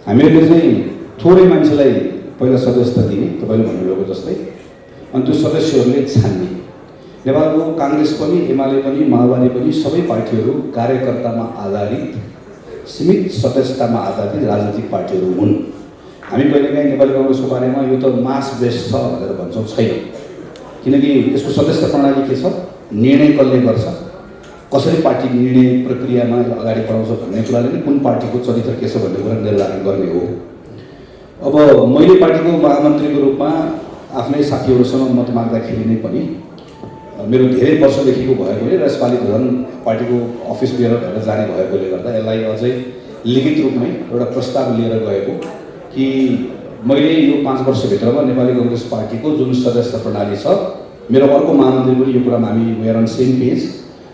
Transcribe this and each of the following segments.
हामीहरूले चाहिँ थोरै मान्छेलाई पहिला सदस्यता दिने, तपाईँले भन्नुभएको जस्तै, अनि त्यो सदस्यहरूले छान्ने। नेपालको काङ्ग्रेस पनि, एमाले पनि, माओवादी पनि सबै पार्टीहरू कार्यकर्तामा आधारित, सीमित सदस्यतामा आधारित राजनीतिक पार्टीहरू हुन्। हामी कहिलेकाहीँ नेपाली काङ्ग्रेसको बारेमा यो त मास बेस छ भनेर भन्छौँ, छैन। किनकि यसको सदस्यता प्रणाली के छ, निर्णय कसले गर्छ, कसरी पार्टी निर्णय प्रक्रियामा अगाडि बढाउँछ भन्ने कुराले नै कुन पार्टीको चरित्र के छ भन्ने कुरा निर्धारण गर्ने हो। अब मैले पार्टीको महामन्त्रीको रूपमा आफ्नै साथीहरूसँग मत माग्दाखेरि नै पनि मेरो धेरै वर्षदेखिको भएकोले र यसपालि झन् पार्टीको अफिस लिएर भएर जाने भएकोले गर्दा यसलाई अझै लिखित रूपमै एउटा प्रस्ताव लिएर गएको कि मैले यो 5 वर्षभित्रमा नेपाली काङ्ग्रेस पार्टीको जुन सदस्यता प्रणाली छ, मेरो अर्को महामन्त्री पनि यो कुरामा हामी वेयर अन सेम पेज,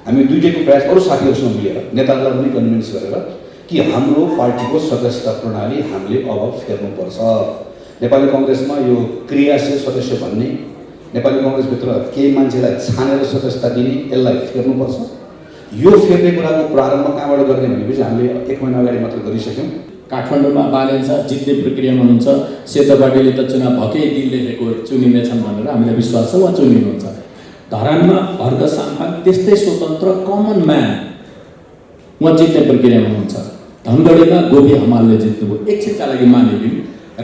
हामी दुईटैको प्रयास अरू साथीहरूसँग मिलेर नेताहरूलाई पनि कन्भिन्स गरेर कि हाम्रो पार्टीको सदस्यता प्रणाली हामीले अब फेर्नुपर्छ। नेपाली काङ्ग्रेसमा यो क्रियाशील सदस्य भन्ने, नेपाली काङ्ग्रेसभित्र केही मान्छेलाई छानेर सदस्यता दिने, यसलाई फेर्नुपर्छ। यो फेर्ने कुराको प्रारम्भ कहाँबाट गर्ने भनेपछि हामीले 1 महिना अगाडि मात्र गरिसक्यौँ। काठमाडौँमा बालेन्सा जित्ने प्रक्रियामा हुनुहुन्छ। सेतो पार्टीले त चुनाव भकै दिन लेखेको चुनिनेछन् भनेर हामीलाई विश्वास छ, उहाँ चुनिनुहुन्छ। धरानमा भर्ग साम्पाङ त्यस्तै स्वतन्त्र कमन म्यान उहाँ जित्ने प्रक्रियामा हुनुहुन्छ। धनगढीमा गोपी हमालले जित्नुभयो। एकछिनका लागि मानिलिउँ,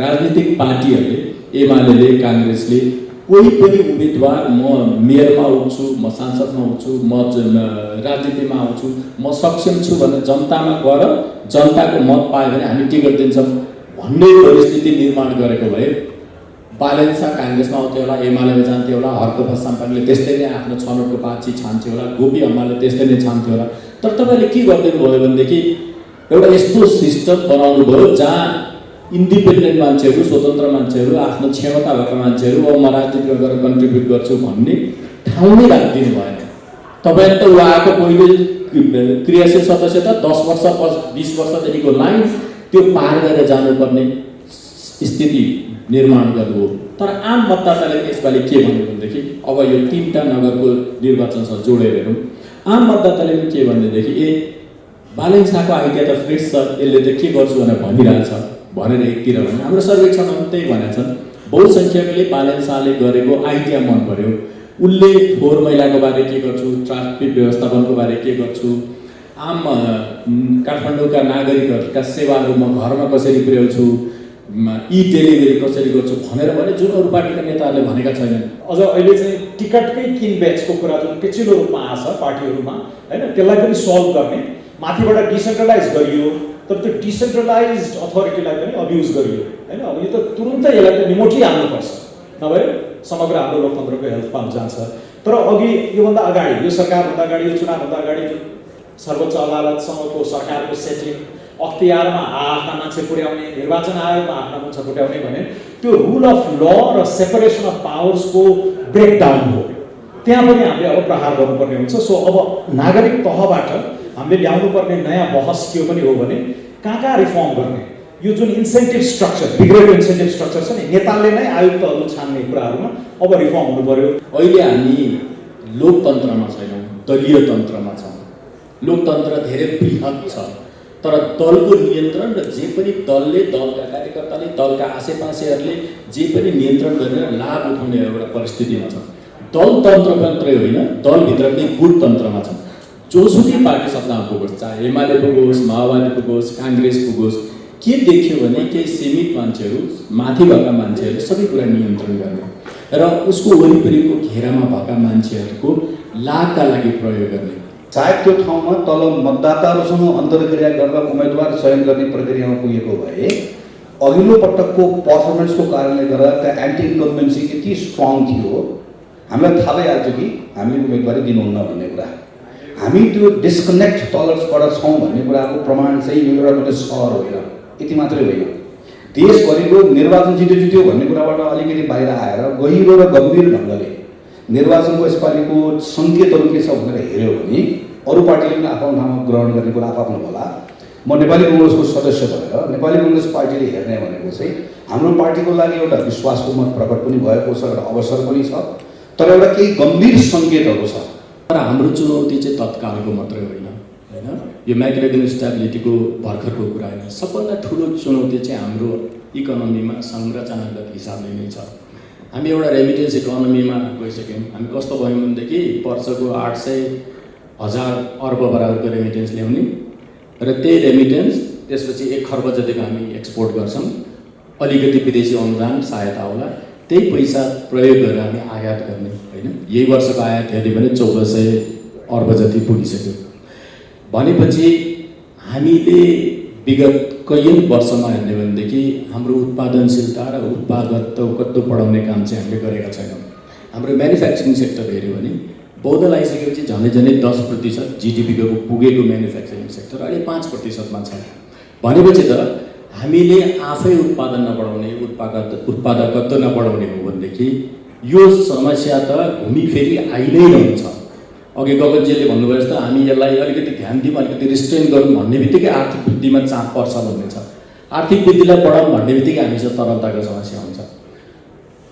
राजनीतिक पार्टीहरूले, एमाले, काङ्ग्रेसले कोही पनि उम्मेदवार म मेयरमा उठ्छु, म सांसदमा उठ्छु, म राजनीतिमा आउँछु, म सक्षम छु भनेर जनतामा गएर जनताको मत पायो भने हामी टिकट दिन्छौँ भन्ने परिस्थिति निर्माण गरेको भए बालेन्सा काङ्ग्रेसमा आउँथ्यो होला, एमालेमा जान्थ्यो होला, हर्कप्रसाद साम्पाङले त्यस्तै नै आफ्नो छनौटको पाँची छान्थ्यो होला, गोपी हमालले त्यस्तै नै छान्थ्यो होला। तर तपाईँले के गरिदिनु भयो भनेदेखि एउटा यस्तो सिस्टम बनाउनु भयो जहाँ इन्डिपेन्डेन्ट मान्छेहरू, स्वतन्त्र मान्छेहरू, आफ्नो क्षमता भएका मान्छेहरू अब म राजनीतिमा गएर कन्ट्रिब्युट गर्छु भन्ने ठाउँ नै राखिदिनु भएन। तपाईँले त उहाँको पहिले क्रियाशील सदस्य त 10 वर्ष 20 वर्षदेखिको लाइन त्यो पार गरेर जानुपर्ने स्थिति निर्माण गर्नुभयो। तर आम मतदाताले यसपालि के भन्यो भनेदेखि अब यो 3टा नगरको निर्वाचनसँग जोडेर हेरौँ, आम मतदाताले पनि के भनेदेखि बालेन्साको आइडिया त फ्रेस छ, यसले त के गर्छु भनेर भनिरहेछ भनेर एकतिर भने हाम्रो सर्वेक्षणमा पनि त्यही भनेका छन्। बहुसङ्ख्यकले बालेन्साले गरेको आइडिया मन पर्यो। उसले फोहोर मैलाको बारे के गर्छु, ट्राफिक व्यवस्थापनको बारे के गर्छु, आम काठमाडौँका नागरिकहरूका सेवाहरू म घरमा कसरी पुर्याउँछु, ई डेलिभरी कसरी गर्छु भनेर भने जुन अरू पार्टीका नेताहरूले भनेका छैनन्। अझ अहिले चाहिँ टिकटकै किनबेचको कुरा जुन पेचिलो रूपमा आछ पार्टीहरूमा, हैन, त्यसलाई पनि सल्भ गर्ने, माथिबाट डिसेन्ट्रलाइज गरियो, तर त्यो डिसेन्ट्रलाइज्ड अथोरिटीलाई पनि अब्युज गरियो, हैन। अब यो त तुरुन्तै यसलाई त निमोटली हाल्नुपर्छ, नभए समग्र हाम्रो लोकतन्त्रको हेल्थ पाउन जान्छ। तर अघि योभन्दा अगाडि, यो सरकारभन्दा अगाडि, यो चुनावभन्दा अगाडि जुन सर्वोच्च अदालतसँगको सरकारको सेटिङ, अख्तियारमा आफ्ना मान्छे पुर्याउने, निर्वाचन आयोगमा आफ्ना मान्छे पुर्याउने भने त्यो रुल अफ ल र सेपरेसन अफ पावर्सको ब्रेकडाउन हो। त्यहाँ पनि हामीले अब प्रहार गर्नुपर्ने हुन्छ। सो अब नागरिक तहबाट हामीले ल्याउनुपर्ने नयाँ बहस के पनि हो भने कहाँ रिफर्म गर्ने, यो जुन इन्सेन्टिभ स्ट्रक्चर, बिग्रेको इन्सेन्टिभ स्ट्रक्चर छ नि, नेताले नै आयुक्तहरू छान्ने कुराहरूमा अब रिफर्म हुनु पर्यो। अहिले हामी लोकतन्त्रमा छैनौँ, दलीय तन्त्रमा छौँ। लोकतन्त्र धेरै बृहत छ, तर दलको नियन्त्रण र जे पनि दलले, दलका कार्यकर्ताले, दलका आसेपासेहरूले जे पनि नियन्त्रण गरेर लाभ उठाउने एउटा परिस्थितिमा छ। दलतन्त्र मात्रै होइन, दलभित्र पनि गुटतन्त्रमा छ। जोसुकै पार्टी सत्तामा पुगोस्, चाहे एमाले पुगोस्, माओवादी पुगोस्, काङ्ग्रेस पुगोस्, के देख्यो भने केही सीमित मान्छेहरू, माथि भएका मान्छेहरूले सबै कुरा नियन्त्रण गर्ने र उसको वरिपरिको घेरामा भएका मान्छेहरूको लाभका लागि प्रयोग गर्ने। सायद त्यो ठाउँमा तल मतदाताहरूसँग अन्तर्क्रिया गरेर उम्मेदवार चयन गर्ने प्रक्रियामा पुगेको भए अघिल्लो पटकको पर्फर्मेन्सको कारणले गर्दा त्यहाँ एन्टी इन्कम्बेन्सी यति स्ट्रङ थियो, हामीलाई थाहा भइहाल्थ्यो कि हामीले उम्मेदवारी दिनुहुन्न भन्ने कुरा। हामी त्यो डिस्कनेक्ट तलबाट छौँ भन्ने कुराको प्रमाण चाहिँ यो एउटा मात्रै सहर होइन, यति मात्रै होइन, देशभरिको निर्वाचन जित्यो भन्ने कुराबाट अलिकति बाहिर आएर गहिरो र गम्भीर ढङ्गले निर्वाचनको यसपालिको सङ्केतहरू के छ भनेर हेऱ्यो भने अरू पार्टीले पनि आफ्नो ठाउँमा ग्रहण गर्ने कुरा आफ्नो होला। म नेपाली काङ्ग्रेसको सदस्य भएर नेपाली काङ्ग्रेस पार्टीले हेर्ने भनेको चाहिँ हाम्रो पार्टीको लागि एउटा विश्वासको मत प्रकट पनि भएको छ, एउटा अवसर पनि छ, तर एउटा केही गम्भीर सङ्केतहरू छ। तर हाम्रो चुनौती चाहिँ तत्कालको मात्रै होइन, हैन। यो म्याक्रो इकोनोमिक स्टेबिलिटीको भर्खरको कुरा होइन। सबभन्दा ठुलो चुनौती चाहिँ हाम्रो इकोनोमीमा संरचनागत हिसाबले नै छ। हामी एउटा रेमिटेन्स इकोनोमीमा गइसक्यौँ। हामी कस्तो भयौँ भनेदेखि वर्षको 800,000 अर्ब बराबरको रेमिटेन्स ल्याउने र त्यही रेमिटेन्स त्यसपछि 1 खर्ब जतिको हामी एक्सपोर्ट गर्छौँ, अलिकति विदेशी अनुदान सहायता होला, त्यही पैसा प्रयोग गरेर हामी आयात गर्ने होइन। यही वर्षको आयात हेऱ्यो भने 1400 अर्ब जति पुगिसक्यो। भनेपछि हामीले विगत कैयौँ वर्षमा हेर्ने भनेदेखि हाम्रो उत्पादनशीलता र उत्पादकत्व बढाउने काम चाहिँ हामीले गरेका छैनौँ। हाम्रो म्यानुफ्याक्चरिङ सेक्टर हेऱ्यो भने बौद्धल आइसकेपछि झन्डै 10% जिडिपीको पुगेको म्यानुफ्याक्चरिङ सेक्टर अहिले 5%मा छ। भनेपछि त हामीले आफै उत्पादन नबढाउने, उत्पादकत्व नबढाउने हो भनेदेखि यो समस्या त घुमिफेरि आइ नै रहन्छ। अघि गगनजीले भन्नुभयो जस्तो हामी यसलाई अलिकति ध्यान दिउँ, अलिकति रिस्ट्रेन गरौँ भन्ने बित्तिकै आर्थिक वृद्धिमा चाप पर्छ भन्ने छ। आर्थिक वृद्धिलाई बढाउँ भन्ने बित्तिकै हामीसँग तरलताको समस्या हुन्छ।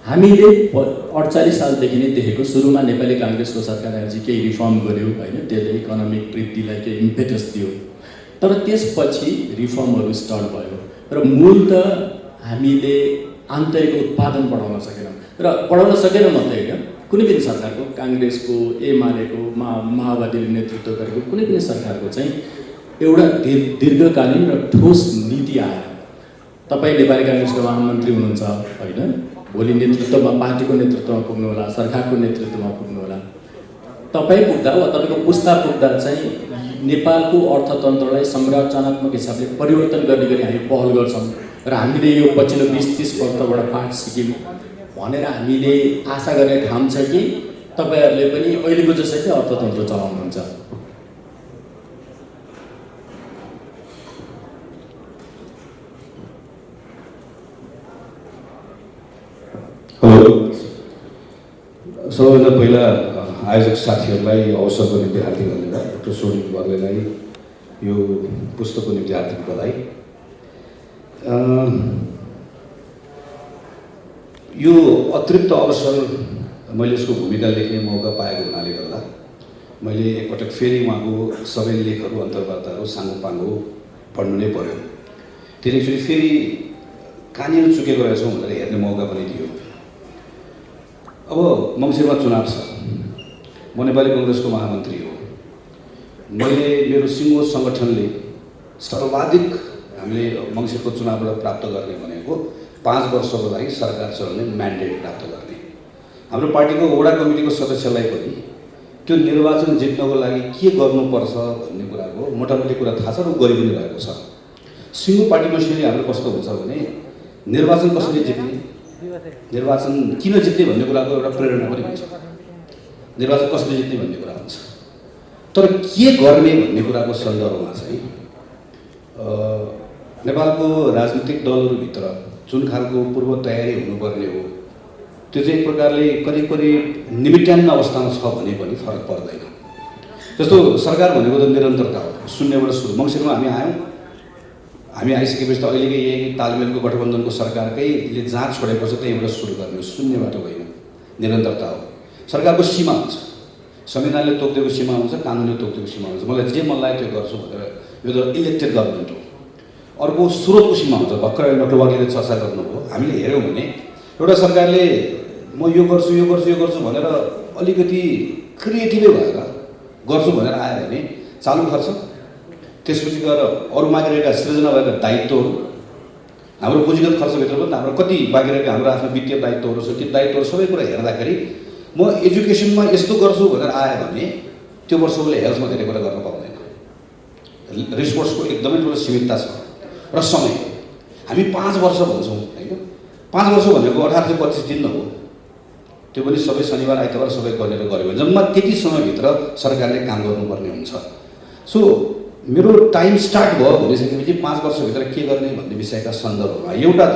हामीले 48 सालदेखि नै देखेको, सुरुमा नेपाली काङ्ग्रेसको सरकारले चाहिँ केही रिफर्म गर्यो होइन, त्यसले इकोनोमिक वृद्धिलाई केही इम्पेटस दियो। तर त्यसपछि रिफर्महरू स्टार्ट भयो र मूल त हामीले आन्तरिक उत्पादन बढाउन सकेनौँ। र बढाउन सकेन मात्रै होइन, कुनै पनि सरकारको, काङ्ग्रेसको, एमालेको, माओवादीले नेतृत्व गरेको कुनै पनि सरकारको चाहिँ एउटा दीर्घकालीन र ठोस नीति आएन। तपाईँ नेपाली काङ्ग्रेसको महामन्त्री हुनुहुन्छ होइन, भोलि नेतृत्वमा, पार्टीको नेतृत्वमा पुग्नु होला, सरकारको नेतृत्वमा पुग्नु होला। तपाईँ पुग्दा वा तपाईँको पुस्ता पुग्दा चाहिँ नेपालको अर्थतन्त्रलाई संरचनात्मक हिसाबले परिवर्तन गर्ने गरी हामी पहल गर्छौँ र हामीले यो पछिल्लो 20-30 वर्षबाट पाठ सिक्यौँ भनेर हामीले आशा गर्ने ठाउँ छ कि तपाईँहरूले पनि अहिलेको जसरी अर्थतन्त्र चलाउनुहुन्छ। हेलो, सबैभन्दा पहिला आयोजक साथीहरूलाई अवसरको निम्ति हार्दिक धन्यवाद। डाक्टर सोनिम वाग्लेलाई यो पुस्तकको निम्ति हार्दिक बधाई। यो अतिरिक्त अवसर मैले यसको भूमिका लेख्ने मौका पाएको हुनाले गर्दा मैले एकपटक फेरि उहाँको सबै लेखहरू, अन्तर्वार्ताहरू साङ्गोपाङ्गो पढ्नु नै पर्यो। त्यसले एकचोटि फेरि कहाँनिर चुकेको रहेछौँ भनेर हेर्ने मौका पनि दियो। अब मङ्सिरमा चुनाव छ, म नेपाली काङ्ग्रेसको महामन्त्री हो। मैले मेरो सिङ्गो सङ्गठनले सर्वाधिक हामीले मङ्सिरको चुनावबाट प्राप्त गर्ने भनेको 5 वर्षको लागि सरकार चलाउने म्यान्डेट प्राप्त गर्ने। हाम्रो पार्टीको वडा कमिटीको सदस्यलाई पनि त्यो निर्वाचन जित्नको लागि के गर्नुपर्छ भन्ने कुराको मोटामोटी कुरा थाहा छ र गरि पनि रहेको छ। सिङ्गो पार्टी मसिनरी हाम्रो कस्तो हुन्छ भने निर्वाचन कसरी जित्ने, निर्वाचन किन जित्ने भन्ने कुराको एउटा प्रेरणा पनि हुन्छ। निर्वाचन कसरी जित्ने भन्ने कुरा हुन्छ, तर के गर्ने भन्ने कुराको सन्दर्भमा चाहिँ नेपालको राजनीतिक दलहरूभित्र जुन खालको पूर्व तयारी हुनुपर्ने हो त्यो चाहिँ एक प्रकारले करिब करिब निमिट्यान्न अवस्थामा छ भने पनि फरक पर्दैन। जस्तो सरकार भनेको त निरन्तरता हो, शून्यबाट सुरु। मङ्सिरमा हामी आयौँ, हामी आइसकेपछि त अहिलेकै यही तालमेलको गठबन्धनको सरकारकैले जहाँ छोडेको छ त्यहीँबाट सुरु गर्ने हो, शून्यबाट होइन, निरन्तरता हो। सरकारको सीमा हुन्छ, संविधानले तोकिदिएको सीमा हुन्छ, कानुनले तोकिदिएको सीमा हुन्छ। मलाई जे मन लाग्यो त्यो गर्छु भनेर, यो त इलेक्टेड गभर्मेन्ट हो। अर्को स्रोतको सीमा हुन्छ। भर्खर डाक्टर वाग्लेले चर्चा गर्नुभयो, हामीले हेऱ्यौँ भने एउटा सरकारले म यो गर्छु भनेर अलिकति क्रिएटिभै भएर गर्छु भनेर आयो भने चालु खर्च, त्यसपछि गएर अरू बाँकी रहेका सृजना भएका दायित्वहरू, हाम्रो पुँजीगत खर्चभित्र पनि हाम्रो कति बाँकी रहेका हाम्रो आफ्नो वित्तीय दायित्वहरू छ, त्यो दायित्वहरू सबै कुरा हेर्दाखेरि म एजुकेसनमा यस्तो गर्छु भनेर आयो भने त्यो वर्ष उसले हेल्थमा धेरै कुरा गर्न पाउँदैन। रिसोर्सको एकदमै ठुलो सीमितता छ र समय। हामी 5 वर्ष भन्छौँ होइन, 5 वर्ष भनेको 1825 दिन हो, त्यो पनि सबै शनिबार आइतबार सबै गरेर गऱ्यो भने जम्मा त्यति समयभित्र सरकारले काम गर्नुपर्ने हुन्छ। सो मेरो टाइम स्टार्ट भयो भनिसकेपछि 5 वर्षभित्र के गर्ने भन्ने विषयका सन्दर्भमा एउटा त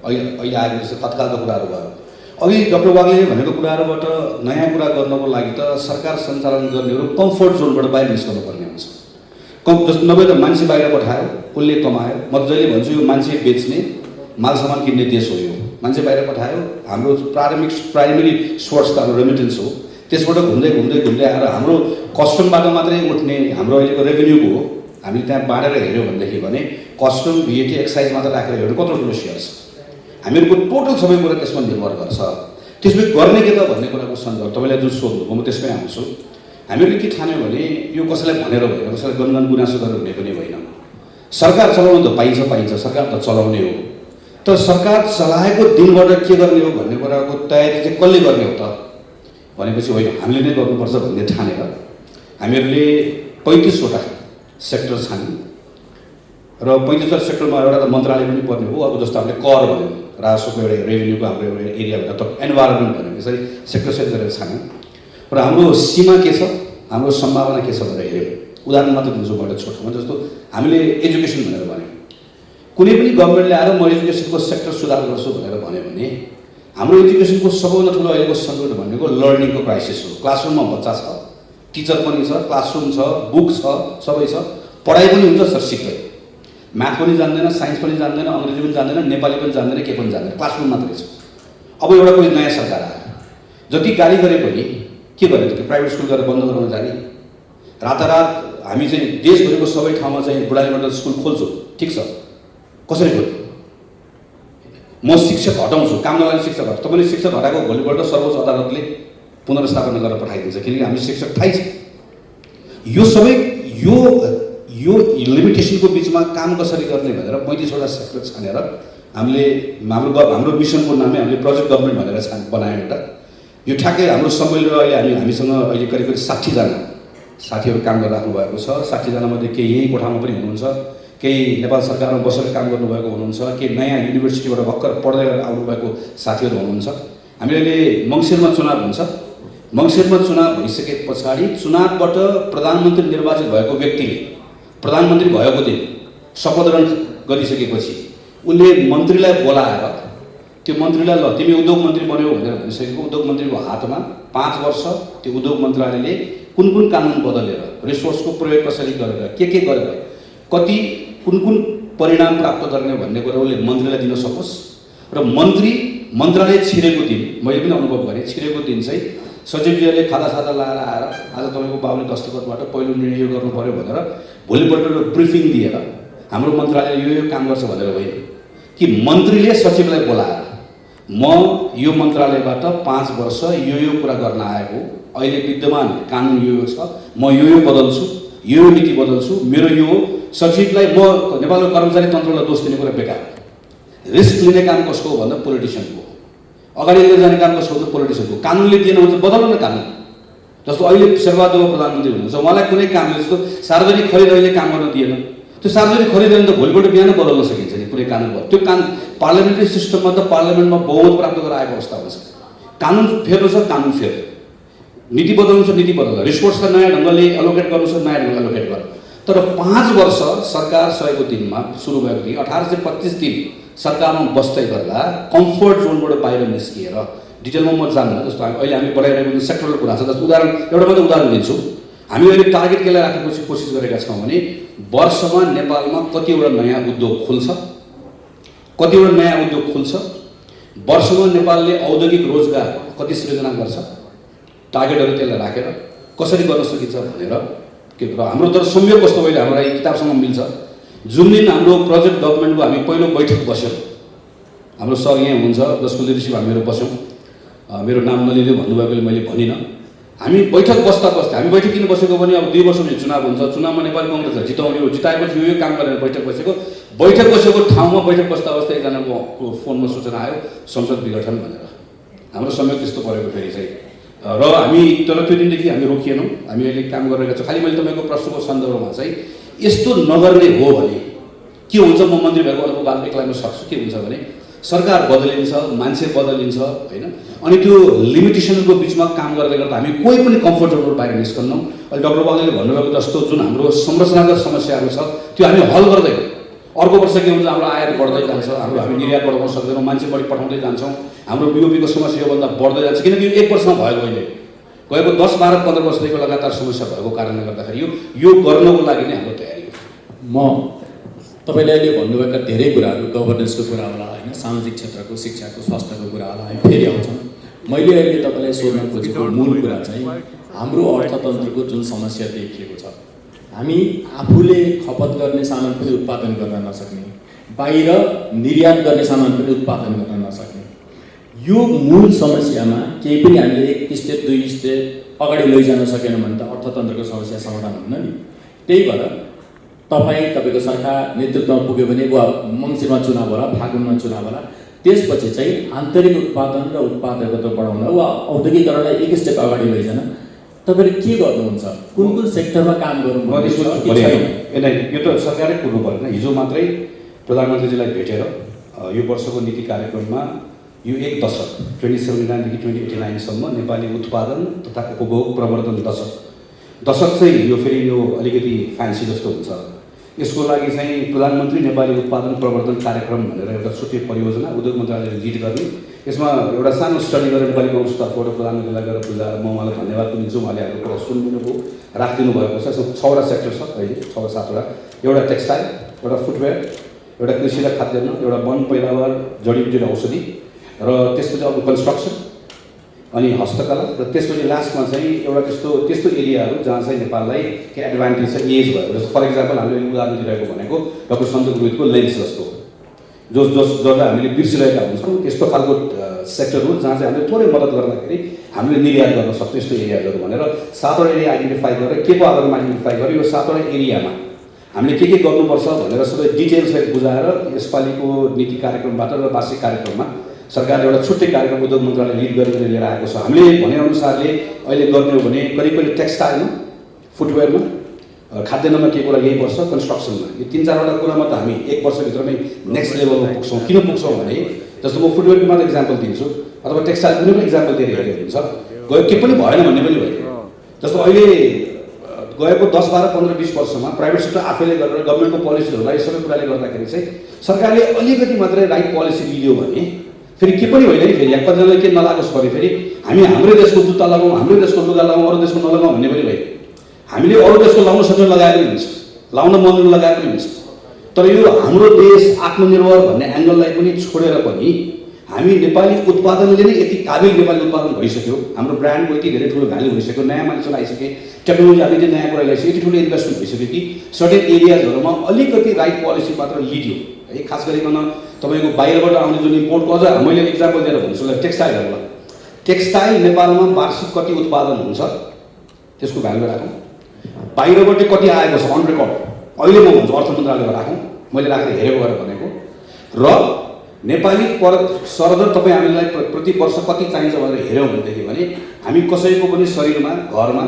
अहिले आएको जस्तो तत्कालका कुराहरू भयो। अघि डाक्टर वाग्लेले भनेको कुराहरूबाट नयाँ कुरा गर्नको लागि त सरकार सञ्चालन गर्नेहरू कम्फर्ट जोनबाट बाहिर निस्कनुपर्ने हुन्छ। जस्तो नभए त मान्छे बाहिर पठायो, उसले कमायो। म जहिले भन्छु यो मान्छे बेच्ने, माल सामान किन्ने देश हो। यो मान्छे बाहिर पठायो, हाम्रो प्राइमेरी सोर्स त हाम्रो रेमिटेन्स हो। त्यसबाट घुम्दै आएर हाम्रो कस्टमबाट मात्रै उठ्ने हाम्रो अहिलेको रेभेन्यूको हामीले त्यहाँ बाँडेर हेऱ्यौँ भनेदेखि भने कस्टम VAT एक्साइज मात्र राखेर हेर्नु कत्रो ठुलो सेयर छ। हामीहरूको टोटल सबै कुरा त्यसमा निर्भर गर्छ। त्यसमै गर्ने के त भन्ने कुराको सन्दर्भ तपाईँलाई जुन सोध्नुभयो म त्यसमै आउँछु। हामीले के ठान्यौँ भने यो कसैलाई भनेर होइन, कसैलाई गनगन गुनासो गरेर हुने पनि होइन। सरकार चलाउनु त पाइन्छ, सरकार त चलाउने हो, तर सरकार चलाएको दिनबाट के गर्ने हो भन्ने कुराको तयारी चाहिँ कसले गर्ने हो त भनेपछि होइन, हामीले नै गर्नुपर्छ भन्ने ठानेर हामीहरूले 35वटा सेक्टर छान्यौँ र 35वटा सेक्टरमा एउटा त मन्त्रालय पनि पर्ने हो। अब जस्तो हामीले कर भन्यौँ, राजस्वको एउटा रेभेन्यूको हाम्रो एउटा एरिया भनेर, त एन्भाइरोमेन्ट भन्यो यसरी सेक्टर गरेर छान्यौँ र हाम्रो सीमा के छ, हाम्रो सम्भावना के छ भनेर हेऱ्यौँ। उदाहरण मात्र दिन्छु म एउटा छोटोमा, जस्तो हामीले एजुकेसन भनेर भन्यौँ। कुनै पनि गभर्मेन्टले आएर म एजुकेसनको सेक्टर सुधार गर्छु भनेर भन्यो भने हाम्रो एजुकेसनको सबभन्दा ठुलो अहिलेको सङ्कट भनेको लर्निङको क्राइसिस हो। क्लासरुममा बच्चा छ, टिचर पनि छ, क्लासरुम छ, बुक छ, सबै छ, पढाइ पनि हुन्छ, सर सिक्दैन, म्याथ पनि जान्दैन, साइन्स पनि जान्दैन, अङ्ग्रेजी पनि जान्दैन, नेपाली पनि जान्दैन, के पनि जान्दैन, क्लासरुम मात्रै छ। अब एउटा कोही नयाँ सरकार आयो, जति गाली गरे पनि के गर्ने त, प्राइभेट स्कुल गरेर बन्द गराउन जाने? रातारात हामी चाहिँ देशभरिको सबै ठाउँमा चाहिँ बुढाली मोडल स्कुल खोल्छु, ठिक छ, कसरी खोल्छु? म शिक्षक हटाउँछु, काम नगर्ने शिक्षक हटाउँछु। तपाईँले शिक्षक हटाएको भोलिपल्ट सर्वोच्च अदालतले पुनर्स्थापना गरेर पठाइदिन्छ, किनकि हामी शिक्षक थाहै छ। यो सबै यो लिमिटेसनको बिचमा काम कसरी गर्ने भनेर 35वटा सेक्टर छानेर हामीले हाम्रो मिसनको नाममै हामीले प्रोजेक्ट गभर्मेन्ट भनेर बनायौँ एउटा। यो ठ्याक्कै हाम्रो सम्मेलन अहिले हामीसँग अहिले करिब 60जना साथीहरू काम गरिराख्नु भएको छ। 60जना मध्ये केही यही कोठामा पनि हुनुहुन्छ, केही नेपाल सरकारमा बसेर काम गर्नुभएको हुनुहुन्छ, केही नयाँ युनिभर्सिटीबाट भर्खर पढ्दै आउनुभएको साथीहरू हुनुहुन्छ। हामीले अहिले मङ्सिरमा चुनाव हुन्छ, मङ्सिरमा चुनाव भइसके पछाडि चुनावबाट प्रधानमन्त्री निर्वाचित भएको व्यक्तिले प्रधानमन्त्री भएको दिन शपथ ग्रहण गरिसकेपछि उसले मन्त्रीलाई बोलाएर त्यो मन्त्रीलाई ल तिमी उद्योग मन्त्री बन्यौ भनेर भनिसकेको उद्योग मन्त्रीको हातमा 5 वर्ष त्यो उद्योग मन्त्रालयले कुन कानुन बदलेर, रिसोर्सको प्रयोग कसरी गरेर, के गरेर, कति कुन परिणाम प्राप्त गर्ने भन्ने कुरा उसले मन्त्रीलाई दिन सकोस्। र मन्त्रालय छिरेको दिन मैले पनि अनुभव गरेँ, छिरेको दिन चाहिँ सचिवजीले खाता लाएर आएर आज तपाईँको बाबुले दस्तखतबाट पहिलो निर्णय यो गर्नु पऱ्यो भनेर भोलिपल्ट ब्रिफिङ दिएर हाम्रो मन्त्रालयले यो काम गर्छ भनेर होइन, कि मन्त्रीले सचिवलाई बोलाएर म यो मन्त्रालयबाट 5 वर्ष यो कुरा गर्न आएको, अहिले विद्यमान कानुन यो छ, म यो बदल्छु, यो नीति बदल्छु, मेरो यो सचिवलाई म नेपालको कर्मचारी तन्त्रलाई दोष दिने कुरा बेकार। रिस्क लिने काम कसको हो भन्दा पोलिटिसियनको, अगाडि लिएर जाने काम कसको हो? पोलिटिसियनको। कानुनले दिएन हुन्छ बदल्नु न कानुन। जस्तो अहिले शेरबहादुर प्रधानमन्त्री हुनुहुन्छ, उहाँलाई कुनै कामले जस्तो सार्वजनिक खरिद अहिले काम गर्न दिएन, त्यो सार्वजनिक खरिद त भोलिपल्ट बिहान बदल्न सकिन्छ नि कुनै कानुन भयो। त्यो पार्लियामेन्ट्री सिस्टममा त पार्लियामेन्टमा बहुमत प्राप्त गरेर आएको अवस्था हुन्छ। कानुन फेर्नु छ, कानुन फेर्नु, नीति बदल्नु छ, नीति बदल्नु, रिसोर्सलाई नयाँ ढङ्गले एलोकेट गर्नु छ, नयाँ ढङ्गले एलोकेट गर्नु। तर 5 वर्ष सरकार सहेको दिनमा सुरु भएको दिन 1825 दिन सरकारमा बस्दै गर्दा कम्फर्ट जोनबाट बाहिर निस्किएर, डिटेलमा म जान्न, जस्तो अहिले हामी बढाइरहेको सेक्टरल कुरा छ। जस्तो एउटा मात्रै उदाहरण दिन्छु, हामी अहिले टार्गेट केलाई राख्ने कोसिस गरेका छौँ भने वर्षमा नेपालमा कतिवटा नयाँ उद्योग खुल्छ, वर्षमा नेपालले औद्योगिक रोजगार कति सृजना गर्छ, टार्गेटहरू त्यसलाई राखेर कसरी गर्न सकिन्छ भनेर के र हाम्रो तर संयोग कस्तो अहिले हाम्रो किताबसँग मिल्छ। जुन दिन हाम्रो प्रोजेक्ट गभर्मेन्टको हामी पहिलो बैठक बस्यौँ, हाम्रो सर यहाँ हुनुहुन्छ जसको लिडरसिप हामीहरू बस्यौँ, मेरो नाम नलिँदै भन्नुभएकोले मैले भनिनँ। हामी बैठक बस्दा हामी बैठक किन बसेको भने अब 2 वर्षपछि चुनाव हुन्छ, चुनावमा नेपाली कङ्ग्रेसलाई जिताउने हो, जिताएपछि यो काम गरेर बैठक बसेको ठाउँमा बैठक बस्दा एकजनाको फोनमा सूचना आयो संसद विघटन भनेर। हाम्रो समय त्यस्तो परेको फेरि चाहिँ र हामी तर त्यो दिनदेखि हामी रोकिएनौँ, हामी अहिले काम गरिरहेका छौँ। खालि मैले तपाईँको प्रश्नको सन्दर्भमा चाहिँ यस्तो नगर्ने हो भने के हुन्छ, म मन्त्री भएको अनुभव एक्लैमा सक्छु, के हुन्छ भने सरकार बदलिन्छ, मान्छे बदलिन्छ होइन, अनि त्यो लिमिटेसनको बिचमा काम गर्दै गर्दा हामी कोही पनि कम्फर्ट जोनबाट बाहिर निस्कन्नौँ। अहिले डाक्टर बालले भन्नुभएको जस्तो जुन हाम्रो संरचनागत समस्याहरू छ त्यो हामी हल गर्दैनौँ। अर्को वर्ष के हुन्छ, हाम्रो आयात बढ्दै जान्छ, हामी निर्यात बढाउन सक्दैनौँ, मान्छे बढी पठाउँदै जान्छौँ, हाम्रो बिओपीको समस्या योभन्दा बढ्दै जान्छ, किनकि 1 वर्षमा भएको होइन, गएको 10, 12, 15 वर्षदेखि लगातार समस्या भएको कारणले गर्दाखेरि यो गर्नको लागि नै हाम्रो तयारी हो। म तपाईँले अहिले भन्नुभएका धेरै कुराहरू गभर्नेन्सको कुरा होला होइन, सामाजिक क्षेत्रको, शिक्षाको, स्वास्थ्यको कुरा होला, हामी फेरि आउँछौँ। मैले अहिले तपाईँलाई सोध्न खोजेको मूल कुरा चाहिँ हाम्रो अर्थतन्त्रको जुन समस्या देखिएको छ, हामी आफूले खपत गर्ने सामान पनि उत्पादन गर्न नसक्ने, बाहिर निर्यात गर्ने सामान पनि उत्पादन गर्न नसक्ने, यो मूल समस्यामा केही पनि हामीले एक स्टेप दुई स्टेप अगाडि लैजान सकेन भने त अर्थतन्त्रको समस्या समाधान हुन्न नि। त्यही भएर तपाईँको सरकार नेतृत्वमा पुग्यो भने वा मङ्सिरमा चुनाव होला, फागुनमा चुनाव होला, त्यसपछि चाहिँ आन्तरिक उत्पादन र उत्पादकता बढाउन वा औद्योगिकरणलाई एक स्टेप अगाडि लैजान तपाईँले के गर्नुहुन्छ? कुन कुन सेक्टरमा काम गर्नुहुन्छ? यो त सरकारले कुर्नु पर्दैन। हिजो मात्रै प्रधानमन्त्रीजीलाई भेटेर यो वर्षको नीति कार्यक्रममा यो एक दशक 2079 देखि 2089 नेपाली उत्पादन तथा उपभोग प्रवर्धन दशक चाहिँ यो फेरि यो अलिकति फ्यान्सी जस्तो हुन्छ। यसको लागि चाहिँ प्रधानमन्त्री नेपाली उत्पादन प्रवर्धन कार्यक्रम भनेर एउटा छुट्टै परियोजना उद्योग मन्त्रालयले लिड गर्ने, यसमा एउटा सानो स्टडी गरेर नेपाली काङ्ग्रेस तर्फबाट प्रधानमन्त्रीलाई गएर बुझाएर म उहाँलाई धन्यवाद पनि दिन्छु। उहाँले हाम्रो कुरा सुनिदिनु भयो, राखिदिनु भएको छ। यसमा 6वटा सेक्टर छ अहिले, 6 वा 7वटा। एउटा टेक्सटाइल, एउटा फुटवेयर, एउटा कृषि र खाद्यान्न, एउटा वन पैदावार जडीबुटी र औषधि, र त्यसपछि अब कन्स्ट्रक्सन अनि हस्तकला, र त्यसपछि लास्टमा चाहिँ एउटा त्यस्तो एरियाहरू जहाँ चाहिँ नेपाललाई के एडभान्टेज छ एज भएको। जस्तो फर इक्जाम्पल हामीले उदाहरण दिइरहेको भनेको डक्टर सन्तोष रोहितको लेन्स जस्तो जसलाई हामीले बिर्सिरहेका हुन्छौँ, त्यस्तो खालको सेक्टरहरू जहाँ चाहिँ हामीले थोरै मद्दत गर्दाखेरि हामीले निर्यात गर्न सक्छौँ यस्तो एरियाहरू भनेर 7वटा एरिया आइडेन्टिफाई गरेर के को आधारमा आइडेन्टिफाई गरेर यो 7वटा एरियामा हामीले के गर्नुपर्छ भनेर सबै डिटेल्सलाई बुझाएर यसपालिको नीति कार्यक्रमबाट र वार्षिक कार्यक्रममा सरकारले एउटा छुट्टै कार्यक्रम उद्योग मन्त्रालय लिड गरेर लिएर आएको छ। हामीले भनेअनुसारले अहिले गर्ने हो भने करिब टेक्सटाइलमा, फुटवेयरमा, खाद्यान्नमा के कुरा यही वर्ष, कन्स्ट्रक्सनमा, यो 3-4वटा कुरामा त हामी एक वर्षभित्रमै नेक्स्ट लेभलमा पुग्छौँ। किन पुग्छौँ भने जस्तो म फुटवेयरको मात्र इक्जाम्पल दिन्छु अथवा टेक्सटाइल कुनै पनि इक्जाम्पल दिएर हेरेको हुन्छ, गयो के पनि भएन भन्ने पनि होइन। जस्तो अहिले गएको 10, 12, 15, 20 वर्षमा प्राइभेट सेक्टर आफैले गरेर गभर्मेन्टको पोलिसीहरूलाई सबै कुराले गर्दाखेरि चाहिँ सरकारले अलिकति मात्रै राइट पोलिसी लियो भने फेरि के पनि होइन। फेरि कतिजनाले के नलागोस् भने फेरि हामी हाम्रै देशको जुत्ता लगाउँ, हाम्रै देशको लुगा लगाउँ, अरू देशको नलगाउँ भन्ने पनि होइन। हामीले अरू देशको लाउन सक्ने लगाएर पनि हुन्छ, लाउन मन लगाएर पनि हुन्छ। तर यो हाम्रो देश आत्मनिर्भर भन्ने एङ्गललाई पनि छोडेर पनि हामी नेपाली उत्पादनले नै यति काबिल नेपाली उत्पादन भइसक्यो, हाम्रो ब्रान्डको यति धेरै ठुलो भ्यालु भइसक्यो, नयाँ मान्छेलाई आइसके, टेक्नोलोजी अलिकति नयाँ कुरा ल्याइसक्यो, यति ठुलो इन्भेस्टमेन्ट भइसक्यो कि सर्टेन एरियाजहरूमा अलिकति राइट पोलिसी मात्र लिडियो है। खास गरिकन तपाईँको बाहिरबाट आउने जुन इम्पोर्टको, अझ मैले इक्जाम्पल दिएर भन्छु टेक्सटाइलहरूलाई, टेक्सटाइल नेपालमा वार्षिक कति उत्पादन हुन्छ त्यसको भ्यालु राखौँ, बाहिरबाट कति आएको छ अन रेकर्ड अहिले म भन्छु अर्थ मन्त्रालयमा राखौँ, मैले राखेर हेरेको गरेर भनेको, र नेपाली सरदर तपाईँ हामीलाई प्रति वर्ष कति चाहिन्छ भनेर हेऱ्यौँ भनेदेखि भने हामी कसैको पनि शरीरमा घरमा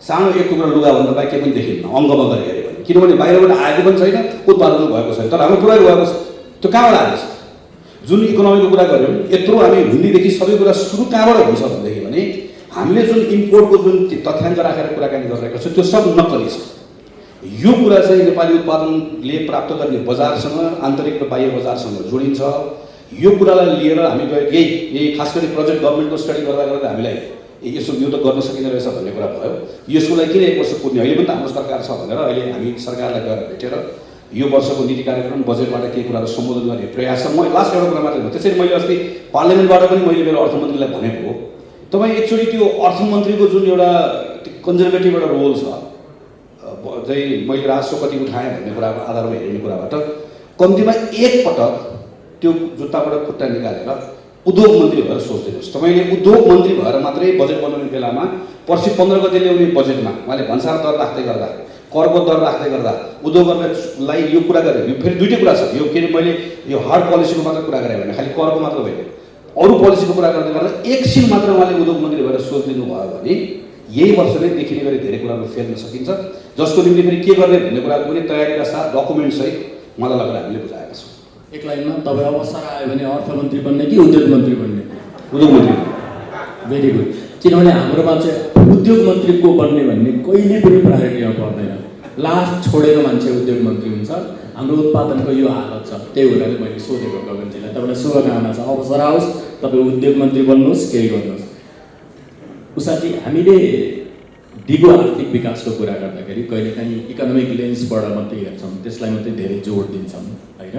सानो एक टुक्रा लुगाभन्दा बाहेक केही पनि देखिन्न अङ्गमा गरेर हेऱ्यो भने, किनभने बाहिरबाट आएको पनि छैन, उत्पादन भएको छैन, तर हाम्रो पुरै गएको छ। त्यो कहाँबाट आएको छ? जुन इकोनोमीको कुरा गऱ्यौँ, यत्रो हामी हिन्दीदेखि सबै कुरा सुरु कहाँबाट हुन्छ भनेदेखि भने हामीले जुन इम्पोर्टको जुन तथ्याङ्क राखेर कुराकानी गरिरहेको छ त्यो सब नक्कली छ। यो कुरा चाहिँ नेपाली उत्पादनले प्राप्त गर्ने बजारसँग, आन्तरिक र बाह्य बजारसँग जोडिन्छ। यो कुरालाई लिएर हामी गयो यही खास गरी प्रोजेक्ट गभर्मेन्टको स्टडी गर्दा हामीलाई यसो यो त गर्न सकिँदो रहेछ भन्ने कुरा भयो। यसको लागि किन एक वर्ष पुग्ने, अहिले पनि त हाम्रो सरकार छ भनेर अहिले हामी सरकारलाई गएर भेटेर यो वर्षको नीति कार्यक्रम बजेटबाट केही कुराहरू सम्बोधन गर्ने प्रयास छ। म लास्ट एउटा कुरा मात्रै हो, त्यसरी मैले अस्ति पार्लियामेन्टबाट पनि मैले मेरो अर्थमन्त्रीलाई भनेको हो, तपाईँ एकचोटि त्यो अर्थमन्त्रीको जुन एउटा कन्जर्भेटिभ एउटा रोल छ चाहिँ मैले राजस्व कति उठाएँ भन्ने कुराको आधारमा हेर्ने कुराबाट कम्तीमा एक पटक त्यो जुत्ताबाट खुट्टा निकालेर उद्योग मन्त्री भएर सोचिदिनुहोस्। तपाईँले उद्योग मन्त्री भएर मात्रै बजेट बनाउने बेलामा पर्सि 15 गते ल्याउने बजेटमा उहाँले भन्सार दर राख्दै गर्दा, करको दर राख्दै गर्दा उद्योगहरूलाई यो कुरा गरेँ। यो फेरि दुईटै कुरा छ, यो के अरे मैले यो हार्ड पोलिसीको मात्र कुरा गरेँ भने खालि करको मात्र होइन, अरू पोलिसीको कुरा गर्दै गर्दा एकछिन मात्र उहाँले उद्योग मन्त्री भएर सोचिदिनु भयो भने यही वर्ष नै देखिने गरी धेरै कुराहरू फेर्न सकिन्छ, जसको निम्ति फेरि के गर्ने भन्ने कुराको पनि तयारीका साथ डकुमेन्टसहित मलाई लगेर हामीले बुझाएका छौँ। एक लाइनमा तपाईँ अवसर आयो भने अर्थमन्त्री बन्ने कि उद्योग मन्त्री बन्ने? उद्योग मन्त्री। Very good. किनभने हाम्रोमा चाहिँ उद्योग मन्त्री को बन्ने भन्ने कहिले पनि प्रायोरिटीमा पर्दैन, लास्ट छोडेर मान्छे उद्योग मन्त्री हुन्छ। हाम्रो उत्पादनको यो हालत छ, त्यही हुनाले मैले सोधेको गगनजीलाई। तपाईँलाई शुभकामना छ, अवसर आओस्, तपाईँ उद्योग मन्त्री बन्नुहोस्, केही गर्नुहोस्। उषाजी, हामीले दिगो आर्थिक विकासको कुरा गर्दाखेरि कहिलेकाहीँ इकोनोमिक लेन्सबाट मात्रै हेर्छौँ, त्यसलाई मात्रै धेरै जोड दिन्छौँ होइन।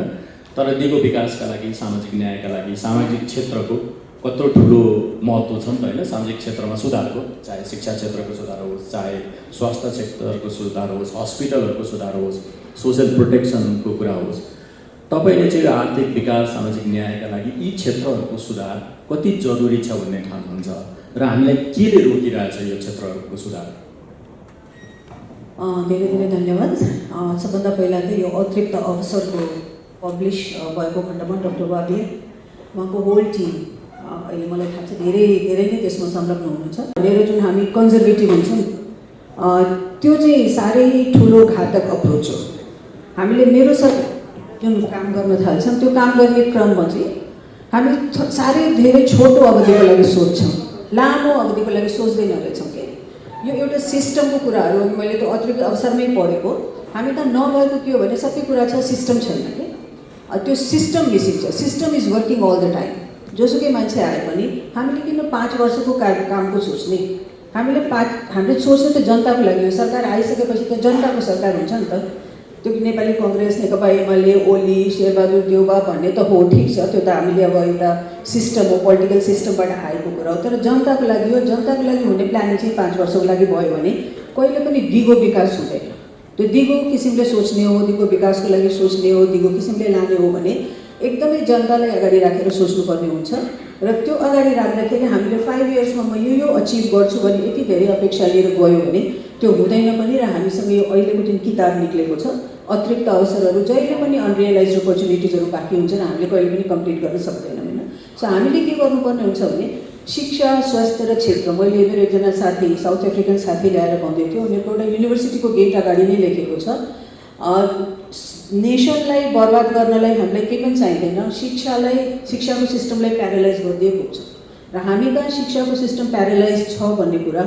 तर दिगो विकासका लागि, सामाजिक न्यायका लागि, सामाजिक क्षेत्रको कत्रो ठुलो महत्त्व छ नि त होइन सामाजिक क्षेत्रमा सुधारको, चाहे शिक्षा क्षेत्रको सुधार होस्, चाहे स्वास्थ्य क्षेत्रको सुधार होस्, हस्पिटलहरूको सुधार होस्, सोसियल प्रोटेक्सनको कुरा होस्। तपाईँले चाहिँ आर्थिक विकास, सामाजिक न्यायका लागि यी क्षेत्रहरूको सुधार कति जरुरी छ भन्ने ठान्नुहुन्छ र हामीलाई केले रोकिरहेछ यो क्षेत्रहरूको सुधार? धेरै धेरै धन्यवाद। सबभन्दा पहिला त यो अतिरिक्त अवसरको पब्लिस भएको खण्डमा डाक्टर वाग्ले उहाँको होल टिम अहिले मलाई थाहा छ धेरै धेरै नै त्यसमा संलग्न हुनुहुन्छ। भनेर जुन हामी कन्जर्भेटिभ हुन्छौँ त्यो चाहिँ साह्रै ठुलो घातक अप्रोच हो। हामीले मेरो साथ जुन काम गर्न थाल्छौँ त्यो काम गर्ने क्रममा चाहिँ हामी साह्रै धेरै छोटो अवधिको लागि सोध्छौँ, लामो अवधिको लागि सोच्दैन रहेछौँ। के यो एउटा सिस्टमको कुराहरू, मैले त अतिरिक्त अवसरमै पढेको, हामी त नभएको के हो भने सबै कुरा छ, सिस्टम छैन कि त्यो सिस्टम मिसिङ छ। System is working all the time. जोसुकै मान्छे आए पनि हामीले किन 5 वर्षको कामको सोच्ने? हामीले सोच्नु त जनताको लागि हो। सरकार आइसकेपछि त जनताको सरकार हुन्छ नि त। त्यो नेपाली कङ्ग्रेस, नेकपा एमाले, ओली, शेरबहादुर देउबा भन्ने त हो, ठिक छ, त्यो त हामीले अब एउटा सिस्टम हो, पोलिटिकल सिस्टमबाट आएको कुरा हो। तर जनताको लागि हो। जनताको लागि हुने प्लानिङ चाहिँ 5 वर्षको लागि भयो भने कहिले पनि दिगो विकास हुँदैन। त्यो दिगो किसिमले सोच्ने हो, दिगो विकासको लागि सोच्ने हो, दिगो किसिमले लाने हो भने एकदमै जनतालाई अगाडि राखेर सोच्नुपर्ने हुन्छ। र त्यो अगाडि राख्दाखेरि हामीले 5 इयर्समा म यो अचिभ गर्छु भने यति धेरै अपेक्षा लिएर गयो भने त्यो हुँदैन पनि। र हामीसँग यो अहिलेको जुन किताब निक्लेको छ, अतिरिक्त अवसरहरू, जहिले पनि अनरियलाइज अपर्च्युनिटिजहरू बाँकी हुन्छन्, हामीले कहिले पनि कम्प्लिट गर्न सक्दैनौँ होइन। सो हामीले के गर्नुपर्ने हुन्छ भने शिक्षा, स्वास्थ्य र क्षेत्र, मैले मेरो एकजना साथी, साउथ अफ्रिकन साथी ल्याएर भन्दै थियो, उनीहरूको एउटा युनिभर्सिटीको गेट अगाडि नै लेखेको छ, नेसनलाई बर्बाद गर्नलाई हामीलाई केही पनि चाहिँदैन, शिक्षाको सिस्टमलाई प्यारालाइज गरिदिएको हुन्छ। र हामी कहाँ शिक्षाको सिस्टम प्यारालाइज छ भन्ने कुरा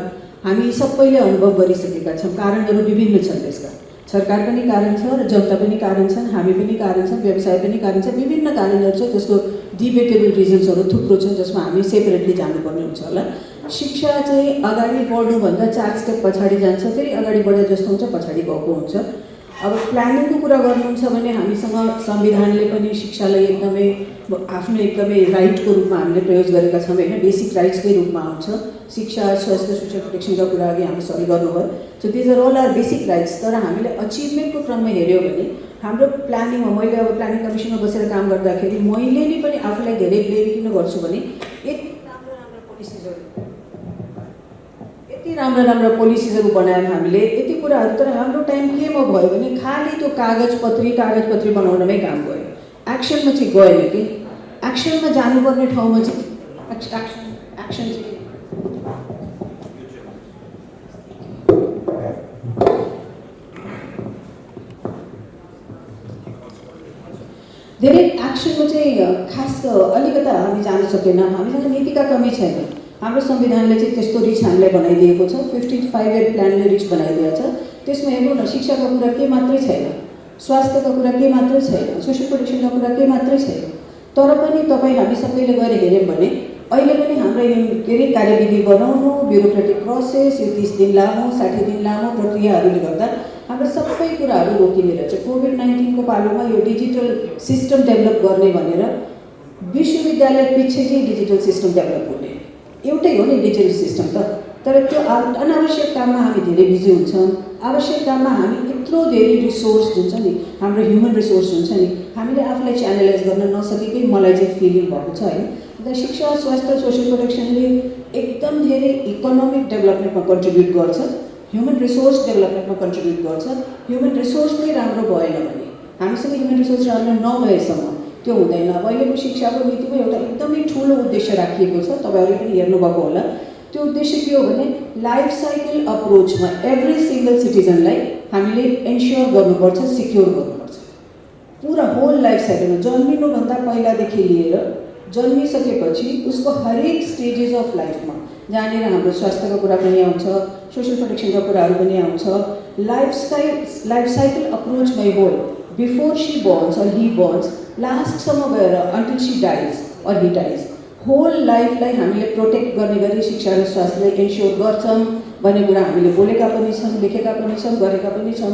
हामी सबैले अनुभव गरिसकेका छौँ। कारणहरू विभिन्न छन् त्यसका, सरकार पनि कारण छ र जनता पनि कारण छन्, हामी पनि कारण छन्, व्यवसाय पनि कारण छ, विभिन्न कारणहरू छ। त्यसको डिबेटेबल रिजन्सहरू थुप्रो छन् जसमा हामी सेपरेटली जानुपर्ने हुन्छ होला। शिक्षा चाहिँ अगाडि बढ्नुभन्दा 4 स्टेप पछाडि जान्छ, फेरि अगाडि बढे जस्तो हुन्छ, पछाडि गएको हुन्छ। अब प्लानिङको कुरा गर्नुहुन्छ भने हामीसँग संविधानले पनि शिक्षालाई एकदमै आफ्नो एकदमै राइटको रूपमा हामीले प्रयोग गरेका छौँ होइन, बेसिक राइट्सकै रूपमा आउँछ। शिक्षा, स्वास्थ्य, सोसियल प्रोटेक्सनका कुरा अघि हामी सरी गर्नुभयो। So these are all our basic rights. तर हामीले अचिभमेन्टको क्रममा हेऱ्यौँ भने हाम्रो प्लानिङमा, मैले अब प्लानिङ कमिसनमा बसेर काम गर्दाखेरि मैले नै पनि आफूलाई धेरै ब्लेम किन गर्छु भने यति राम्रा पोलिसिजहरू बनायौँ हामीले, यति कुराहरू, तर हाम्रो टाइम केमा भयो भने खालि त्यो कागज पत्री बनाउनमै काम गयो, एक्सनमा चाहिँ गएन कि। एक्सनमा जानुपर्ने ठाउँमा चाहिँ एक्सन चाहिँ धेरै एक्सनमा चाहिँ खास अलिकता हामी जान सकेनौँ। हामीसँग नीतिका कमी छैन। हाम्रो संविधानले चाहिँ त्यस्तो रिच हामीलाई बनाइदिएको छ, 55 इयर प्लानले रिच बनाइदिएको छ। त्यसमा हेर्नु न, शिक्षाको कुरा के मात्रै छैन, स्वास्थ्यको कुरा के मात्रै छैन, सोसियल प्रोटेक्सनका कुरा के मात्रै छैन। तर पनि तपाईँ हामी सबैले गएर हेऱ्यौँ भने अहिले पनि हाम्रो यो के अरे कार्यविधि बनाउनु, ब्युरोक्रेटिक प्रोसेस, यो 30 दिन लामो 60 दिन लामो प्रक्रियाहरूले गर्दा हाम्रो सबै कुराहरू रोकिने रहेछ। कोभिड-19को पालोमा यो डिजिटल सिस्टम डेभलप गर्ने भनेर विश्वविद्यालय पछि चाहिँ डिजिटल सिस्टम डेभलप हुने एउटै हो नि डिजिटल सिस्टम त। तर त्यो अनावश्यक काममा हामी धेरै बिजी हुन्छौँ। आवश्यक काममा हामी यत्रो धेरै रिसोर्स हुन्छ नि, हाम्रो ह्युमन रिसोर्स हुन्छ नि, हामीले आफूलाई च्यानलाइज गर्न नसकेकै मलाई चाहिँ फिलिङ भएको छ होइन। अन्त शिक्षा, स्वास्थ्य, सोसियल प्रोटेक्सनले एकदम धेरै इकोनोमिक डेभलपमेन्टमा कन्ट्रिब्युट गर्छ, ह्युमन रिसोर्स डेभलपमेन्टमा कन्ट्रिब्युट गर्छ। ह्युमन रिसोर्स नै राम्रो भएन भने, हामीसँग ह्युमन रिसोर्स राम्रो नभएसम्म त्यो हुँदैन। अब अहिलेको शिक्षाको नीतिमा एउटा एकदमै ठुलो उद्देश्य राखिएको छ, तपाईँहरूले पनि हेर्नुभएको होला। त्यो उद्देश्य के हो भने लाइफ साइकल अप्रोचमा एभ्री सिङ्गल सिटिजनलाई हामीले एन्स्योर गर्नुपर्छ, सिक्योर गर्नुपर्छ। पुरा होल लाइफ साइकलमा जन्मिनुभन्दा पहिलादेखि लिएर जन्मिसकेपछि उसको हरेक स्टेजेस अफ लाइफमा, जहाँनिर हाम्रो स्वास्थ्यको कुरा पनि आउँछ, सोसियल प्रोटेक्सनका कुराहरू पनि आउँछ, लाइफ साइकल अप्रोचमै whole before she burns or he burns, लास्टसम्म गएर until she dies or he dies, whole लाइफलाई हामीले प्रोटेक्ट गर्ने गरी शिक्षा र स्वास्थ्यलाई एन्स्योर गर्छौँ भन्ने कुरा हामीले बोलेका पनि छौँ, लेखेका पनि छौँ, गरेका पनि छौँ।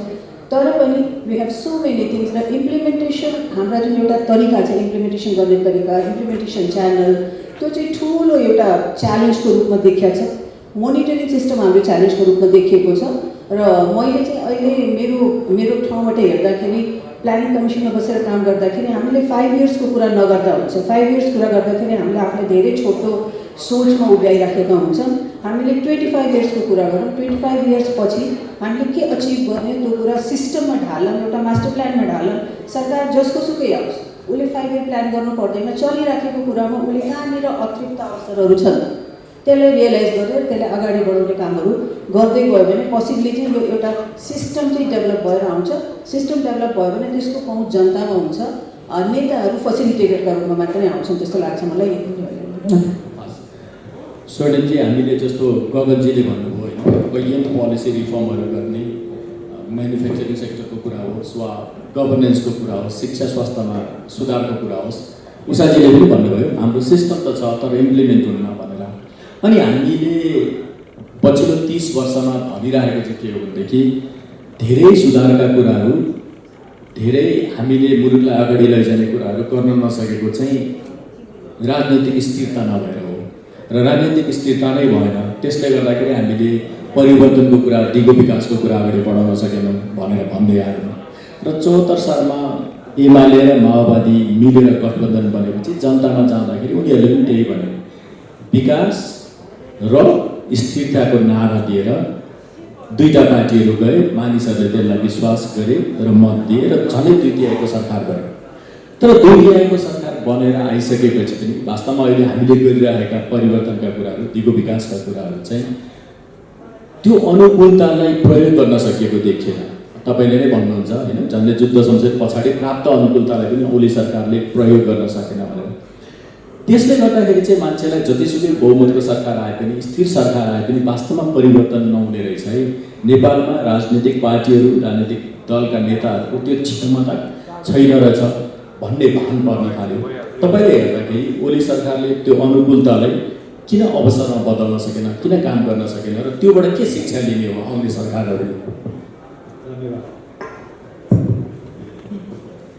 तर पनि we have so many things र इम्प्लिमेन्टेसन हाम्रा जुन एउटा तरिका छ इम्प्लिमेन्टेसन गर्ने तरिका इम्प्लिमेन्टेसन च्यानल त्यो चाहिँ ठुलो एउटा च्यालेन्जको रूपमा देखिया छ। मोनिटरिङ सिस्टम हाम्रो च्यालेन्जको रूपमा देखिएको छ र मैले चाहिँ अहिले मेरो ठाउँबाट हेर्दाखेरि प्लानिङ कमिसनमा बसेर काम गर्दाखेरि हामीले 5 इयर्सको कुरा नगर्दा हुन्छ। 5 इयर्स कुरा गर्दाखेरि हामीले आफूलाई धेरै छोटो सोचमा उभ्याइराखेका हुन्छौँ। हामीले 25 इयर्सको कुरा गरौँ। 25 इयर्स पछि हामीले के अचिभ गर्ने त्यो कुरा सिस्टममा ढालौँ, एउटा मास्टर प्लानमा ढालौँ। सरकार जसको सुकै आओस् उसले 5 इयर प्लान गर्नु पर्दैन। चलिराखेको कुरामा उसले कहाँनिर अतिरिक्त अवसरहरू छन् त्यसलाई रियलाइज गरेर त्यसलाई अगाडि बढाउने कामहरू गर्दै गयो भने पसिबली चाहिँ यो एउटा सिस्टम चाहिँ डेभलप भएर आउँछ। सिस्टम डेभलप भयो भने त्यसको पहुँच जनतामा हुन्छ। नेताहरू फेसिलिटेटरका रूपमा मात्रै आउँछन् जस्तो लाग्छ मलाई। स्वर्णिमजी, हामीले जस्तो गगनजीले भन्नुभयो होइन, कहिले पोलिसी रिफर्महरू गर्ने, म्यानुफ्याक्चरिङ सेक्टरको कुरा होस् वा गभर्नेन्सको कुरा होस्, शिक्षा स्वास्थ्यमा सुधारको कुरा होस्, उषाजीले पनि भन्नुभयो हाम्रो सिस्टम त छ तर इम्प्लिमेन्ट हुन्न भनेर। अनि हामीले पछिल्लो 30 वर्षमा भनिरहेको चाहिँ के हो भनेदेखि धेरै सुधारका कुराहरू, धेरै हामीले मुलुकलाई अगाडि लैजाने कुराहरू गर्न नसकेको चाहिँ राजनैतिक स्थिरता नभएर हो र राजनैतिक स्थिरता नै भएन। त्यसले गर्दाखेरि हामीले परिवर्तनको कुरा, दिगो विकासको कुरा अगाडि बढाउन सकेनौँ भनेर भन्दै आयौँ। र 74 सालमा एमाले र माओवादी मिलेर गठबन्धन बनेपछि जनतामा जाँदाखेरि उनीहरूले पनि त्यही भने, विकास र स्थिरताको नारा दिएर दुईटा पार्टीहरू गए, मानिसहरूले त्यसलाई विश्वास गरे र मत दिए र झनै 2 तिहाईको सरकार गयो। तर 2 तिहाईको सरकार बनेर आइसकेपछि पनि वास्तवमा अहिले हामीले गरिरहेका परिवर्तनका कुराहरू, दिगो विकासका कुराहरू चाहिँ त्यो अनुकूलतालाई प्रयोग गर्न सकिएको देखिएन। तपाईँले नै भन्नुहुन्छ होइन, झन्डै जुद्ध संसद पछाडि प्राप्त अनुकूलतालाई पनि ओली सरकारले प्रयोग गर्न सकेन भनेर। त्यसले गर्दाखेरि चाहिँ मान्छेलाई जतिसुकै बहुमतको सरकार आए पनि, स्थिर सरकार आए पनि वास्तवमा परिवर्तन नहुने रहेछ है। नेपालमा राजनीतिक पार्टीहरू, राजनीतिक दलका नेताहरूको त्यो क्षमता छैन रहेछ भन्ने भान पर्न थाल्यो। तपाईँले हेर्दाखेरि ओली सरकारले त्यो अनुकूलतालाई किन अवसरमा बदल्न सकेन, किन काम गर्न सकेन र त्योबाट के शिक्षा लिने हो आउने सरकारहरूले?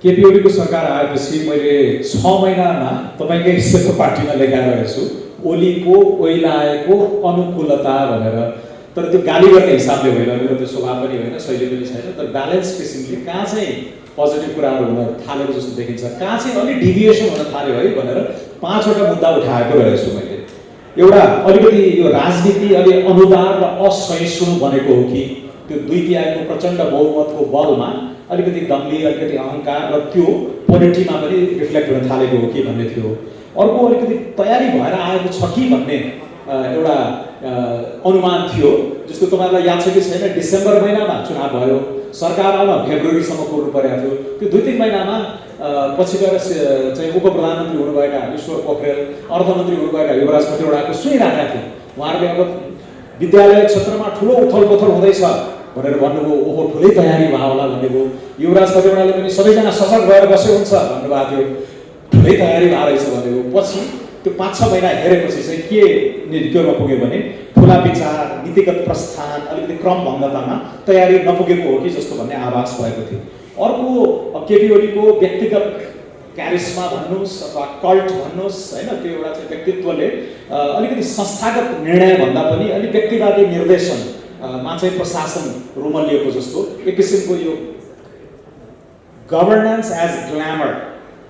केपी ओलीको सरकार आएपछि मैले 6 महिनामा तपाईँकै सेतो पार्टीमा लेखाएर हेर्छु ओलीको ओइलाएको अनुकूलता भनेर। तर त्यो गाली गर्ने हिसाबले होइन, मेरो त्यो स्वभाव पनि होइन, शैली पनि छैन। तर ब्यालेन्स किसिमले कहाँ चाहिँ पोजिटिभ कुराहरू हुन थालेको जस्तो देखिन्छ, कहाँ चाहिँ अलिक डिभिएसन हुन थाल्यो है भनेर 5वटा मुद्दा उठाएको रहेछु मैले। एउटा अलिकति यो राजनीति अलि अनुदार र असहिष्णु बनेको हो कि त्यो 2 तिहाईको प्रचण्ड बहुमतको बलमा अलिकति दम्भी, अलिकति अहङ्कार र त्यो पोलिटीमा पनि रिफ्लेक्ट हुन थालेको हो कि भन्ने थियो। अर्को अलिकति तयारी भएर आएको छ कि भन्ने एउटा अनुमान थियो। जस्तो तपाईँहरूलाई याद छ कि छैन, डिसेम्बर महिनामा चुनाव भयो, सरकार आउन फेब्रुअरीसम्म पुग्नु परेको थियो। त्यो 2-3 महिनामा पछि गएर चाहिँ उप प्रधानमन्त्री हुनुभएका ईश्वर पोखरेल, अर्थमन्त्री हुनुभएका युवराज खतिवडाको सुनिरहेका थिए। उहाँहरूले अब विद्यालय क्षेत्रमा ठुलो उथलपथल हुँदैछ भनेर भन्नुभयो। ओहो, ठुलै तयारी भयो होला भन्नुभयो। युवराज खतिवडाले पनि सबैजना सजग भएर बसे हुन्छ भन्नुभएको थियो, ठुलै तयारी भएको रहेछ भन्नुभयो। पछि त्यो 5-6 महिना हेरेपछि चाहिँ के निर्णयमा पुग्यो भने ठुला विचार, नीतिगत प्रस्थान, अलिकति क्रमभङ्गतामा तयारी नपुगेको हो कि जस्तो भन्ने आभास भएको थियो। अर्को केपी ओलीको व्यक्तिगत क्यारिस्मा भन्नुहोस् अथवा कल्ट भन्नुहोस् होइन, त्यो एउटा चाहिँ व्यक्तित्वले अलिकति संस्थागत निर्णय भन्दा पनि अलिक व्यक्तिवादी निर्देशनमा चाहिँ प्रशासन रुमलिएको जस्तो एक किसिमको यो गभर्नेन्स एज ग्ल्यामर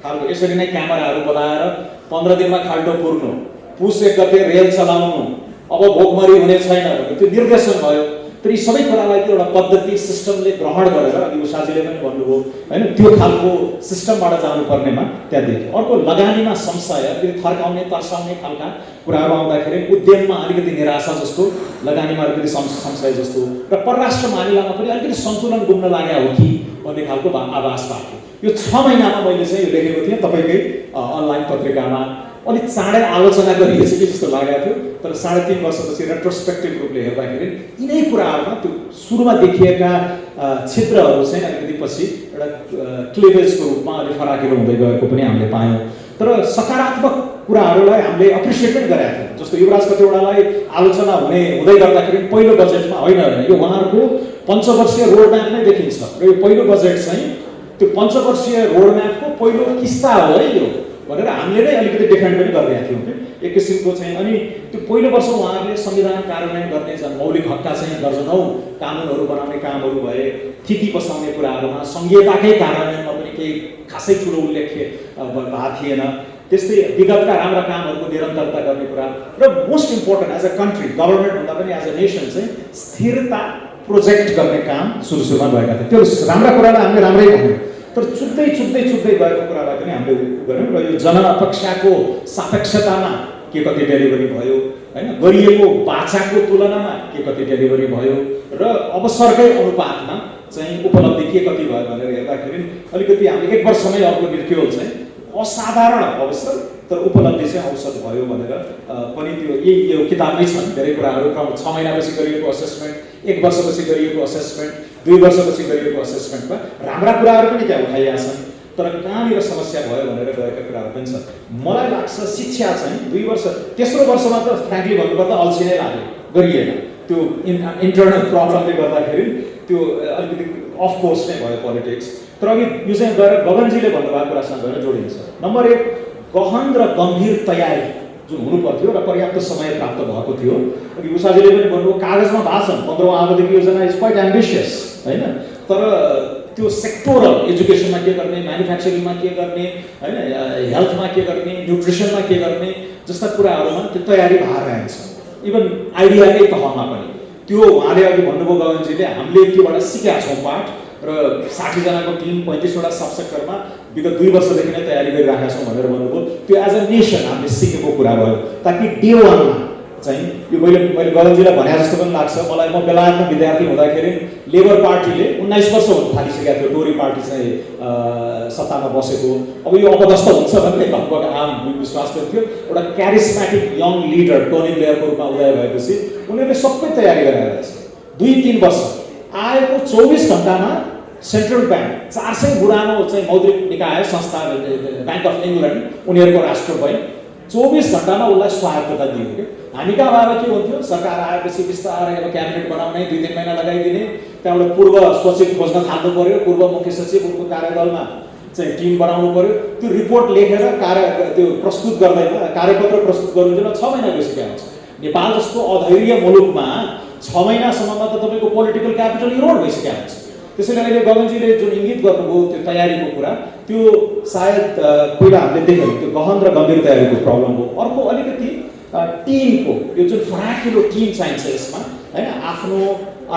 खालको, यसरी नै क्यामेराहरू बोलाएर 15 दिनमा खाल्टो पुर्नु, पुस 1 गते रेल चलाउनु, अब भोकमरी हुने छैन भने त्यो निर्देशन भयो। तर यी सबै कुरालाई त्यो एउटा पद्धति सिस्टमले ग्रहण गरेर, अघि उषाजीले पनि भन्नुभयो होइन, त्यो खालको सिस्टमबाट जानुपर्नेमा त्यहाँ देखियो। अर्को लगानीमा संशय, अलिकति थर्काउने तर्साउने खालका कुराहरू आउँदाखेरि उद्यममा अलिकति निराशा जस्तो, लगानीमा अलिकति संशय जस्तो र परराष्ट्र मामिलामा पनि अलिकति सन्तुलन गुम्न लागेको हो कि भन्ने खालको आभास पाएको। यो 6 महिनामा मैले चाहिँ यो लेखेको थिएँ तपाईँकै अनलाइन पत्रिकामा। अलिक चाँडै आलोचना गरिएछ कि जस्तो लागेको थियो। तर 3.5 वर्षपछि रेट्रोस्पेक्टिभ रूपले हेर्दाखेरि यिनै कुराहरूमा त्यो सुरुमा देखिएका क्षेत्रहरू चाहिँ अलिकति पछि एउटा क्लिभेजको रूपमा अलिक फराकिलो हुँदै गएको पनि हामीले पायौँ। तर सकारात्मक कुराहरूलाई हामीले एप्रिसिएट पनि गरेका थियौँ। जस्तो युवराज खतिवडालाई आलोचना हुँदै गर्दाखेरि पहिलो बजेटमा होइन, यो उहाँहरूको पञ्चवर्षीय रोड म्याप नै देखिन्छ र यो पहिलो बजेट चाहिँ त्यो पञ्चवर्षीय रोड म्यापको पहिलो किस्ता हो है यो भनेर हामीले नै अलिकति डिफेन्ड पनि गरिरहेका थियौँ कि एक किसिमको चाहिँ। अनि त्यो पहिलो वर्ष उहाँहरूले संविधान कार्यान्वयन गर्ने मौलिक हकका चाहिँ दर्जनौँ कानुनहरू बनाउने कामहरू भए, थिति बसाउने कुराहरूमा संघीयताकै कार्यान्वयनमा पनि केही खासै ठुलो उल्लेख भएको थिएन। त्यस्तै विगतका राम्रा कामहरूको निरन्तरता गर्ने कुरा र most important as a country, government भन्दा पनि एज अ नेसन चाहिँ स्थिरता प्रोजेक्ट गर्ने काम सुरुमा भएका थिए। त्यो राम्रा कुरालाई हामीले राम्रै भन्यौँ, तर चुक्दै गएको कुरालाई पनि हामीले गऱ्यौँ। र यो जनअपेक्षाको सापेक्षतामा के कति डेलिभरी भयो होइन, गरिएको बाचाको तुलनामा के कति डेलिभरी भयो र अवसरकै अनुपातमा चाहिँ उपलब्धि के कति भयो भनेर हेर्दाखेरि अलिकति हामीले 1 वर्षमै अर्को निर्क्युल चाहिँ असाधारण अवसर तर उपलब्धि चाहिँ औसत भयो भनेर पनि त्यो यो किताबमै छ। धेरै कुराहरू 6 महिनापछि गरिएको असेसमेन्ट, 1 वर्षपछि गरिएको असेसमेन्ट, 2 वर्षपछि गरिएको असेसमेन्टमा राम्रा कुराहरू पनि त्यहाँ उठाइएका छन्, तर कहाँनिर समस्या भयो भनेर गएका कुराहरू पनि छन्। मलाई लाग्छ शिक्षा चाहिँ 2 वर्ष, तेस्रो वर्षमा त फ्रेङ्कली भन्नुपर्दा अल्छी नै लाग्यो, गरिएन। त्यो इन्टरनल प्रब्लमले गर्दाखेरि त्यो अलिकति अफ कोर्स नै भयो पोलिटिक्स। तर अघि यो चाहिँ गएर गगनजीले भन्नुभएको कुरासँग गएर जोडिन्छ। नम्बर 1, गहन र गम्भीर तयारी जुन हुनु पर्थ्यो र पर्याप्त समय प्राप्त भएको थियो। अघि उषाजीले पनि भन्नुभयो कागजमा भएको छन् 15औं आवधिक योजना इज क्वाइट एम्बिसियस होइन, तर त्यो सेक्टोरल एजुकेसनमा के गर्ने, म्यानुफ्याक्चरिङमा के गर्ने होइन, हेल्थमा के गर्ने, न्युट्रिसनमा के गर्ने जस्ता कुराहरूमा त्यो तयारी भएर रहन्छ। इभन आइडियाकै तहमा पनि त्यो उहाँले अघि भन्नुभयो गगनजीले, हामीले त्योबाट सिकेका छौँ पाठ र 60 जनाको टिम 35 वटा सब सेक्टरमा विगत 2 वर्षदेखि नै तयारी गरिरहेका छौँ भनेर भन्नुभयो। त्यो एज अ नेसन हामीले सिकेको कुरा भयो, ताकि डे 1 मा चाहिँ यो मैले गगनजीलाई भने जस्तो पनि लाग्छ मलाई। म बेलायतमा विद्यार्थी हुँदाखेरि लेबर पार्टीले 19 वर्ष हुन थालिसकेको थियो, टोरी पार्टी चाहिँ सत्तामा बसेको। अब यो अपदस्थ हुन्छ भन्ने लगभग आम विश्वास पनि थियो। एउटा क्यारिस्मेटिक यङ लिडर टोनी ब्लेयरको रूपमा उदय भएपछि उनीहरूले सबै तयारी गरेर रहेछ। 2-3 वर्ष आएको 24 घण्टामा सेन्ट्रल ब्याङ्क 400 पुरानो चाहिँ मौद्रिक निकाय संस्था ब्याङ्क अफ इङ्ग्ल्यान्ड उनीहरूको राष्ट्र बैंक 24 घण्टामा उसलाई स्वायत्तता दियो कि। हामी कहाँ भएर के हुन्थ्यो, सरकार आएपछि बिस्तारै अब क्याबिनेट बनाउने 2-3 महिना लगाइदिने, त्यहाँबाट पूर्व सचिव खोज्न थाल्नु पर्यो, पूर्व मुख्य सचिव उनको कार्यदलमा चाहिँ टिम बनाउनु पर्यो, त्यो रिपोर्ट लेखेर त्यो प्रस्तुत गर्दैन, कार्यपत्र प्रस्तुत गर्दैन, 6 महिना गइसकेको हुन्छ। नेपाल जस्तो अधैर्य मुलुकमा 6 महिनासम्ममा त तपाईँको पोलिटिकल क्यापिटल इरोड भइसकेको हुन्छ। त्यसैले अहिले गगनजीले जुन इङ्गित गर्नुभयो त्यो तयारीको कुरा, त्यो सायद पहिला हामीले देख्यौँ त्यो गहन र गम्भीर तयारीको प्रब्लम हो। अर्को अलिकति टिमको यो जुन फराकिलो टिम चाहिन्छ यसमा होइन, आफ्नो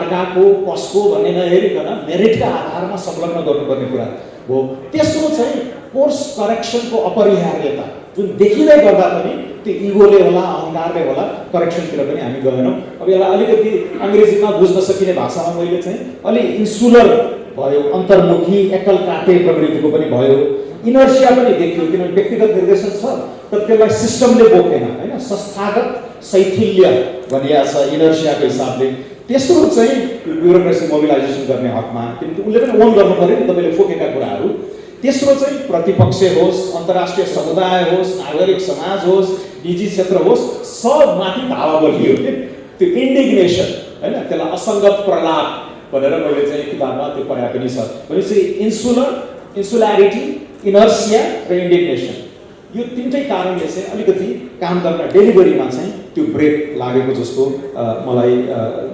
अर्काको कसको भन्ने नहेरिकन मेरिटका आधारमा संलग्न गर्नुपर्ने कुरा हो। तेस्रो चाहिँ कोर्स करेक्सनको अपरिहार्यता जुन देखिँदै गर्दा पनि त्यो इगोले होला, अहङ्कारले होला, करेक्सनतिर पनि हामी गएनौँ। अब यसलाई अलिकति अङ्ग्रेजीमा बुझ्न सकिने भाषामा मैले चाहिँ अलि इन्सुलर भयो, अन्तर्मुखी एकल काटे प्रवृत्तिको पनि भयो, इनर्सिया पनि देखियो। किनभने व्यक्तिगत निर्देशन छ तर त्यसलाई सिस्टमले बोकेन होइन, संस्थागत शैथिल्य भनिएको छ इनर्सियाको हिसाबले। तेस्रो चाहिँ ब्युरोक्रेसी मोबिलाइजेसन गर्ने हकमा, किनकि उसले पनि ओन गर्नु पऱ्यो नि तपाईँले फोकेका कुराहरू। तेस्रो चाहिँ प्रतिपक्ष होस्, अन्तर्राष्ट्रिय समुदाय होस्, नागरिक समाज होस्, निजी क्षेत्र होस्, सब माथि धावा बलियो कि त्यो इन्डिग्नेसन होइन, त्यसलाई असङ्गत प्रलाप भनेर मैले चाहिँ किताबमा त्यो पढाए पनि छ। भनेपछि इन्सुल्यारिटी, इनर्सिया र इन्डिग्नेसन, यो 3टै कारणले चाहिँ अलिकति काम गर्न डेलिभरीमा चाहिँ त्यो ब्रेक लागेको जस्तो मलाई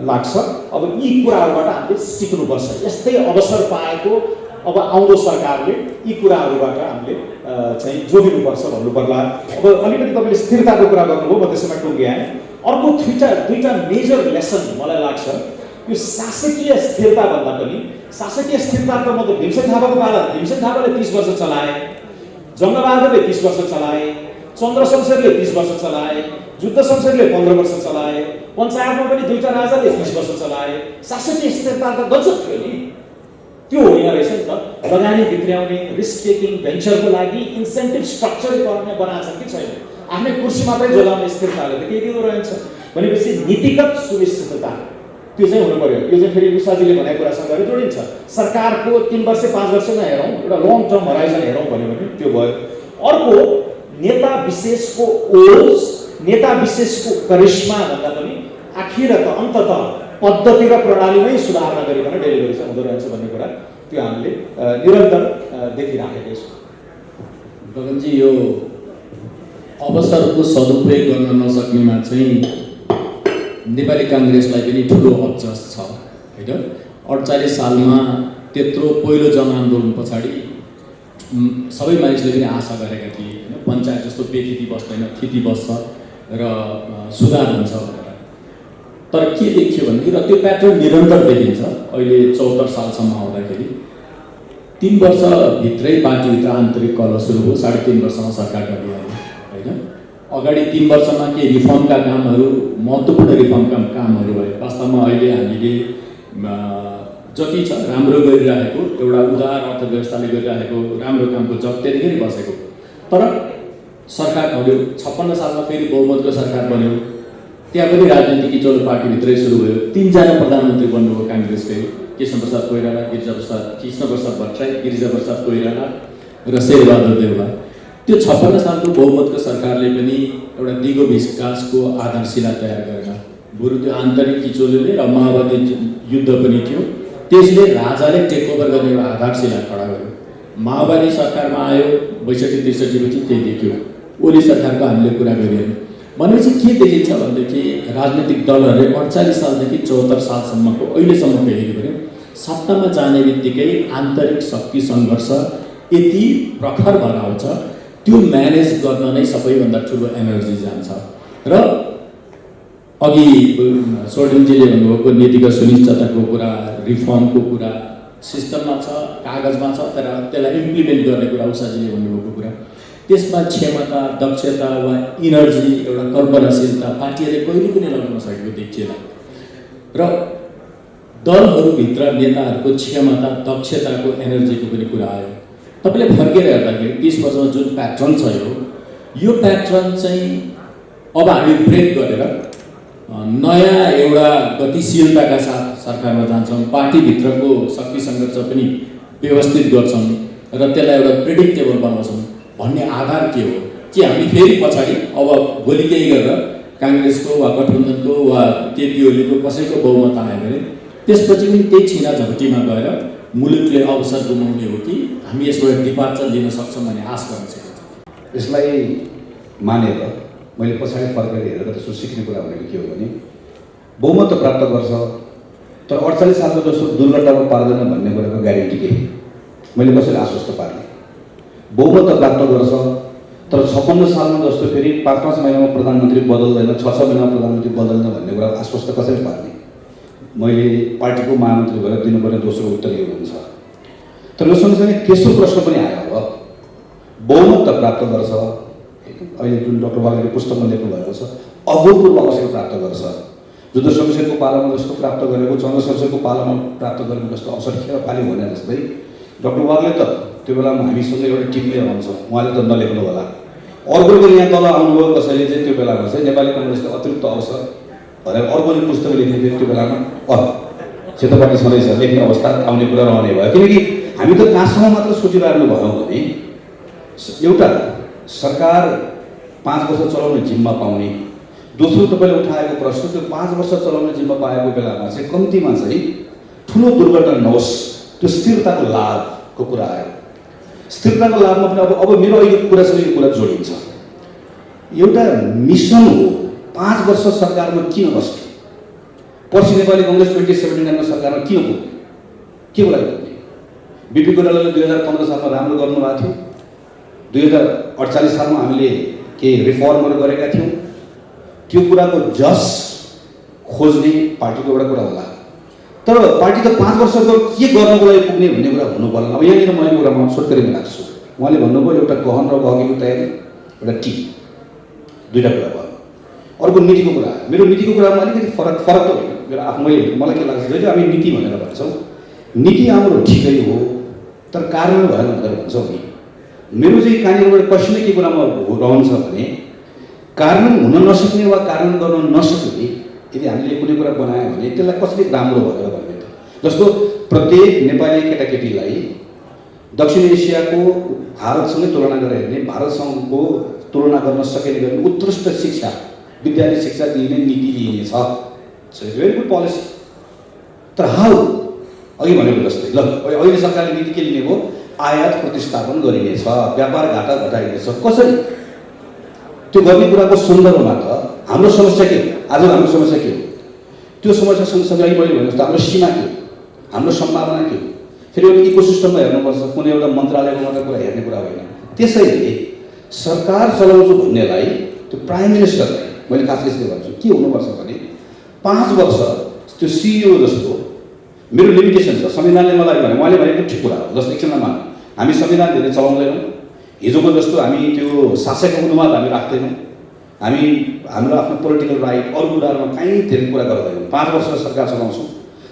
लाग्छ। अब यी कुराहरूबाट हामीले सिक्नुपर्छ। यस्तै अवसर पाएको अब आउँदो सरकारले यी कुराहरूबाट हामीले चाहिँ जोडिनुपर्छ भन्नु पर्ला। अब अलिकति तपाईँले स्थिरताको कुरा गर्नुभयो, म त्यसैमा टुङ्ग्याएँ। अर्को दुईटा मेजर लेसन मलाई लाग्छ यो शासकीय स्थिरता भन्दा पनि, शासकीय स्थिरता त मतलब भीमसेन थापाको पाला, भीमसेन थापाले 30 वर्ष चलाए, जङ्गबहादुरले 30 वर्ष चलाए, चन्द्र शमशेरले 30 वर्ष चलाए, जुद्ध शमशेरले 15 वर्ष चलाए, पञ्चायतमा पनि 2टा राजाले 30 वर्ष चलाए। शासकीय स्थिरता त गजब थियो नि, त्यो होइन रहेछ नि त। लगानी भित्र्याउने, रिस्क टेकिङ, भेन्चरको लागि इन्सेन्टिभ स्ट्रक्चर बनाएको छ कि छैन, आफ्नै कुर्सी मात्रै जोगाउने स्थिरताले त केही दिँदो रहन्छ। भनेपछि नीतिगत सुनिश्चितता त्यो चाहिँ हुनु पर्यो। यो चाहिँ फेरि उषाजीले भनेको कुरासँग जोडिन्छ। सरकारको 3 वर्ष 5 वर्ष नहेरौँ, एउटा लङ टर्म हराइजन हेरौँ भन्यो भने त्यो भयो। अर्को नेता विशेषको ओज, नेता विशेषको करिश्मा भन्दा पनि आखिर त अन्ततः पद्धति र प्रणालीमै सुधार नगरिकन डेलिभरी चाहिँ हुँदो रहेछ भन्ने कुरा त्यो हामीले निरन्तर देखिराखेकै छौँ। गगनजी, यो अवसरको सदुपयोग गर्न नसक्नेमा चाहिँ नेपाली काङ्ग्रेसलाई पनि ठुलो अब्जस छ होइन। 48 सालमा त्यत्रो पहिलो जनआन्दोलन पछाडि सबै मानिसले पनि आशा गरेका थिए होइन, पञ्चायत जस्तो बेथिति बस्दैन, थिति बस्छ र सुधार हुन्छ भनेर। तर के देखियो भनेदेखि, र त्यो प्याटर्न निरन्तर देखिन्छ अहिले 74 सालसम्म आउँदाखेरि 3 वर्षभित्रै पार्टीभित्र आन्तरिक कलह सुरु भयो। 3.5 वर्षमा सरकार गरिहाल्यो होइन। अगाडि 3 वर्षमा के रिफर्मका कामहरू, महत्त्वपूर्ण रिफर्मका कामहरू भए। वास्तवमा अहिले हामीले जति छ राम्रो गरिरहेको, एउटा उदार अर्थव्यवस्थाले गरिरहेको राम्रो कामको जग त्यतिखेर बसेको। तर सरकार बन्यो, 56 सालमा फेरि बहुमतको सरकार बन्यो, त्यहाँ पनि राजनीतिक किचोलो पार्टीभित्रै सुरु भयो। 3 जना प्रधानमन्त्री बन्नुभयो काङ्ग्रेसकै, कृष्णप्रसाद कोइराला, कृष्णप्रसाद भट्टराई, गिरिजाप्रसाद कोइराला र शेरबहादुर देउवा। त्यो 56 सालको बहुमतको सरकारले पनि एउटा दिगो विकासको आधारशिला तयार गरेन। बरु त्यो आन्तरिक किचोलोले र माओवादी युद्ध पनि थियो, त्यसले राजाले टेक ओभर गर्ने एउटा आधारशिला खडा गर्यो। माओवादी सरकारमा आयो 62-63 पछि, त्यही देखियो। ओली सरकारको हामीले कुरा गरिरहेँ भनेपछि के देखिन्छ भनेदेखि राजनीतिक दलहरूले 48 सालदेखि 74 सालसम्मको अहिलेसम्मको हेऱ्यो भने सत्तामा जाने बित्तिकै आन्तरिक शक्ति सङ्घर्ष यति प्रखर भएर आउँछ, त्यो म्यानेज गर्न नै सबैभन्दा ठुलो एनर्जी जान्छ। र अघि सोर्डिङजीले भन्नुभएको नीतिगत सुनिश्चितताको कुरा, रिफर्मको कुरा सिस्टममा छ, कागजमा छ, तर त्यसलाई इम्प्लिमेन्ट गर्ने कुरा उषाजीले भन्नुभएको कुरा, त्यसमा क्षमता, दक्षता वा इनर्जी, एउटा कल्पनाशीलता पार्टीहरूले कहिले पनि लगाउन सकेको देखिएन। र दलहरूभित्र नेताहरूको क्षमता, दक्षताको, एनर्जीको पनि कुरा आयो। तपाईँले फर्केर हेर्दाखेरि 30 वर्षमा जुन प्याटर्न छ यो प्याटर्न चाहिँ अब हामी ब्रेक गरेर नयाँ एउटा गतिशीलताका साथ सरकारमा जान्छौँ, पार्टीभित्रको शक्ति सङ्घर्ष पनि व्यवस्थित गर्छौँ र त्यसलाई एउटा प्रेडिक्टेबल बनाउँछौँ भन्ने आधार के हो? कि हामी फेरि पछाडि अब भोलि केही गरेर काङ्ग्रेसको वा गठबन्धनको वा केपी ओलीको कसैको बहुमत आयो भने त्यसपछि पनि त्यही छिना झपटीमा गएर मुलुकले अवसर गुमाउने हो कि हामी यसबाट डिपार्चर लिन सक्छौँ भन्ने आश गर्न सकिन्छ? यसलाई मानेर मैले पछाडि फर्केर हेरेर त्यसको सिक्ने कुरा भनेको के हो भने बहुमत प्राप्त गर्छ, तर 48 सालको जस्तो दुर्घटनामा पार्दैन भन्ने कुराको ग्यारेन्टी के? मैले कसैले आश्वस्त पार्ने? बहुमत प्राप्त गर्छ, तर 56 सालमा जस्तो फेरि 5-5 महिनामा प्रधानमन्त्री बदल्दैन, 6-6 महिनामा प्रधानमन्त्री बदल्दैन भन्ने कुरा आश्वस्त कसैले पार्ने? मैले पार्टीको महामन्त्री भएर दिनुपर्ने दोस्रो उत्तर यो हुन्छ। तर यो सँगसँगै तेस्रो प्रश्न पनि आयो। अब बहुमत त प्राप्त गर्छ, अहिले जुन डाक्टर वाग्लेले पुस्तकमा लेख्नु भएको छ, अभूतपूर्व अवसर प्राप्त गर्छ। जुद्ध शमशेरको पालामा जस्तो प्राप्त गरेको, चन्द्र शमशेरको पालामा प्राप्त गरेको जस्तो अवसर खेर पाली भने जस्तै डाक्टर वाग्ले त त्यो बेलामा हामीसँग एउटा टिम लिएर आउँछ, उहाँले त नलेख्नु होला। अर्को पनि यहाँ तल आउनुभयो कसैले चाहिँ त्यो बेलामा चाहिँ नेपाली काङ्ग्रेसको अतिरिक्त अवसर भनेर अर्कोले पुस्तक लेख्ने थियो। त्यो बेलामा सेतोपाटी छँदैछ, लेख्ने अवस्था आउने कुरा रहने भयो। किनकि हामी त कहाँसम्म मात्र सोचिरहनु भयो भने एउटा सरकार 5 वर्ष चलाउने जिम्मा पाउने, दोस्रो तपाईँले उठाएको प्रश्न त्यो 5 वर्ष चलाउने जिम्मा पाएको बेलामा चाहिँ कम्तीमा चाहिँ ठुलो दुर्घटना नहोस्, त्यो स्थिरताको लाभको कुरा आयो। स्थिरताको लाभमा पनि अब मेरो अहिलेको कुरासँग यो कुरा जोडिन्छ। एउटा मिसन हो 5 वर्ष सरकारमा किन बस्ने, पछि नेपाली कङ्ग्रेस 2017 सरकारमा किन पुग्ने, के कुरा गर्ने? बिपी कोइरालाले 2015 सालमा राम्रो गर्नुभएको थियो, 2048 सालमा हामीले केही रिफर्महरू गरेका थियौँ। त्यो कुराको जस खोज्ने पार्टीको एउटा कुरा होला, तर पार्टी त 5 वर्षको के गर्नको लागि पुग्ने भन्ने कुरा हुनु पर्दैन। अब यहाँनिर मैले कुरामा छोटकरीमा राख्छु। उहाँले भन्नुभयो एउटा गहन र अघिको तयारी, एउटा टिम, दुईवटा कुरा भयो। अर्को नीतिको कुरा आयो। मेरो नीतिको कुरामा अलिकति फरक त होइन, मेरो मलाई के लाग्छ जहिले हामी नीति भनेर भन्छौँ, नीति हाम्रो ठिकै हो तर कार्यान्वयन भएन भनेर भन्छौँ नि। मेरो चाहिँ कहाँनिरबाट क्वेसनै के कुरामा रहन्छ भने कार्यान्वयन हुन नसक्ने वा कार्यान्वयन गर्न नसक्ने यदि हामीले कुनै कुरा बनायो भने त्यसलाई कसरी राम्रो भनेर भन्ने त। जस्तो प्रत्येक नेपाली केटाकेटीलाई दक्षिण एसियाको भारतसँगै तुलना गरेर हेर्ने, भारतसँगको तुलना गर्न सकिने गरी उत्कृष्ट शिक्षा, विद्यालय शिक्षा दिइने नीति लिइनेछ। भेरी गुड पोलिसी, तर हाउ अघि भनेको जस्तै ल अहिले सरकारले नीति के लिने हो, आयात प्रतिस्थापन गरिनेछ, व्यापार घाटा घटाइनेछ। कसरी त्यो गर्ने कुराको सन्दर्भमा त हाम्रो समस्या के हो, आज हाम्रो समस्या के हो, त्यो समस्या सँगसँगै मैले भने जस्तो हाम्रो सीमा के हो, हाम्रो सम्भावना के हो, फेरि एउटा इकोसिस्टममा हेर्नुपर्छ, कुनै एउटा मन्त्रालयको मात्र कुरा हेर्ने कुरा होइन। त्यसैले सरकार चलाउँछु भन्नेलाई त्यो प्राइम मिनिस्टरलाई मैले खास यसले भन्छु के हुनुपर्छ भने 5 वर्ष त्यो सिइओ जस्तो मेरो लिमिटेसन छ। संविधानले मलाई भने उहाँले भनेको ठिक कुरा हो। जस्तो एकछिनमा मानौँ हामी संविधान धेरै चलाउँदैनौँ, हिजोको जस्तो हामी त्यो शासकको अनुवाद हामी राख्दैनौँ, हामी हाम्रो आफ्नो पोलिटिकल राइट अरू कुराहरूमा कहीँ धेरै कुरा गर्दैनौँ। 5 वर्ष सरकार चलाउँछौँ,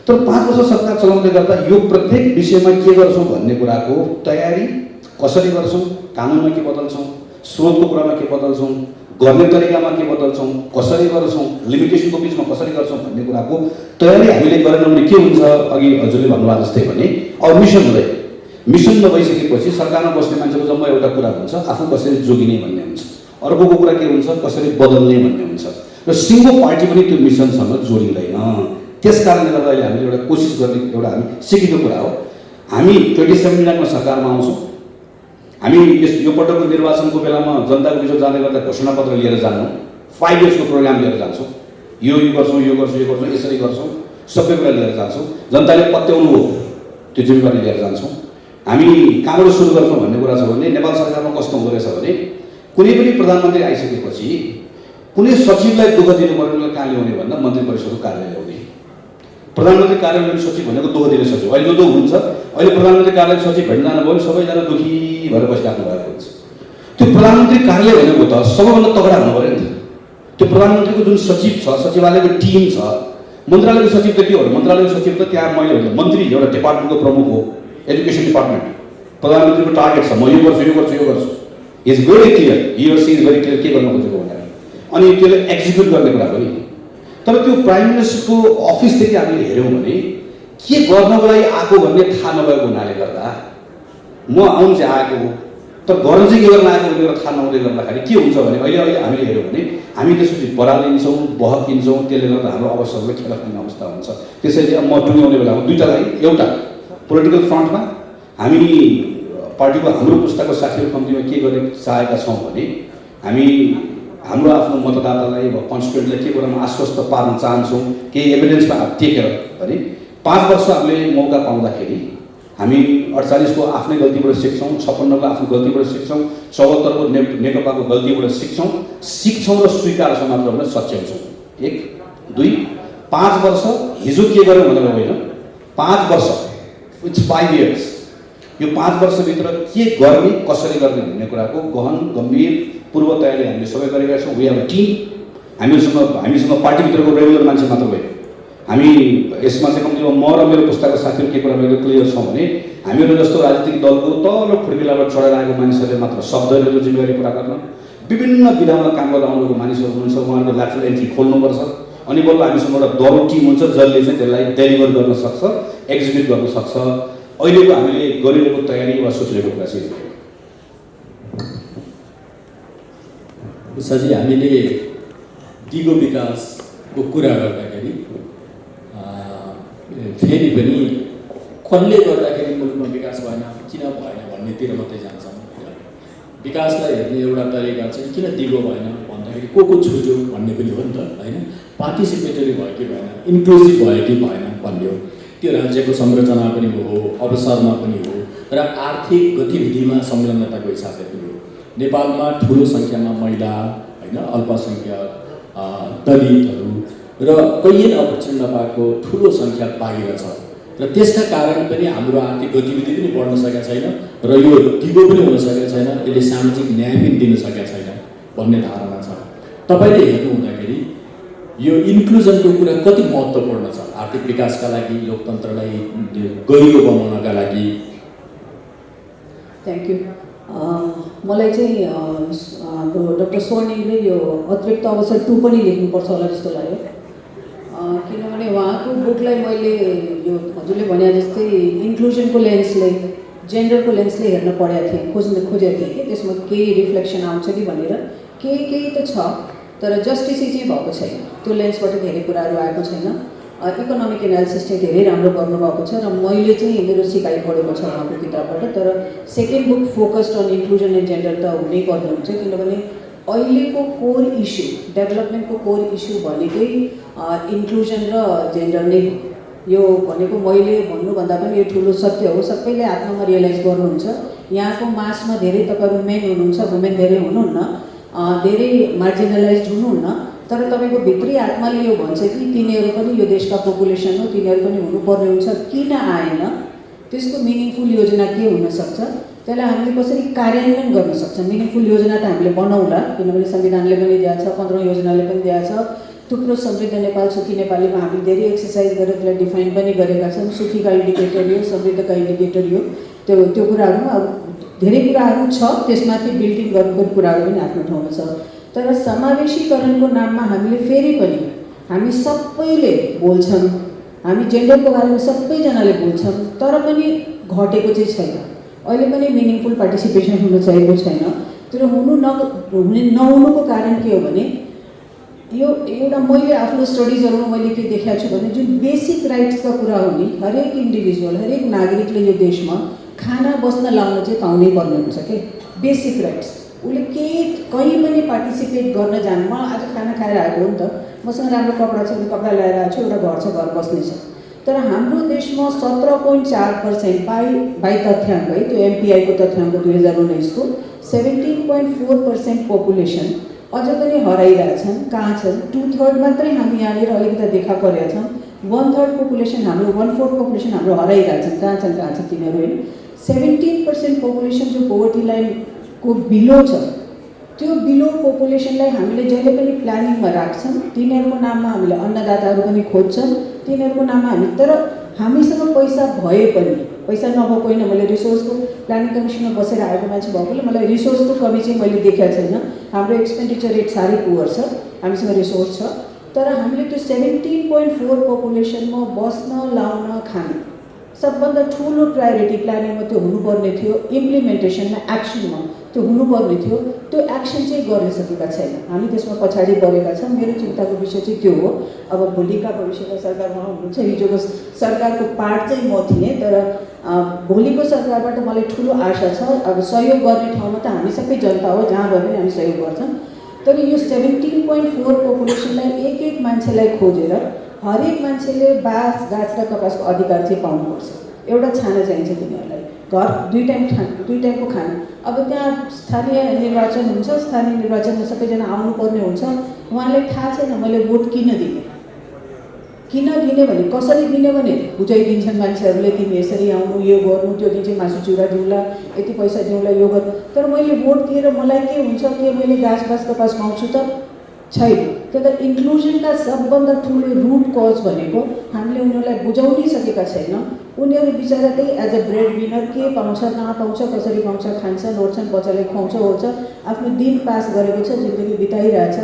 तर 5 वर्ष सरकार चलाउँदै गर्दा यो प्रत्येक विषयमा के गर्छौँ भन्ने कुराको तयारी कसरी गर्छौँ, कानुनमा के बदल्छौँ, स्रोतको कुरामा के बदल्छौँ, गर्ने तरिकामा के बदल्छौँ, कसरी गर्छौँ, लिमिटेसनको बिचमा कसरी गर्छौँ भन्ने कुराको तयारी हामीले गरेनौँ भने के हुन्छ, अघि हजुरले भन्नुभएको जस्तै भने अब मिसन हुँदैन। मिसन नभइसकेपछि सरकारमा बस्ने मान्छेको जम्मा एउटा कुरा हुन्छ, आफू कसरी जोगिने भन्ने हुन्छ, अर्कोको कुरा के हुन्छ, कसरी बदल्ने भन्ने हुन्छ। र सिङ्गो पार्टी पनि त्यो मिसनसँग जोडिँदैन। त्यस कारणले गर्दा अहिले हामीले एउटा कोसिस गर्ने एउटा हामी सिकेको कुरा हो। हामी 2079 मा सरकारमा आउँछौँ। हामी यो पटकको निर्वाचनको बेलामा जनताको बिचमा जाँदै गर्दा घोषणापत्र लिएर जान्छौँ, 5 इयर्सको प्रोग्राम लिएर जान्छौँ, यो गर्छौँ, यो गर्छौँ, यो गर्छौँ, यसरी गर्छौँ, सबै कुरा लिएर जान्छौँ। जनताले पत्याउनु हो त्यो जिम्मेवारी लिएर जान्छौँ। हामी कहाँबाट सुरु गर्छौँ भन्ने कुरा छ भने नेपाल सरकारमा कस्तो हुँदो रहेछ भने कुनै पनि प्रधानमन्त्री आइसकेपछि कुनै सचिवलाई दुःख दिनु पर्ने कहाँ ल्याउने भन्दा मन्त्री परिषदको कार्यालय ल्याउने। प्रधानमन्त्री कार्यालय सचिव भनेको दुःख दिने सचिव। अहिले जो हुन्छ अहिले प्रधानमन्त्री कार्यालय सचिव भेट्न जानुभयो भने सबैजना दुःखी भएर बसिराख्नु भएको हुन्छ। त्यो प्रधानमन्त्री कार्यालय भनेको त सबैभन्दा तगडा हुनु पऱ्यो नि त। त्यो प्रधानमन्त्रीको जुन सचिव छ, सचिवालयको टिम छ, मन्त्रालयको सचिव त के हो, मन्त्रालयको सचिव त त्यहाँ मैले भने मन्त्री एउटा डिपार्टमेन्टको प्रमुख हो, एजुकेसन डिपार्टमेन्ट। प्रधानमन्त्रीको टार्गेट छ, म यो गर्छु, यो गर्छु, यो गर्छु। Is very clear, he or she is very clear के गर्न खोजेको भनेर, अनि त्यसले एक्जिक्युट गर्ने कुरा पनि। तर त्यो प्राइम मिनिस्टरको अफिसदेखि हामीले हेऱ्यौँ भने के गर्नको लागि आएको भन्ने थाहा नभएको हुनाले गर्दा म आउनु चाहिँ आएको हो, तर गर्न चाहिँ के गर्न आएको भनेर थाहा नहुँदै गर्दाखेरि के हुन्छ भने अहिले हामीले हेऱ्यौँ भने हामी त्यसपछि बरालिन्छौँ, बहकिन्छौँ, त्यसले गर्दा हाम्रो अवस्थाहरू खेला खाने अवस्था हुन्छ। त्यसैले म टुङ्ग्याउने बेलामा दुईवटा लागि, एउटा पोलिटिकल फ्रन्टमा हामी पार्टीको हाम्रो पुस्ताको साथीहरू कम्तीमा के गर्ने चाहेका छौँ भने हामी हाम्रो आफ्नो मतदातालाई वा कन्स्टिट्युएन्टलाई के कुरामा आश्वस्त पार्न चाहन्छौँ, केही एभिडेन्समा टेकेर भने 5 वर्ष हामीले मौका पाउँदाखेरि हामी 48 को आफ्नै गल्तीबाट सिक्छौँ, 56 को आफ्नो गल्तीबाट सिक्छौँ, 74 को नेकपाको गल्तीबाट सिक्छौँ र स्वीकार्छ मात्र भनेर सच्याउँछौँ। 1 2 5 वर्ष हिजो के गर्यो भनेर होइन, 5 वर्ष इट्स 5 इयर्स। यो 5 वर्षभित्र के गर्ने, कसरी गर्ने भन्ने कुराको गहन गम्भीर पूर्व तयारी हामीले सबै गरेका छौँ। We have a team. हामीसँग पार्टीभित्रको रेगुलर मान्छे मात्र भयो। हामी यसमा चाहिँ कम्तीमा म र मेरो पुस्ताको साथीहरू के कुरामा एकदम क्लियर छौँ भने हामीहरू जस्तो राजनीतिक दलको तल्लो खुड्किलाबाट चढेर आएको मानिसहरूले मात्र सक्दैन त्यो जिम्मेवारी पुरा गर्न। विभिन्न विधामा काम गर्दा आउनुभएको मानिसहरू हुनुहुन्छ, उहाँहरूको ल्याटरल एन्ट्री खोल्नुपर्छ, अनि बल्ल हामीसँग एउटा दरो टिम हुन्छ जसले चाहिँ त्यसलाई डेलिभर गर्न सक्छ, एक्जिक्युट गर्न सक्छ। अहिलेको हामीले गरिरहेको तयारी वा सोचिरहेको कुरा चाहिँ उषाजी, हामीले दिगो विकासको कुरा गर्दाखेरि फेरि पनि कसले गर्दाखेरि मुलुकमा विकास भएन, किन भएन भन्नेतिर मात्रै जान्छौँ। विकासलाई हेर्ने एउटा तरिका चाहिँ किन दिगो भएन भन्दाखेरि को छुट्यो भन्ने पनि हो नि त, होइन? पार्टिसिपेटरी भयो कि भएन, इन्क्लुसिभ भयो कि भएन भन्ने हो। त्यो राज्यको संरचना पनि हो, अवसरमा पनि हो, र आर्थिक गतिविधिमा संलग्नताको हिसाबले पनि हो। नेपालमा ठुलो सङ्ख्यामा महिला, होइन, अल्पसङ्ख्यक, दलितहरू र कैयन अवसर नपाएको ठुलो सङ्ख्या बाहिर छ, र त्यसका कारण पनि हाम्रो आर्थिक गतिविधि पनि बढ्न सकेका छैन र यो दिगो पनि हुन सकेको छैन, यसले सामाजिक न्याय पनि दिन सकेका छैन भन्ने धारणा छ। तपाईँले हेर्नु हुँदाखेरि यो इन्क्लुजनको कुरा कति महत्त्वपूर्ण छ आर्थिक विकासका लागि, लोकतन्त्रलाई गहिरो बनाउनका लागि? Thank you. मलाई चाहिँ हाम्रो डाक्टर स्वर्णिमले यो अतिरिक्त अवसर 2 पनि लेख्नुपर्छ होला जस्तो लाग्यो, किनभने उहाँको बुकलाई मैले यो हजुरले भने जस्तै इन्क्लुजनको लेन्सले, जेन्डरको लेन्सले हेर्न पढेको थिएँ, खोजेको थिएँ कि त्यसमा केही रिफ्लेक्सन आउँछ कि भनेर। केही त छ, तर जस्टिसै चाहिँ भएको छैन, त्यो लेन्सबाट धेरै कुराहरू आएको छैन। इकोनोमिक एनालिसिस चाहिँ धेरै राम्रो गर्नुभएको छ र मैले चाहिँ मेरो सिकाइ पढेको छ उहाँको किताबबाट। तर second book focused on inclusion and gender त हुनै पर्नुहुन्छ, किनभने अहिलेको कोर इस्यु, डेभलपमेन्टको कोर इस्यु भनेकै इन्क्लुजन र जेन्डर नै। यो भनेको मैले भन्नुभन्दा पनि यो ठुलो सत्य हो, सबैले आत्मामा रियलाइज गर्नुहुन्छ। यहाँको मासमा धेरै तपाईँहरू मेन हुनुहुन्छ, वुमेन धेरै हुनुहुन्न, धेरै मार्जिनलाइज हुनुहुन्न, तर तपाईँको भित्री आत्माले यो भन्छ कि तिनीहरू पनि यो देशका पपुलेसन हो, तिनीहरू पनि हुनुपर्ने हुन्छ। किन आएन, त्यसको मिनिङफुल योजना के हुनसक्छ, त्यसलाई हामीले कसरी कार्यान्वयन गर्न सक्छ। मिनिङफुल योजना त हामीले बनाउला, किनभने संविधानले पनि दिएको छ, 15औं योजनाले पनि दिएको छ। थुप्रो समृद्ध नेपाल सुखी नेपालीमा हामीले धेरै एक्सर्साइज गरेर त्यसलाई डिफाइन पनि गरेका छौँ। सुखीका इन्डिकेटर यो, समृद्धका इन्डिकेटर यो, त्यो कुराहरूमा अब धेरै कुराहरू छ, त्यसमाथि बिल्डिङ गर्नुपर्ने कुराहरू पनि आफ्नो ठाउँमा छ। तर समावेशीकरणको नाममा हामीले फेरि पनि हामी सबैले बोल्छौँ, हामी जेन्डरको बारेमा सबैजनाले बोल्छौँ, तर पनि घटेको चाहिँ छैन। अहिले पनि मिनिङफुल पार्टिसिपेसन हुन चाहेको छैन। तर हुने नहुनुको कारण के हो भने यो एउटा मैले आफ्नो स्टडिजहरूमा मैले के देखाएको छु भने जुन बेसिक राइट्सका कुरा हो नि, हरेक इन्डिभिजुअल, हरेक नागरिकले यो देशमा खाना बस्न लाउन चाहिँ पाउनै पर्ने हुन्छ के बेसिक राइट्स। उसले कहीँ पनि पार्टिसिपेट गर्न जानु, म आज खाना खाएर आएको हो नि त, मसँग राम्रो कपडा छ भने कपडा ल्याएर आएको छु, एउटा घर छ घर बस्ने छ। तर हाम्रो देशमा 17.4% बाई तथ्याङ्क है, त्यो एमपिआईको तथ्याङ्क 2019 को 17.4% पपुलेसन अझ पनि हराइरहेछन्। कहाँ छन्? 2/3 मात्रै हामी यहाँनिर अलिकति देखा परेका छौँ। 1/3 पपुलेसन हाम्रो, 1/4 पपुलेसन हाम्रो हराइरहेछन्। कहाँ छन् तिनीहरू होइन। 17% पपुलेसन जो पोभर्टी लाइनको बिलो छ, त्यो बिलो पपुलेसनलाई हामीले जहिले पनि प्लानिङमा राख्छौँ। तिनीहरूको नाममा हामीले अन्नदाताहरू पनि खोज्छौँ, तिनीहरूको नाममा हामी। तर हामीसँग पैसा भए पनि, पैसा नभएको होइन, मैले रिसोर्सको प्लानिङ कमिसनमा बसेर आएको मान्छे भएकोले मलाई रिसोर्सको कमी चाहिँ मैले देखेको छैन। हाम्रो एक्सपेन्डिचर रेट साह्रै पुवर छ, हामीसँग रिसोर्स छ। तर हामीले त्यो 17.4 पपुलेसनमा बस्न, लाउन, खान सबभन्दा ठुलो प्रायोरिटी प्लानिङमा त्यो हुनुपर्ने थियो, इम्प्लिमेन्टेसनमा, एक्सनमा त्यो हुनुपर्ने थियो। त्यो एक्सन चाहिँ गर्न सकेका छैन, हामी त्यसमा पछाडि बढेका छौँ। मेरो चिन्ताको विषय चाहिँ त्यो हो। अब भोलिका भविष्यका सरकारमा हुनुहुन्छ, हिजोको सरकारको पार्ट चाहिँ म थिएँ, तर भोलिको सरकारबाट मलाई ठुलो आशा छ। अब सहयोग गर्ने ठाउँमा त हामी सबै जनता हो, जहाँ भए पनि हामी सहयोग गर्छौँ। तर यो 17.4 पपुलेसनलाई एक मान्छेलाई खोजेर हरेक मान्छेले बाँस, गाछ र कपासको अधिकार चाहिँ पाउनुपर्छ। एउटा छाना चाहिन्छ तिनीहरूलाई, घर 2 टाइमको खाना। अब त्यहाँ स्थानीय निर्वाचन हुन्छ, स्थानीय निर्वाचनमा सबैजना आउनुपर्ने हुन्छ। उहाँलाई थाहा छैन मैले भोट किन दिने भने, कसरी दिने भने बुझाइदिन्छन् मान्छेहरूले, तिमी यसरी आउनु, यो गर्नु, त्यो दिन चाहिँ मासु चिउरा दिउँला, यति पैसा दिउँला, यो गर्नु। तर मैले भोट दिएर मलाई के हुन्छ, के मैले घाँस कपास पाउँछु त? छैन। त्यो त इन्क्लुजनका सबभन्दा ठुलो रुट कज भनेको हामीले उनीहरूलाई बुझाउनै सकेका छैन। उनीहरू बिचरा त्यही एज अ ब्रेड विनर के पाउँछ, कहाँ पाउँछ, कसरी पाउँछ, खान्छन्, ओर्छन्, बच्चाले खुवाउँछ, ओर्छ, आफ्नो दिन पास गरेको छ, जिन्दगी बिताइरहेछ।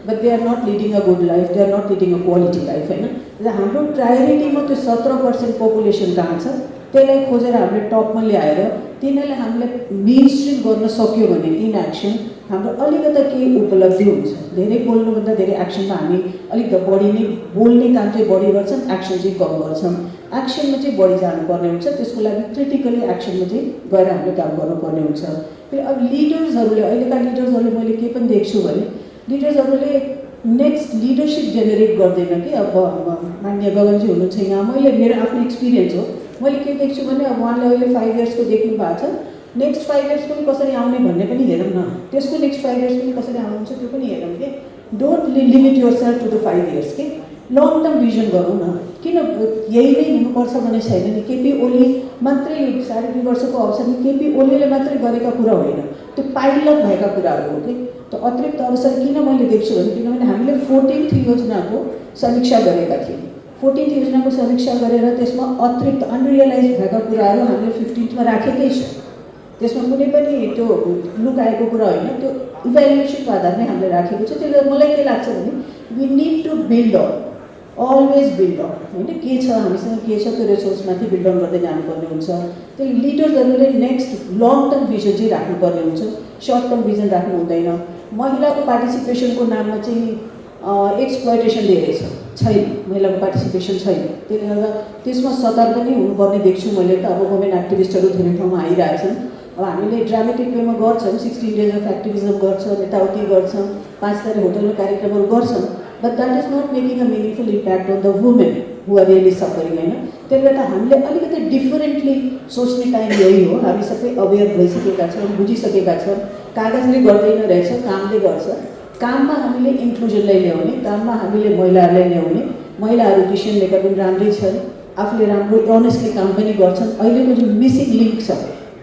But they are not leading a good life, they are not leading a quality life होइन। र हाम्रो प्रायोरिटीमा त्यो 17% पपुलेसन कहाँ छ, त्यसलाई खोजेर हामीले टपमा ल्याएर तिनीहरूलाई हामीले मेन स्ट्रिम गर्न सक्यो भने इन एक्सन हाम्रो अलिकति केही उपलब्धि हुन्छ। धेरै बोल्नुभन्दा धेरै एक्सनमा हामी अलिक बढी नै बोल्ने काम चाहिँ बढी गर्छौँ, एक्सन चाहिँ कम गर्छौँ। एक्सनमा चाहिँ बढी जानुपर्ने हुन्छ, त्यसको लागि क्रिटिकली एक्सनमा चाहिँ गएर हामीले काम गर्नुपर्ने हुन्छ। फेरि अब लिडर्सहरूले, अहिलेका लिडर्सहरूले मैले के पनि देख्छु भने लिडर्सहरूले नेक्स्ट लिडरसिप जेनेरेट गर्दैन कि। अब मान्य गगनजी हुनुहुन्छ यहाँ, मैले मेरो आफ्नो एक्सपिरियन्स हो, मैले के देख्छु भने अब उहाँले अहिले 5 इयर्सको देख्नु भएको छ, नेक्स्ट 5 इयर्स पनि कसरी आउने भन्ने पनि हेरौँ न, त्यसको नेक्स्ट 5 इयर्स पनि कसरी आउनुहुन्छ त्यो पनि हेरौँ कि। Don't limit yourself to the 5 years के, लङ टर्म भिजन गरौँ न। किन यही नै हुनुपर्छ भने छैन नि। केपी ओली मात्रै 2.5 वर्षको अवसरमा केपी ओलीले मात्रै गरेका कुरा होइन, त्यो पाइलट भएका कुराहरू हो कि। त्यो अतिरिक्त अवसर किन मैले देख्छु भने, किनभने हामीले 14th योजनाको समीक्षा गरेका थियौँ। 14th योजनाको समीक्षा गरेर त्यसमा अतिरिक्त अनरियलाइज भएका कुराहरू हामीले 15th राखेकै छ। त्यसमा कुनै पनि त्यो लुकाएको कुरा होइन, त्यो इभ्यालुएसनको आधारमै हामीले राखेको छ। त्यसले मलाई के लाग्छ भने we need to build on, always build on होइन। के छ हामीसँग, के छ त्यो रिसोर्समाथि बिल्ड अन गर्दै जानुपर्ने हुन्छ। त्यो लिडर्सहरूले नेक्स्ट लङ टर्म भिजन चाहिँ राख्नुपर्ने हुन्छ, सर्ट टर्म भिजन राख्नु हुँदैन। महिलाको पार्टिसिपेसनको नाममा चाहिँ एक्सप्लोइटेसन धेरै छ, छैन, महिलाको पार्टिसिपेसन छैन। त्यसले गर्दा त्यसमा सतर्क नै हुनुपर्ने देख्छु मैले त। अब वुमेन एक्टिभिस्टहरू धेरै ठाउँमा आइरहेछन्। अब हामीले ड्रामेटिक वेमा गर्छौँ, 16 डेज अफ एक्टिभिजम गर्छौँ, यताउति गर्छौँ, 5 तारिक होटलमा कार्यक्रमहरू गर्छौँ, but that is not making a meaningful impact on the women who are really suffering होइन। त्यसले गर्दा हामीले अलिकति डिफरेन्टली सोच्ने टाइम यही हो। हामी सबै अवेर भइसकेका छौँ, बुझिसकेका छौँ, कागजले गर्दैन रहेछ, कामले गर्छ। काममा हामीले इन्क्लुजनलाई ल्याउने, काममा हामीले महिलाहरूलाई ल्याउने, महिलाहरू डिसिसन मेकर पनि राम्रै छन्, आफूले राम्रो अनेस्टली काम पनि गर्छन्। अहिलेको जुन मिसिङ लिङ्क छ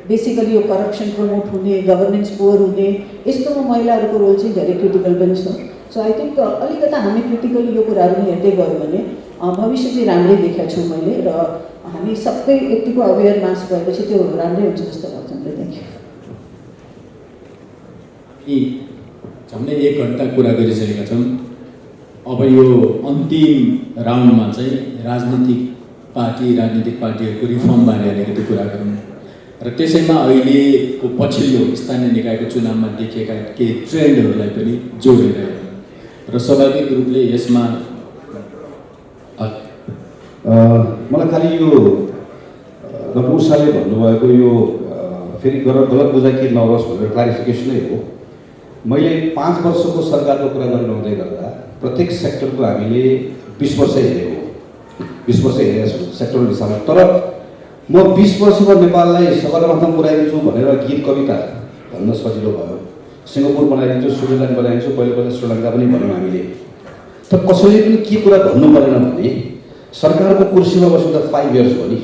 बेसिकली यो करप्सन प्रमोट हुने, गभर्नेन्स पोर हुने, यस्तोमा महिलाहरूको रोल चाहिँ धेरै क्रिटिकल पनि छ। सो आई थिङ्क अलिकता हामी क्रिटिकली यो कुराहरू नै हेर्दै गयो भने भविष्य चाहिँ राम्रै देखाएको छु मैले। र हामी सबै यतिको अवेर मास भएपछि त्यो राम्रै हुन्छ जस्तो लाग्छ मलाई। Thank you. झन्डै 1 घन्टा कुरा गरिसकेका छौँ। अब यो अन्तिम राउन्डमा चाहिँ राजनीतिक पार्टीहरूको रिफर्मबारे अलिकति कुरा गरौँ। र त्यसैमा अहिलेको पछिल्लो स्थानीय निकायको चुनावमा देखिएका केही ट्रेन्डहरूलाई पनि जोडेर हेरौँ। र स्वाभाविक रूपले यसमा मलाई खालि यो डक्टर उषाले भन्नुभएको यो फेरि गलत बुझाइ के नहोस् भनेर क्लारिफिकेसनै हो। मैले 5 वर्षको सरकारको कुरा गर्नुहुँदै गर्दा प्रत्येक सेक्टरको हामीले 20 वर्ष हेरेको, 20 वर्ष हेरेका छौँ सेक्टरको हिसाबले। तर म 20 वर्षको नेपाललाई सगरमाथा पुऱ्याइदिन्छु भनेर गीत कविता भन्न सजिलो भयो। सिङ्गापुर बनाइदिन्छु, स्विजरल्यान्ड बनाइदिन्छु, पहिला श्रीलङ्का पनि भन्यौँ हामीले। तर कसैले पनि के कुरा भन्नु परेन भने सरकारको कुर्सीमा बस्दा 5 इयर्स हो नि,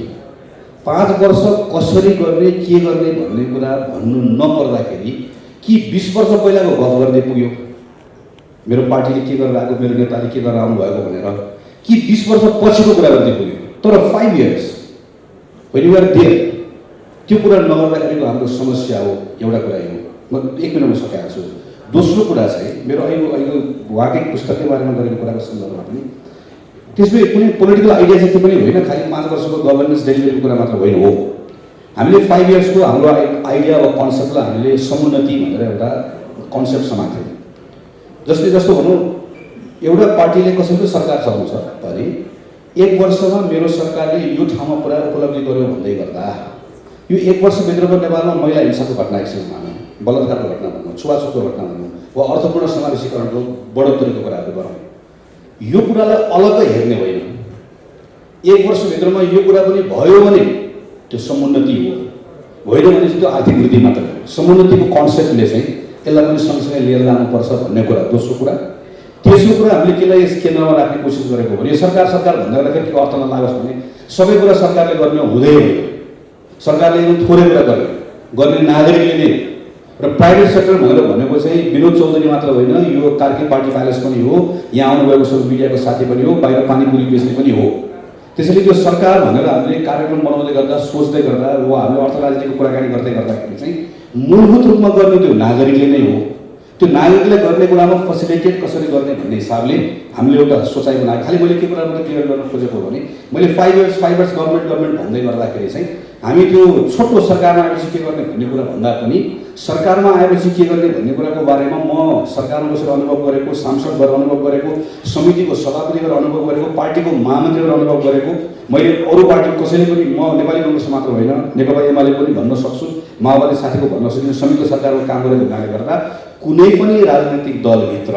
5 वर्ष कसरी गर्ने के गर्ने भन्ने कुरा भन्नु नपर्दाखेरि कि 20 वर्ष पहिलाको गफ गर्दै पुग्यो मेरो पार्टीले के गरेर आएको, मेरो नेताले के गरेर आउनुभएको भनेर, कि 20 वर्ष पछिको कुरा गर्दै पुग्यो। तर 5 years when you are there त्यो कुरा नगर्दाखेरिको हाम्रो समस्या हो। एउटा कुरा यो म 1 मिनटमा सकाएको छु। दोस्रो कुरा चाहिँ मेरो अहिले वाकिङ पुस्तककै बारेमा गरेको कुराको सन्दर्भमा पनि त्यसमा कुनै पोलिटिकल आइडिया जति पनि होइन, खालि 5 वर्षको गभर्नेन्स डेलिभरीको कुरा मात्र होइन हो। हामीले 5 इयर्सको हाम्रो आइडिया वा कन्सेप्टलाई हामीले समुन्नति भनेर एउटा कन्सेप्ट समाएको थियौँ। जस्तो भनौँ एउटा पार्टीले कसैको सरकार चलाउँछ भने 1 वर्षमा मेरो सरकारले यो ठाउँमा पुरा उपलब्धि गर्यो भन्दै गर्दा यो 1 वर्षभित्रको नेपालमा महिला हिंसाको घटना एकछिन मानौँ, बलात्कारको घटना भनौँ, छुवाछुतको घटना भनौँ वा अर्थपूर्ण समावेशीकरणको बढोत्तरीको कुराहरू गरौँ, यो कुरालाई अलग्गै हेर्ने होइन। 1 वर्षभित्रमा यो कुरा पनि भयो भने त्यो समुन्नति हो, होइन भने चाहिँ त्यो आर्थिक वृद्धि मात्र हो। समुन्नतिको कन्सेप्टले चाहिँ यसलाई पनि सँगसँगै लिएर जानुपर्छ भन्ने कुरा दोस्रो कुरा। तेस्रो कुरा हामीले केलाई यस केन्द्रमा राख्ने कोसिस गरेको भने यो सरकार भन्दा गर्दाखेरि के अर्थ नलागोस् भने सबै कुरा सरकारले गर्ने हुँदैन। सरकारले एकदम थोरै कुरा गर्ने नागरिकले नै। र प्राइभेट सेक्टर भनेर भनेको चाहिँ विनोद चौधरी मात्र होइन, यो कार्की पार्टी प्यालेस पनि हो, यहाँ आउनुभएको सोसियल मिडियाको साथी पनि हो, बाहिर पानीपुरी बेच्ने पनि हो। त्यसैले त्यो सरकार भनेर हामीले कार्यक्रम बनाउँदै गर्दा, सोच्दै गर्दा वा हामीले अर्थ राजनीतिको कुराकानी गर्दै गर्दाखेरि चाहिँ मूलभूत रूपमा गर्ने त्यो नागरिकले नै हो। त्यो नागरिकले गर्ने कुरामा फेसिलिटेट कसरी गर्ने भन्ने हिसाबले हामीले एउटा सोचाइ बनाएको। खालि मैले के कुरा मात्रै क्लियर गर्न खोजेको भने मैले 5 इयर्स गभर्मेन्ट भन्दै गर्दाखेरि चाहिँ हामी त्यो छोटो सरकारमा आएपछि के गर्ने भन्ने कुरा भन्दा पनि सरकारमा आएपछि के गर्ने भन्ने कुराको बारेमा म सरकारमा बसेर अनुभव गरेको, सांसद भएर अनुभव गरेको, समितिको सभापति भएर अनुभव गरेको, पार्टीको महामन्त्री भएर अनुभव गरेको, मैले अरू पार्टी कसैले पनि म नेपाली कङ्ग्रेस मात्र होइन नेकपा एमाले पनि भन्न सक्छु, माओवादी साथीको भन्न सक्छु, संयुक्त सरकारमा काम गरेको हुनाले गर्दा कुनै पनि राजनैतिक दलभित्र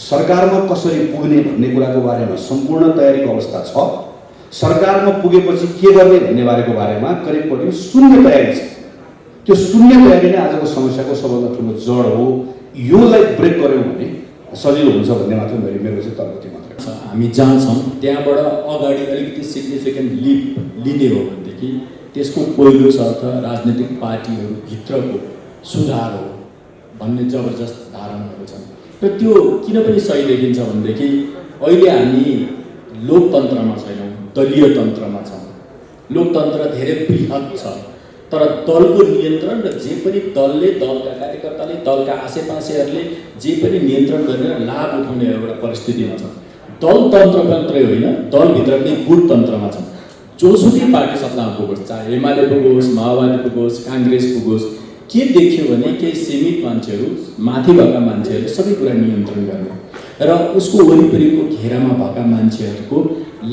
सरकारमा कसरी पुग्ने भन्ने कुराको बारेमा सम्पूर्ण तयारीको अवस्था छ। सरकारमा पुगेपछि के गर्ने भन्ने बारेको बारेमा करिब करिब शून्य तयारी छ। त्यो शून्य तयारी नै आजको समस्याको सबभन्दा ठुलो जड हो। योलाई ब्रेक गर्यौँ भने सजिलो हुन्छ भन्ने मात्र मेरो चाहिँ तर्क मात्र। हामी जहाँ छौँ त्यहाँबाट अगाडि अलिकति सिग्निफिकेन्ट लिप लिने हो भनेदेखि त्यसको पहिलो शर्त राजनीतिक पार्टीहरूभित्रको सुधार हो भन्ने जबरजस्त धारणाहरू छन्। र त्यो किन पनि सही देखिन्छ भनेदेखि अहिले हामी लोकतन्त्रमा छैनौँ, दलीय तन्त्रमा छौँ। लोकतन्त्र धेरै बृहत छ, तर दलको नियन्त्रण र जे पनि दलले, दलका कार्यकर्ताले, दलका आसेपासेहरूले जे पनि नियन्त्रण गरेर लाभ उठाउने एउटा परिस्थितिमा छ। दलतन्त्र मात्रै होइन, दलभित्र पनि गुटतन्त्रमा छ। जोसुकै पार्टी सत्तामा पुगोस्, चाहे एमाले पुगोस्, माओवादी पुगोस्, काङ्ग्रेस पुगोस्, के देख्यो भने केही सीमित मान्छेहरू, माथि भएका मान्छेहरूले सबै कुरा नियन्त्रण गर्ने। र उसको वरिपरिको घेरामा भएका मान्छेहरूको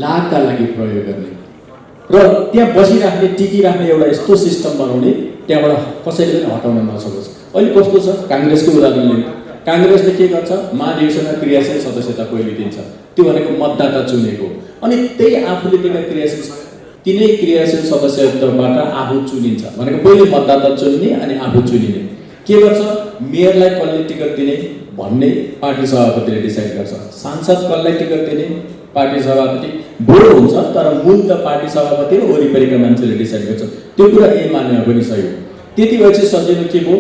लाभका लागि प्रयोग गर्ने र त्यहाँ बसिराख्ने टिकिराख्ने एउटा यस्तो सिस्टम बनाउने त्यहाँबाट कसैले पनि हटाउन नसकोस्। अहिले कस्तो छ, काङ्ग्रेसको उदाहरण लिनु। काङ्ग्रेसले के गर्छ, महाधिवेशनमा क्रियाशील सदस्यता पहिले दिन्छ, त्यो भनेको मतदाता चुनेको। अनि त्यही आफूले दिएका तिनै क्रियाशील सदस्यत्वबाट आफू चुनिन्छ भनेको पहिले मतदाता चुन्ने अनि आफू चुनिने। के गर्छ, मेयरलाई कसले टिकट दिने भन्ने पार्टी सभापतिले डिसाइड गर्छ, सांसद कसलाई टिकट दिने पार्टी सभापति, बोर्ड हुन्छ तर मूल त पार्टी सभापति र वरिपरिका मान्छेले डिसाइड गर्छ। त्यो कुरा मानेमा पनि सही हो। त्यति भएपछि सजिलो के भयो,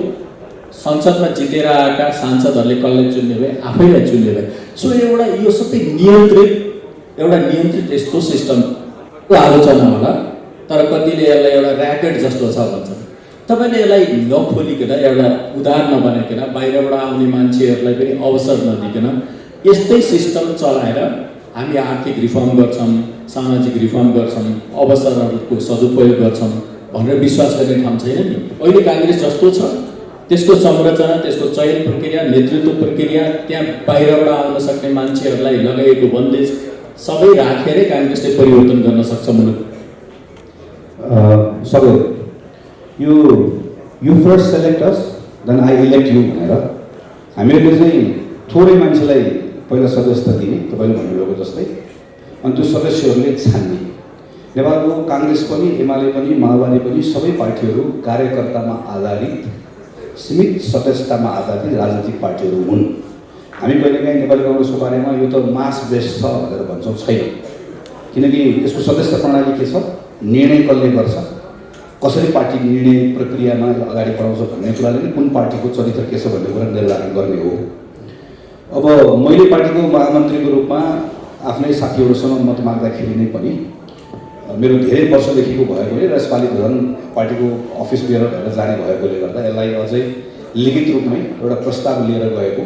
संसदमा जितेर आएका सांसदहरूले कसलाई चुन्ने भए, आफैलाई चुन्ने भए। सो एउटा यो सबै नियन्त्रित यस्तो सिस्टमको आलोचना होला, तर कतिले यसलाई एउटा ऱ्याकेट जस्तो छ भन्छ। तपाईँले यसलाई नखोलिकन, एउटा उदार नबनाइकन, बाहिरबाट आउने मान्छेहरूलाई पनि अवसर नदिकन यस्तै सिस्टम चलाएर हामी आर्थिक रिफर्म गर्छौँ, सामाजिक रिफर्म गर्छौँ, अवसरहरूको सदुपयोग गर्छौँ भनेर विश्वास गर्ने ठाउँ छैन नि। अहिले काङ्ग्रेस जस्तो छ त्यसको संरचना, त्यसको चयन प्रक्रिया, नेतृत्व प्रक्रिया, त्यहाँ बाहिरबाट आउन सक्ने मान्छेहरूलाई लगाइएको बन्देज सबै राखेरै काङ्ग्रेसले परिवर्तन गर्न सक्छ मुलुक। सबै you first select us then I elect you भनेर हामीले चाहिँ थोरै मान्छेलाई पहिला सदस्यता दिने, तपाईँले भन्नुभएको जस्तै, अनि त्यो सदस्यहरूले छान्ने। नेपालको काङ्ग्रेस पनि, एमाले पनि, माओवादी पनि सबै पार्टीहरू कार्यकर्तामा आधारित, सीमित सदस्यतामा आधारित राजनीतिक पार्टीहरू हुन्। हामी कहिलेकाहीँ नेपाली काङ्ग्रेसको बारेमा यो त मास बेस छ भनेर भन्छौँ, छैन। किनकि यसको सदस्य प्रणाली के छ, निर्णय कसले गर्छ, कसरी पार्टी निर्णय प्रक्रियामा अगाडि बढाउँछ भन्ने कुराले नै कुन पार्टीको चरित्र के छ भन्ने कुरा निर्धारण गर्ने हो। अब मैले पार्टीको महामन्त्रीको रूपमा आफ्नै साथीहरूसँग मत माग्दाखेरि नै पनि मेरो धेरै वर्षदेखिको भएकोले र यसपालि झन् पार्टीको अफिस लिएर भएर जाने भएकोले गर्दा यसलाई अझै लिखित रूपमै एउटा प्रस्ताव लिएर गएको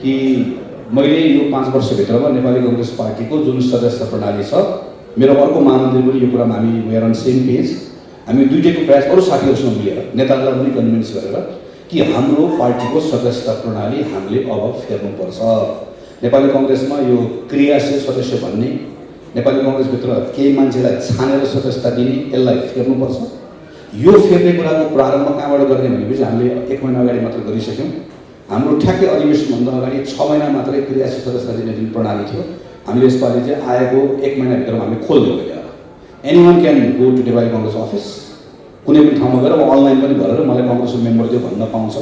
कि मैले यो 5 वर्षभित्रमा नेपाली काङ्ग्रेस पार्टीको जुन सदस्य प्रणाली छ, मेरो अर्को महामन्त्री पनि यो कुरामा हामी we are on same page. हामी दुईटैको प्रयास अरू साथीहरूसँग मिलेर, नेताहरूलाई पनि कन्भिन्स गरेर कि हाम्रो पार्टीको सदस्यता प्रणाली हामीले अब फेर्नुपर्छ। नेपाली काङ्ग्रेसमा यो क्रियाशील सदस्य भन्ने, नेपाली काङ्ग्रेसभित्र केही मान्छेलाई छानेर सदस्यता दिने, यसलाई फेर्नुपर्छ। यो फेर्ने कुराको प्रारम्भ कहाँबाट गर्ने भनेपछि हामीले 1 महिना अगाडि मात्र गरिसक्यौँ। हाम्रो ठ्याक्कै अधिवेशनभन्दा अगाडि 6 महिना मात्रै क्रियाशील सदस्यता दिने जुन प्रणाली थियो, हामीले यसपालि चाहिँ आएको 1 महिनाभित्रमा हामीले खोलिदिएको थियो। Anyone can go to Nepali Congress office, कुनै पनि ठाउँमा गएर अनलाइन पनि भरेर मलाई काङ्ग्रेसको मेम्बर दियो भन्न पाउँछ।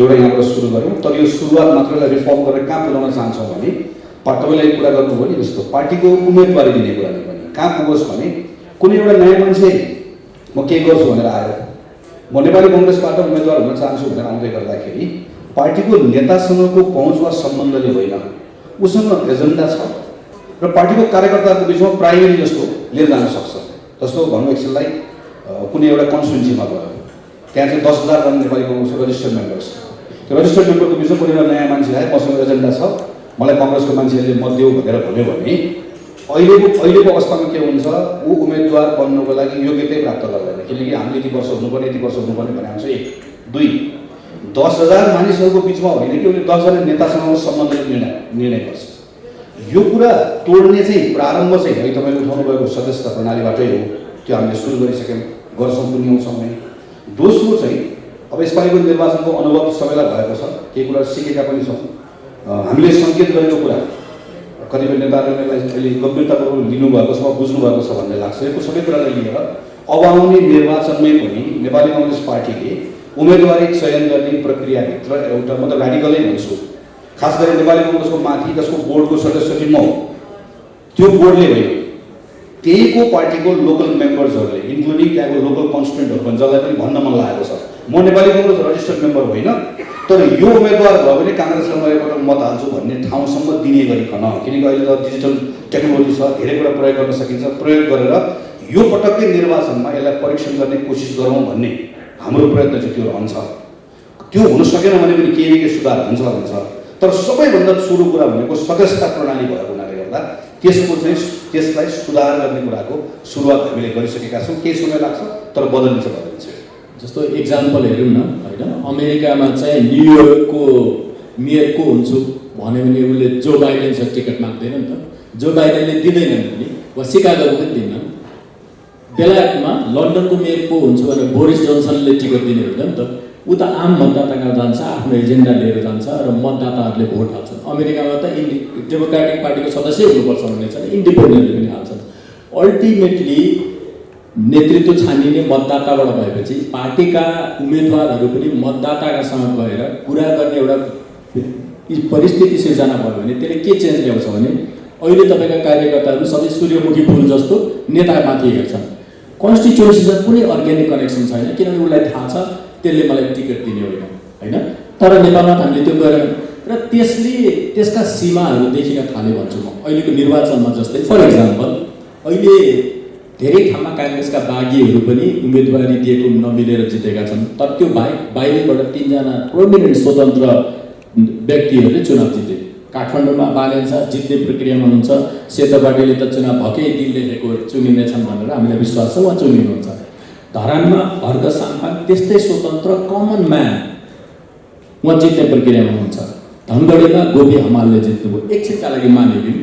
एउटा यहाँबाट सुरु गऱ्यौँ, तर यो सुरुवात मात्रैलाई रिफर्म गरेर कहाँ पुर्याउन चाहन्छौँ भने तपाईँलाई कुरा गर्नुभयो नि जस्तो पार्टीको उम्मेदवारी दिने कुरा नै पनि कहाँ पुगोस् भने कुनै एउटा नयाँ मान्छे म के गर्छु भनेर आयो, म नेपाली काङ्ग्रेसबाट उम्मेदवार हुन चाहन्छु भनेर आउँदै गर्दाखेरि पार्टीको नेतासँगको पहुँच वा सम्बन्धले होइन, उसँग एजेन्डा छ र पार्टीको कार्यकर्ताहरूको बिचमा प्राइमेरी जस्तो लिएर जान सक्छ। जस्तो भनौँ एकछिनलाई कुनै एउटा कन्स्टिट्युन्सीमा गयो, त्यहाँ चाहिँ 10,000 जना नेपाली काङ्ग्रेसको रजिस्टर्ड मेम्बर्स, त्यो रजिस्टर्ड मेम्बरको बिचमा कुनै एउटा नयाँ मान्छे आयो, मसँग एजेन्डा छ, मलाई काङ्ग्रेसको मान्छेहरूले मत देऊ भनेर भन्यो भने अहिलेको अवस्थामा के हुन्छ, ऊ उम्मेदवार बन्नुको लागि योग्यतै प्राप्त गर्दैन। किनकि हामीले यति वर्ष हुनुपर्ने भने हुन्छ 1, 2 10,000 मानिसहरूको बिचमा होइन कि उसले 10 जना नेतासँग सम्बन्धले निर्णय गर्छ। यो कुरा तोड्ने चाहिँ प्रारम्भ चाहिँ है तपाईँले उठाउनु भएको सदस्यता प्रणालीबाटै हो। त्यो हामीले सुरु गरिसक्यौँ, गर्छौँ पनि आउँछौँ नै। दोस्रो चाहिँ अब यसपालिको निर्वाचनको अनुभव सबैलाई भएको छ, केही कुरा सिकेका पनि छौँ। हामीले सङ्केत गरेको कुरा कतिपय नेताहरूले अहिले गम्भीरतापूर्वक लिनुभएको छ, बुझ्नुभएको छ भन्ने लाग्छ। यो सबै कुरालाई लिएर अब आउने निर्वाचनमै पनि नेपाली काङ्ग्रेस पार्टीले उम्मेदवारी चयन गर्ने प्रक्रियाभित्र एउटा म त र्याडिकलै भन्छु, खास गरी नेपाली काङ्ग्रेसको माथि जसको बोर्डको सदस्य चाहिँ म हो, त्यो बोर्डले होइन, त्यहीको पार्टीको लोकल मेम्बर्सहरूले इन्क्लुडिङ त्यहाँको लोकल कन्स्टिट्युन्टहरू पनि जसलाई पनि भन्न मन लागेको छ म नेपाली काङ्ग्रेस रजिस्टर्ड मेम्बर होइन, तर यो उम्मेदवार भयो भने काङ्ग्रेसलाई म एकपल्ट मत हाल्छु भन्ने ठाउँसम्म दिने गरिकन। किनकि अहिले त डिजिटल टेक्नोलोजी छ, धेरै कुरा प्रयोग गर्न सकिन्छ। प्रयोग गरेर यो पटक्कै निर्वाचनमा यसलाई परीक्षण गर्ने कोसिस गरौँ भन्ने हाम्रो प्रयत्न चाहिँ त्यो रहन्छ। त्यो हुन सकेन भने पनि केही सुधार हुन्छ भन्छ। तर सबैभन्दा सुरु कुरा भनेको सदस्यता प्रणाली भएको हुनाले गर्दा त्यसलाई सुधार गर्ने कुराको सुरुवात हामीले गरिसकेका छौँ। केही समय लाग्छ तर बदलिन्छ। जस्तो इक्जाम्पल हेरौँ न होइन, अमेरिकामा चाहिँ न्युयोर्कको मेयर को हुन्छु भन्यो भने उसले जो बाइडेनसँग टिकट माग्दैन नि त, जो बाइडेनले दिँदैनन् पनि, वा सिकागोको पनि दिन्नन्। बेलायतमा लन्डनको मेयर को हुन्छु भनेर बोरिस जोन्सनले टिकट दिने हुँदैन नि त, ऊ त आम मतदाताका जान्छ, आफ्नो एजेन्डा लिएर जान्छ र मतदाताहरूले भोट हाल्छन्। अमेरिकामा त डेमोक्रेटिक पार्टीको सदस्य हुनुपर्छ भन्ने छ, इन्डिपेन्डेन्टले पनि हाल्छन्। अल्टिमेटली नेतृत्व छानिने मतदाताबाट भएपछि पार्टीका उम्मेदवारहरू पनि मतदाताकासँग गएर कुरा गर्ने एउटा परिस्थिति सिर्जना भयो भने त्यसले के चेन्ज ल्याउँछ भने अहिले तपाईँका कार्यकर्ताहरू सबै सूर्यमुखी फुल जस्तो नेतामाथि हेर्छन्। कन्स्टिट्युन्सीसँग कुनै अर्ग्यानिक कनेक्सन छैन, किनभने उसलाई थाहा छ त्यसले मलाई टिकट दिने होइन। तर नेपालमा हामीले त्यो गरेन र त्यसका सीमाहरू देखिन थाले भन्छु म। अहिलेको निर्वाचनमा जस्तै फर इक्जाम्पल अहिले धेरै ठाउँमा काङ्ग्रेसका बागीहरू पनि उम्मेदवारी दिएको नमिलेर जितेका छन्, तर त्यो बाहिरबाट 3 जना प्रोमिनेन्ट स्वतन्त्र व्यक्तिहरूले चुनाव जिते। काठमाडौँमा बालेन शाह जित्ने प्रक्रियामा हुनुहुन्छ, सेतोपाटीले त चुनाव भकै दिल लेखेको चुनिनेछन् भनेर हामीलाई विश्वास छ उहाँ चुनिनुहुन्छ। धरानमा भर्ग साम्पाङ त्यस्तै स्वतन्त्र कमन म्यान उहाँ जित्ने प्रक्रियामा हुनुहुन्छ। धनगढीमा गोपी हमालले जित्नुभयो। एकछिनका लागि मानिलिउँ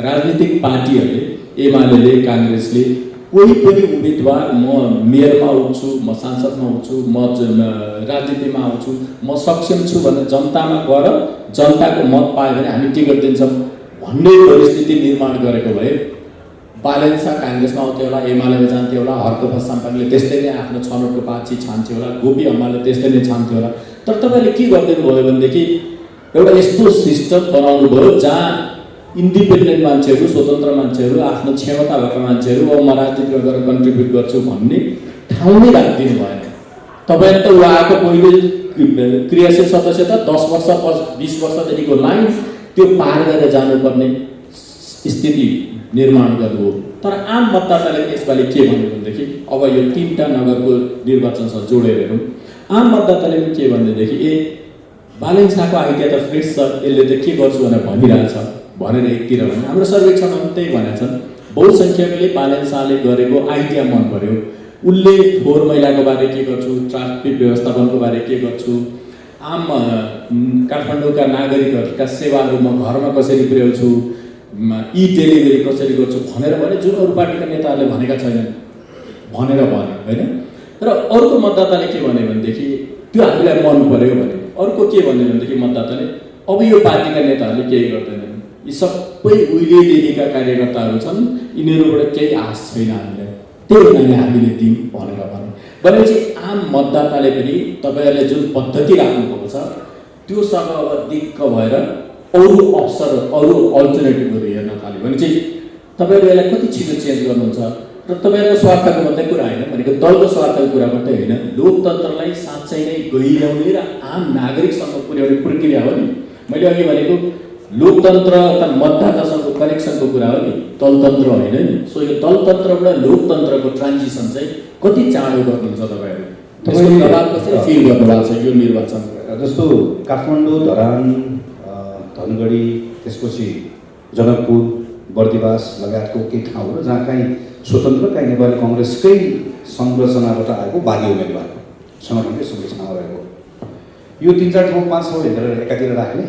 राजनीतिक पार्टीहरूले, एमाले, काङ्ग्रेसले कोही पनि उम्मेदवार म मेयरमा आउँछु, म सांसदमा आउँछु, म राजनीतिमा आउँछु, म सक्षम छु भनेर जनतामा गएर जनताको मत पायो भने हामी टिकट दिन्छौँ भन्ने परिस्थिति निर्माण गरेको भए बालेन शाह काङ्ग्रेसमा आउँथ्यो होला, एमालेमा जान्थ्यो होला, हर्कप्रसाद साम्पाङले त्यस्तै नै आफ्नो छनौटको पाछी छान्थ्यो होला, गोपी हमालले त्यस्तै नै छान्थ्यो होला। तर तपाईँले के गरिदिनु भयो भनेदेखि एउटा यस्तो सिस्टम बनाउनु भयो जहाँ इन्डिपेन्डेन्ट मान्छेहरू, स्वतन्त्र मान्छेहरू, आफ्नो क्षमता भएको मान्छेहरू अब म राजनीतिमा गएर कन्ट्रिब्युट गर्छु भन्ने ठाउँ नै राखिदिनु भएन। तपाईँले त उहाँको पहिले क्रियाशील सदस्य त 10 वर्ष 20 वर्षदेखिको लाइन त्यो पार गरेर जानुपर्ने स्थिति निर्माण गर्नु हो। तर आम मतदाताले यसपालि के भन्यो भनेदेखि अब यो 3टा नगरको निर्वाचनसँग जोडेर हेरौँ, आम मतदाताले पनि के भनेदेखि बालेन शाहको आइडिया त फ्रेस छ, यसले त के गर्छु भनेर भनिरहेछ भनेर एकतिर भने हाम्रो सर्वेक्षणमा पनि त्यही भनेका छन्। बहुसङ्ख्यकले बालेन शाहले गरेको आइडिया मन पर्यो। उसले फोहोर मैलाको बारे के गर्छु, ट्राफिक व्यवस्थापनको बारे के गर्छु, आम काठमाडौँका नागरिकहरूका सेवाहरू म घरमा कसरी पुर्याउँछु, ई डेलिभरी कसरी गर्छु भनेर भने जुन अरू पार्टीका नेताहरूले भनेका छैनन् भनेर भने होइन। र अर्को मतदाताले के भन्यो भनेदेखि त्यो हामीलाई मन पर्यो भने अर्को के भन्यो भनेदेखि मतदाताले अब यो पार्टीका नेताहरूले केही गर्दैनन्, यी सबै उहिलेदेखिका कार्यकर्ताहरू छन्, यिनीहरूबाट केही आश छैन हामीलाई, त्यही हुनाले हामीले दिउँ भनेर भने भनेपछि आम मतदाताले पनि तपाईँहरूले जुन पद्धति राख्नुभएको छ त्योसँग अब दिक्क भएर अरू अवसर, अरू अल्टरनेटिभहरू हेर्न थाल्यो भने चाहिँ तपाईँहरू यसलाई कति छिटो चेन्ज गर्नुहुन्छ। र तपाईँहरूको स्वार्थको मात्रै कुरा होइन भनेको दलको स्वार्थको कुरा मात्रै होइन, लोकतन्त्रलाई साँच्चै नै गहिल्याउने र आम नागरिकसँग पुर्याउने प्रक्रिया हो नि। मैले अघि भनेको लोकतन्त्र त मतदातासँग कनेक्सनको कुरा हो नि, दलतन्त्र होइन नि। सो यो दलतन्त्रबाट लोकतन्त्रको ट्रान्जिसन चाहिँ कति चाँडो गर्नुहुन्छ तपाईँहरू? त्यसको प्रभाव कसरी फिल गर्नुभएको छ यो निर्वाचन? जस्तो काठमाडौँ, धरान, धनगढी, त्यसपछि जनकपुर, बर्दिवास लगायतको केही ठाउँहरू जहाँ काहीँ स्वतन्त्र, काहीँ नेपाली कङ्ग्रेसकै संरचनाबाट आएको बागी उम्मेदवार सङ्गठनकै संरचनामा रहेको यो 3-4 ठाउँ 5 ठाउँ हेरेर एकातिर राख्ने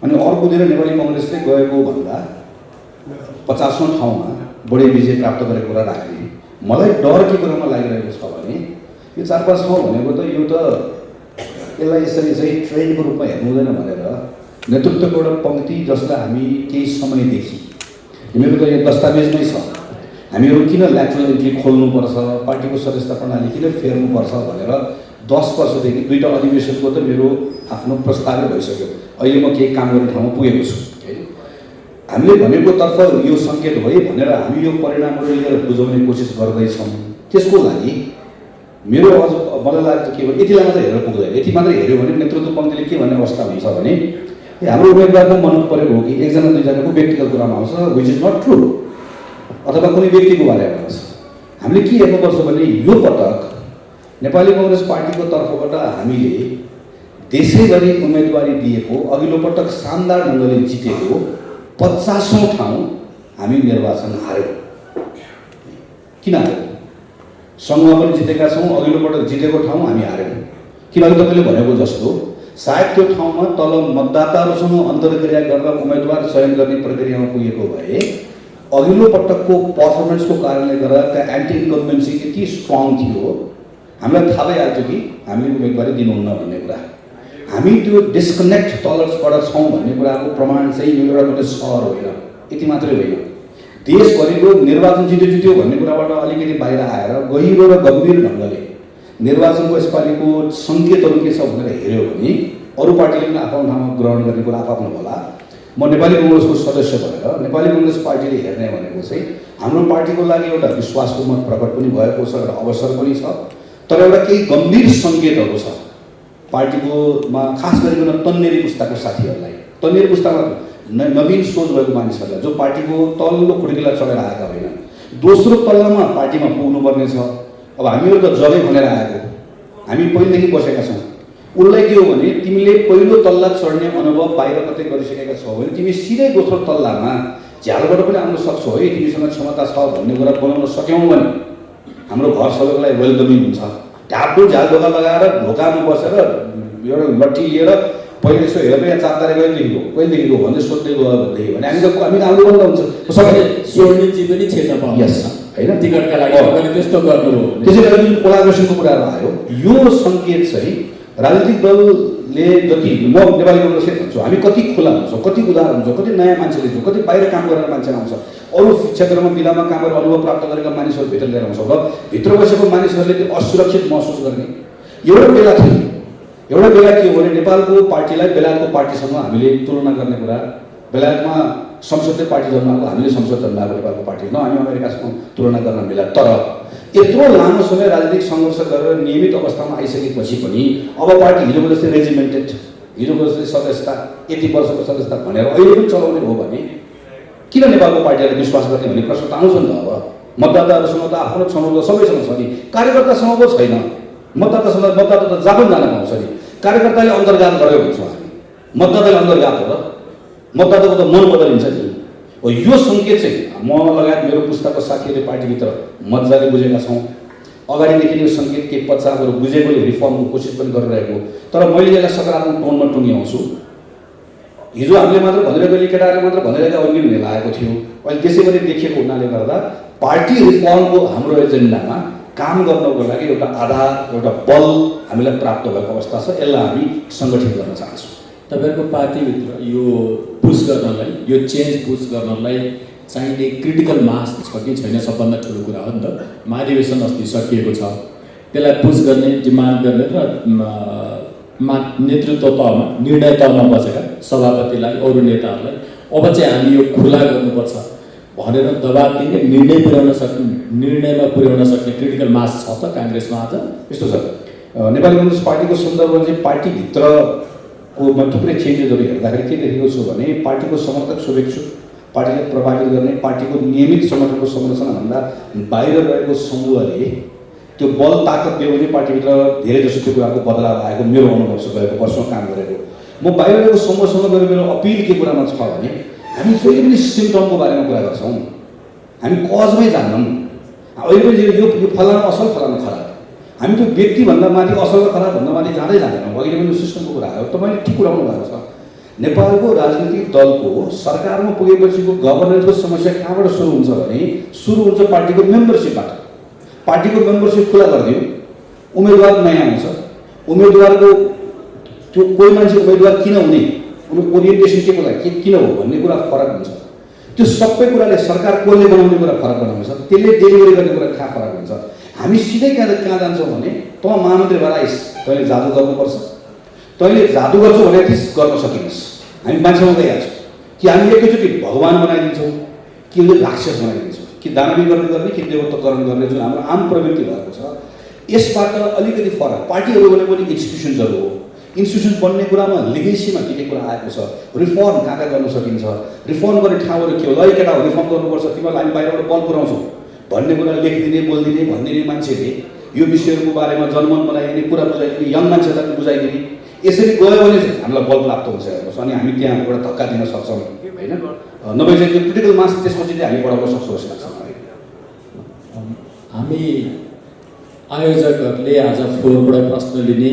अनि अर्कोतिर नेपाली कङ्ग्रेसले गएको भन्दा 50औं ठाउँमा बढी विजय प्राप्त गरेको कुरा राख्ने। मलाई डर के कुरामा लागिरहेको छ भने यो 4-5 ठाउँ भनेको त यो त यसलाई यसरी चाहिँ ट्रेनको रूपमा हेर्नु हुँदैन भनेर नेतृत्वको एउटा पङ्क्ति जसलाई हामी केही समयदेखि हामीहरूको त यो दस्तावेजमै छ, हामीहरू किन ल्याटरल एन्ट्री खोल्नुपर्छ, पार्टीको सदस्यता प्रणाली किन फेर्नुपर्छ भनेर 10 वर्षदेखि 2टा अधिवेशनको त मेरो आफ्नो प्रस्तावै भइसक्यो। अहिले म केही काम गर्ने ठाउँमा पुगेको छु होइन। हामीले भनेको तर्फ यो सङ्केत भयो भनेर हामी यो परिणामहरू लिएर बुझाउने कोसिस गर्दैछौँ। त्यसको लागि मेरो अझ मलाई लाग्छ के भने यतिलाई मात्रै हेरेर पुग्दैन। यति मात्रै हेऱ्यो भने नेतृत्व पङ्क्तिले के भन्ने अवस्था हुन्छ भने हाम्रो उम्मेदवारमा मन परेको हो कि 1 जना 2 जनाको व्यक्तिगत कुरामा आउँछ, विच इज नट ट्रु, अथवा कुनै व्यक्तिको बारेमा आउँछ। हामीले के हेर्नुपर्छ भने यो पटक नेपाली कङ्ग्रेस पार्टीको तर्फबाट हामीले देशैभरि उम्मेदवारी दिएको, अघिल्लो पटक शानदार ढङ्गले जितेको 50औं ठाउँ हामी निर्वाचन हार्यौँ। किन हार्यौँ? सङ्घमा पनि जितेका छौँ, अघिल्लो पटक जितेको ठाउँ हामी हार्यौँ। किनभने तपाईँले भनेको जस्तो सायद त्यो ठाउँमा तल मतदाताहरूसँग अन्तर्क्रिया गरेर उम्मेदवार चयन गर्ने प्रक्रियामा पुगेको भए अघिल्लो पटकको पर्फर्मेन्सको कारणले गर्दा त्यहाँ एन्टी इन्कम्बेन्सी यति स्ट्रङ थियो, हामीलाई थाहा भइहाल्थ्यो कि हामीले उम्मेदवारी दिनुहुन्न भन्ने कुरा। हामी त्यो डिस्कनेक्ट तलबाट छौँ भन्ने कुराको प्रमाण चाहिँ यो एउटा मात्रै सहर होइन, यति मात्रै होइन, देशभरिको निर्वाचन जित्यो भन्ने कुराबाट अलिकति बाहिर आएर गहिरो र गम्भीर ढङ्गले निर्वाचनको यसपालिको सङ्केतहरू के छ भनेर हेऱ्यो भने अरू पार्टीले पनि आफ्नो ठाउँमा ग्रहण गर्ने कुरा आफ्नो होला। म नेपाली कङ्ग्रेसको सदस्य भएर नेपाली कङ्ग्रेस पार्टीले हेर्ने भनेको चाहिँ हाम्रो पार्टीको लागि एउटा विश्वासको मत प्रकट पनि भएको छ, एउटा अवसर पनि छ, तर एउटा केही गम्भीर सङ्केतहरू छ पार्टीकोमा, खास गरिकन तन्नेरी पुस्ताको साथीहरूलाई, तन्नेरी पुस्तामा नवीन सोच भएको मानिसहरूलाई जो पार्टीको तल्लो खुड्किला चढेर आएका होइनन्, दोस्रो तल्लामा पार्टीमा पुग्नुपर्ने छ। अब हामीहरू त जगै भनेर आएको, हामी पहिलेदेखि बसेका छौँ। उसलाई के हो भने तिमीले पहिलो तल्ला चढ्ने अनुभव बाहिर कतै गरिसकेका छौ भने तिमी सिधै दोस्रो तल्लामा झ्यालबाट पनि आउन सक्छौ है, तिमीसँग क्षमता छ भन्ने कुरा बनाउन सक्यौँ भने हाम्रो घर सबैको लागि वेलकमिङ हुन्छ। ढाक्टो झ्याल ढोका लगाएर ढोकामा बसेर एउटा लट्ठी लिएर पहिले यसो हेरेर यहाँ चाप्तारे कहिलेदेखिको भन्दै सोध्दै गयो भनेदेखि भने हामी त आउनु बन्द हुन्छ। सबैले स्वर्णिमजी पनि छेड्न पाउँछ होइन, टिकटका लागि तपाईँले त्यस्तो गर्नु हो। त्यसै गरी जुन कोलाब्रेसनको कुराहरू आयो, यो सङ्केत चाहिँ राजनीतिक दलले जति, म नेपाली कङ्ग्रेसले भन्छु, हामी कति खुला हुन्छौँ, कति उदार हुन्छौँ, कति नयाँ मान्छेले छौँ, कति बाहिर काम गरेर मान्छे आउँछ, अरू क्षेत्रमा बिदामा काम गरेर अनुभव प्राप्त गरेका मानिसहरू भित्र लिएर आउँछौँ र भित्र बसेको मानिसहरूले त्यो असुरक्षित महसुस गर्ने एउटा बेला थियो। एउटा बेला के हो भने नेपालको पार्टीलाई बेलायतको पार्टीसँग हामीले तुलना गर्ने कुरा, बेलायतमा संसदीय पार्टी जन्माएको, हामीले संसद जन्माएको नेपालको पार्टी न, हामी अमेरिकासँग तुलना गर्न मिल्ला। तर यत्रो लामो समय राजनीतिक सङ्घर्ष गरेर नियमित अवस्थामा आइसकेपछि पनि अब पार्टी हिजोको जस्तै रेजिमेन्टेड, हिजोको जस्तै सदस्यता, यति वर्षको सदस्यता भनेर अहिले पनि चलाउने हो भने किन नेपालको पार्टीलाई विश्वास गर्ने भन्ने प्रश्न त आउँछ नि त। अब मतदाताहरूसँग त आफ्नो छनौट त सबैसँग छ नि, कार्यकर्तासँग पो छैन। मतदाता त जान पाउँछ नि, कार्यकर्ताले अन्तर्घात गर्यो भन्छौँ हामी, मतदाताले अन्तर्घात हो र मतदाताको त मन बदलिन्छ नि। हो यो सङ्केत चाहिँ म लगायत मेरो पुस्ताको साथीहरूले पार्टीभित्र मजाले बुझेका छौँ। अगाडिदेखि यो सङ्केत के पश्चातहरू बुझेकोले रिफर्मको कोसिस पनि गरिरहेको, तर मैले यसलाई सकारात्मक टोनमा टुङ्ग्याउँछु। हिजो हामीले मात्र भनेर गएले केटाहरूले मात्र भनेर अघि हुने लागेको थियो, अहिले त्यसै गरी देखिएको हुनाले गर्दा पार्टी रिफर्मको हाम्रो एजेन्डामा काम गर्नको लागि एउटा आधार, एउटा बल हामीलाई प्राप्त भएको अवस्था छ। यसलाई हामी सङ्गठित गर्न चाहन्छौँ। तपाईँहरूको पार्टीभित्र यो पुस गर्नलाई, यो चेन्ज पुस गर्नलाई चाहिने क्रिटिकल मास छ कि छैन, सबभन्दा ठुलो कुरा हो नि त। महाधिवेशन अस्ति सकिएको छ, त्यसलाई पुस गर्ने, डिमान्ड गर्ने र नेतृत्व तहमा, निर्णय तहमा बसेका सभापतिलाई, अरू नेताहरूलाई अब चाहिँ हामी यो खुला गर्नुपर्छ भनेर दबाब दिने, निर्णयमा पुर्याउन सक्ने क्रिटिकल मास छ त काङ्ग्रेसमा आज? यस्तो छ, नेपाली कङ्ग्रेस पार्टीको सन्दर्भमा चाहिँ पार्टीभित्रको थुप्रै चेन्जेसहरू हेर्दाखेरि के देखेको छु भने पार्टीको समर्थक शुभेच्छुक, पार्टीलाई प्रभावित गर्ने, पार्टीको नियमित समर्थकको संरचनाभन्दा बाहिर रहेको समूहले त्यो बल ताकत दियो भने पार्टीभित्र धेरै जसो त्यो कुराको बदलाव आएको मेरो अनुभव छ। गएको वर्षमा काम गरेको म बाहिर रहेको समूहसँग गएर मेरो अपिल के कुरामा छ भने हामी जहिले पनि सिम्टमको बारेमा कुरा गर्छौँ, हामी कजमै जान्दैनौँ। अहिले पनि यो फलानु असल फलानु खराब, हामी त्यो व्यक्तिभन्दा माथि असल र खराबभन्दा माथि जाँदैनौँ। अहिले पनि सिस्टमको कुरा आयो, तपाईँले ठिक कुराउनु भएको छ। नेपालको राजनीतिक दलको सरकारमा पुगेपछिको गभर्नेन्सको समस्या कहाँबाट सुरु हुन्छ भने सुरु हुन्छ पार्टीको मेम्बरसिपबाट। पार्टीको मेम्बरसिप खुला गरिदियो, उम्मेदवार नयाँ आउँछ, उम्मेदवारको त्यो कोही मान्छे उम्मेदवार किन हुने, ओरिएन्टेसन के कुरा किन हो भन्ने कुरा फरक हुन्छ। त्यो सबै कुराले सरकार कसले बनाउने कुरा फरक बनाउँछ, त्यसले डेलिभरी गर्ने कुरा कहाँ फरक हुन्छ। हामी सिधै कहाँ जान्छौँ भने तँ महामन्त्री भएर आइस, तैँले जादु गर्नुपर्छ, तैँले जादु गर्छौ भने गर्न सकिनुहोस्। हामी मान्छेमा गइहाल्छौँ कि हामी एकैचोटि भगवान् बनाइदिन्छौँ, कि राक्षस बनाइदिन्छौँ, कि दानवी गर्ने कि देवत्वकरण गर्ने जुन हाम्रो आम प्रवृत्ति भएको छ। यसबाट अलिकति फरक पार्टीहरू भनेको पनि इन्स्टिट्युसन्सहरू हो। इन्स्टिट्युसन बन्ने कुरामा लिगेसीमा के कुरा आएको छ, रिफर्म कहाँ गर्न सकिन्छ, रिफर्म गर्ने ठाउँहरू के हो, ल केटा हो रिफर्म गर्नुपर्छ, तिमीलाई हामी बाहिरबाट बल पुऱ्याउँछौँ भन्ने कुरा लेखिदिने, बोलिदिने, भनिदिने मान्छेले यो विषयहरूको बारेमा जनमत बनाइदिने, कुरा बुझाइदिने, यङ मान्छेलाई पनि बुझाइदिने, यसरी गयो भने चाहिँ हामीलाई बल प्राप्त हुन्छ हेर्नुहोस्। अनि हामी त्यहाँ एउटा धक्का दिन सक्छौँ होइन, नभए चाहिँ त्यो क्रिटिकल मास त्यसपछि चाहिँ हामी बढाउन सक्छौँ जस्तो लाग्छ मलाई। हामी आयोजकहरूले आज फ्लोरबाट प्रश्न लिने,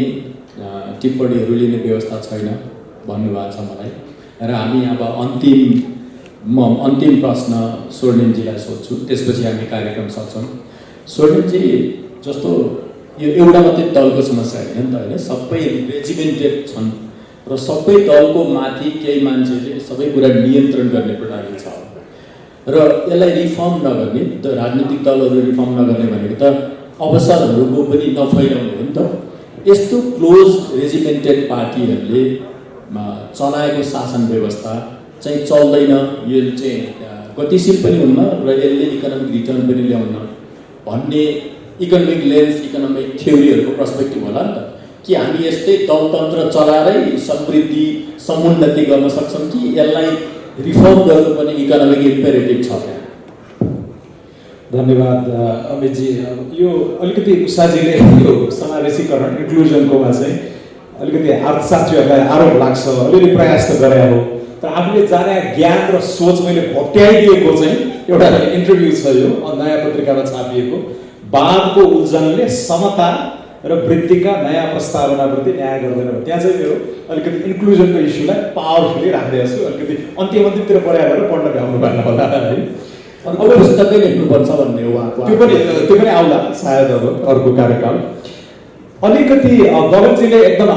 टिप्पणीहरू लिने व्यवस्था छैन भन्नुभएको छ मलाई। र हामी अब अन्तिम प्रश्न स्वर्णिमजीलाई सोध्छु, त्यसपछि हामी कार्यक्रम सक्छौँ। स्वर्णिमजी, जस्तो यो एउटा मात्रै दलको समस्या होइन नि त, होइन, सबै रेजिमेन्टेड छन् र सबै दलको माथि केही मान्छेले सबै कुरा नियन्त्रण गर्ने प्रणाली छ र यसलाई रिफर्म नगर्ने, राजनीतिक दलहरू रिफर्म नगर्ने भनेको त अवसरहरूको पनि नफैलाउने हो नि त। यस्तो क्लोज रेजिमेन्टेड पार्टीहरूले चलाएको शासन व्यवस्था चाहिँ चल्दैन, यो चाहिँ गतिशील पनि हुन्न र यसले इकोनोमिक रिटर्न पनि ल्याउन भन्ने इकोनोमिक लेन्स, इकोनोमिक थ्योरीहरूको पर्सपेक्टिभ होला नि त। कि हामी यस्तै दलतन्त्र चलाएरै समृद्धि समुन्नति गर्न सक्छौँ कि यसलाई रिफर्म गर्नुपर्ने इकोनोमिक इम्पेरेटिभ छ त्यहाँ? धन्यवाद अमितजी। यो अलिकति उषाजीले यो समावेशीकरण इन्क्लुजनकोमा चाहिँ अलिकति अर्थशास्त्रीहरूलाई आरोप लाग्छ, अलिअलि प्रयास त गरे हो, तर आफूले जाने ज्ञान र सोच मैले भट्याइदिएको चाहिँ एउटा इन्टरभ्यू छ यो नयाँ पत्रिकामा छापिएको। वादको उल्झनले समता र वृद्धिका नयाँ प्रस्तावनाप्रति न्याय गर्दैन। त्यहाँ चाहिँ मेरो अलिकति इन्क्लुजनको इस्युलाई पावरफुली राखिदिएको छु। अलिकति अन्तिमतिर पर्याय गरेर पढ्न भ्याउनु भएन होला है। अब पुस्तकै लेख्नुपर्छ भन्ने उहाँको, त्यो पनि आउला सायद अब अर्को कार्यकाल। अलिकति गगनजीले एकदम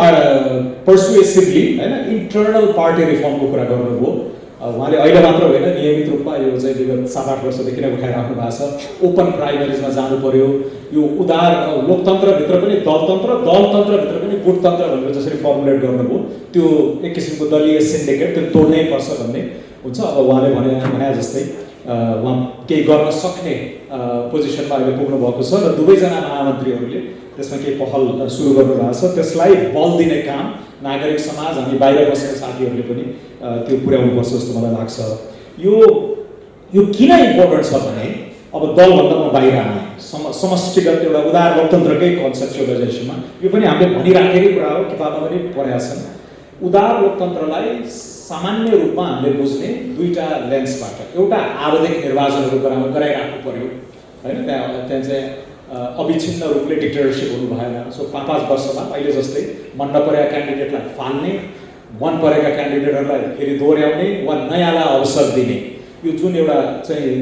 पर्सुएसिभली होइन इन्टर्नल पार्टी रिफर्मको कुरा गर्नुभयो। उहाँले अहिले मात्र होइन, नियमित रूपमा यो चाहिँ विगत 7-8 वर्षदेखि नै उठाइराख्नु भएको छ। ओपन प्राइमेरिजमा जानु पर्यो, यो उदार लोकतन्त्रभित्र पनि दलतन्त्र, दलतन्त्रभित्र पनि गुटतन्त्र भनेर जसरी फर्मुलेट गर्नुभयो, त्यो एक किसिमको दलीय सिन्डिकेट त्यो तोड्नै पर्छ भन्ने हुन्छ। अब उहाँले भने जस्तै उहाँ केही गर्न सक्ने पोजिसनमा अहिले पुग्नु भएको छ र दुवैजना महामन्त्रीहरूले त्यसमा केही पहल सुरु गर्नुभएको छ। त्यसलाई बल दिने काम नागरिक समाज, हामी बाहिर बसेका साथीहरूले पनि त्यो पुर्याउनुपर्छ जस्तो मलाई लाग्छ। यो किन इम्पोर्टेन्ट छ भने अब दलभन्दा म बाहिर आएँ, समष्टिगत एउटा उदार लोकतन्त्रकै कन्सेप्चुअलाइजेसनमा यो पनि हामीले भनिराखेकै कुरा हो, किताबमा पनि पढेका छन्। उदार लोकतन्त्रलाई सामान्य रूपमा हामीले बुझ्ने दुईटा लेन्सबाट, एउटा आवधिक निर्वाचनहरू गराइराख्नु पर्यो होइन, त्यहाँ चाहिँ अविच्छिन्न रूपले डिक्टेटरसिप हुनु भएन। सो 5-5 वर्षमा अहिले जस्तै मन नपरेका क्यान्डिडेटलाई फाल्ने, मन परेका क्यान्डिडेटहरूलाई फेरि दोहोऱ्याउने वा नयाँलाई अवसर दिने, यो जुन एउटा चाहिँ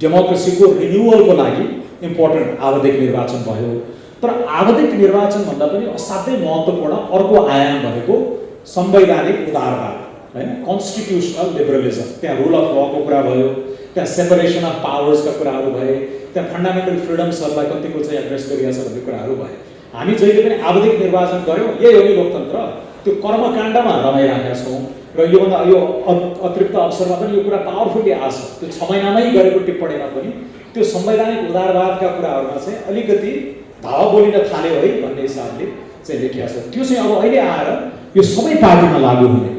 डेमोक्रेसीको रिन्युअलको लागि इम्पोर्टेन्ट आवधिक निर्वाचन भयो। तर आवधिक निर्वाचनभन्दा पनि असाध्यै महत्त्वपूर्ण अर्को आयाम भनेको संवैधानिक उदारवाद होइन, कन्स्टिट्युसनल लिबरलिजम। त्यहाँ रुल अफ लको कुरा भयो, त्यहाँ सेपरेसन अफ पावर्सका कुराहरू भए, त्यहाँ फन्डामेन्टल फ्रिडम्सहरूलाई कतिको चाहिँ एड्रेस गरिएको छ भन्ने कुराहरू भए। हामी जहिले पनि आवधिक निर्वाचन गऱ्यौँ, यही हो नि लोकतन्त्र, त्यो कर्मकाण्डमा रमाइराखेका छौँ। र योभन्दा यो अतिरिक्त अवसरमा पनि यो कुरा पावरफुल्ली आछ। त्यो 6 महिनामै गरेको टिप्पणीमा पनि त्यो संवैधानिक उदारवादका कुराहरूमा चाहिँ अलिकति धावा बोलिन थाल्यो है भन्ने हिसाबले चाहिँ लेखिएको छ। त्यो चाहिँ अब अहिले आएर यो सबै पार्टीमा लागू हुने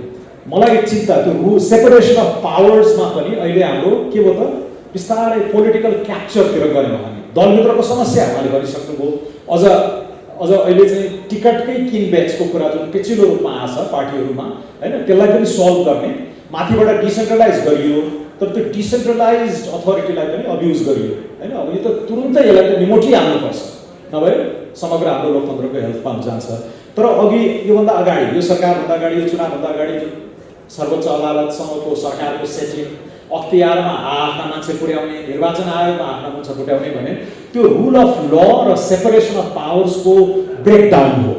मलाई चिन्ता। त्यो सेपरेसन अफ पावर्समा पनि अहिले हाम्रो के भयो त, बिस्तारै पोलिटिकल क्याप्चरतिर गऱ्यौँ हामी। दलभित्रको समस्या उहाँले भनिसक्नुभयो। अझ अहिले चाहिँ टिकटकै किनबेचको कुरा जुन पेचिलो रूपमा आछ पार्टीहरूमा होइन, त्यसलाई पनि सल्भ गर्ने, माथिबाट डिसेन्ट्रलाइज गरियो, तर त्यो डिसेन्ट्रलाइज्ड अथोरिटीलाई पनि अब्युज गरियो होइन। अब यो त तुरुन्तै यसलाई त निमोटी हाल्नुपर्छ, नभए समग्र हाम्रो लोकतन्त्रको हेल्थ पाम्प जान्छ। तर अघि योभन्दा अगाडि, यो सरकारभन्दा अगाडि, यो चुनावभन्दा अगाडि जुन सर्वोच्च अदालतसँगको सरकारको सेटिङ, अख्तियारमा आफ्ना मान्छे पुर्याउने, निर्वाचन आयोगमा आफ्ना मान्छे पुर्याउने भने त्यो रुल अफ ल र सेपरेसन अफ पावर्सको ब्रेकडाउन हो।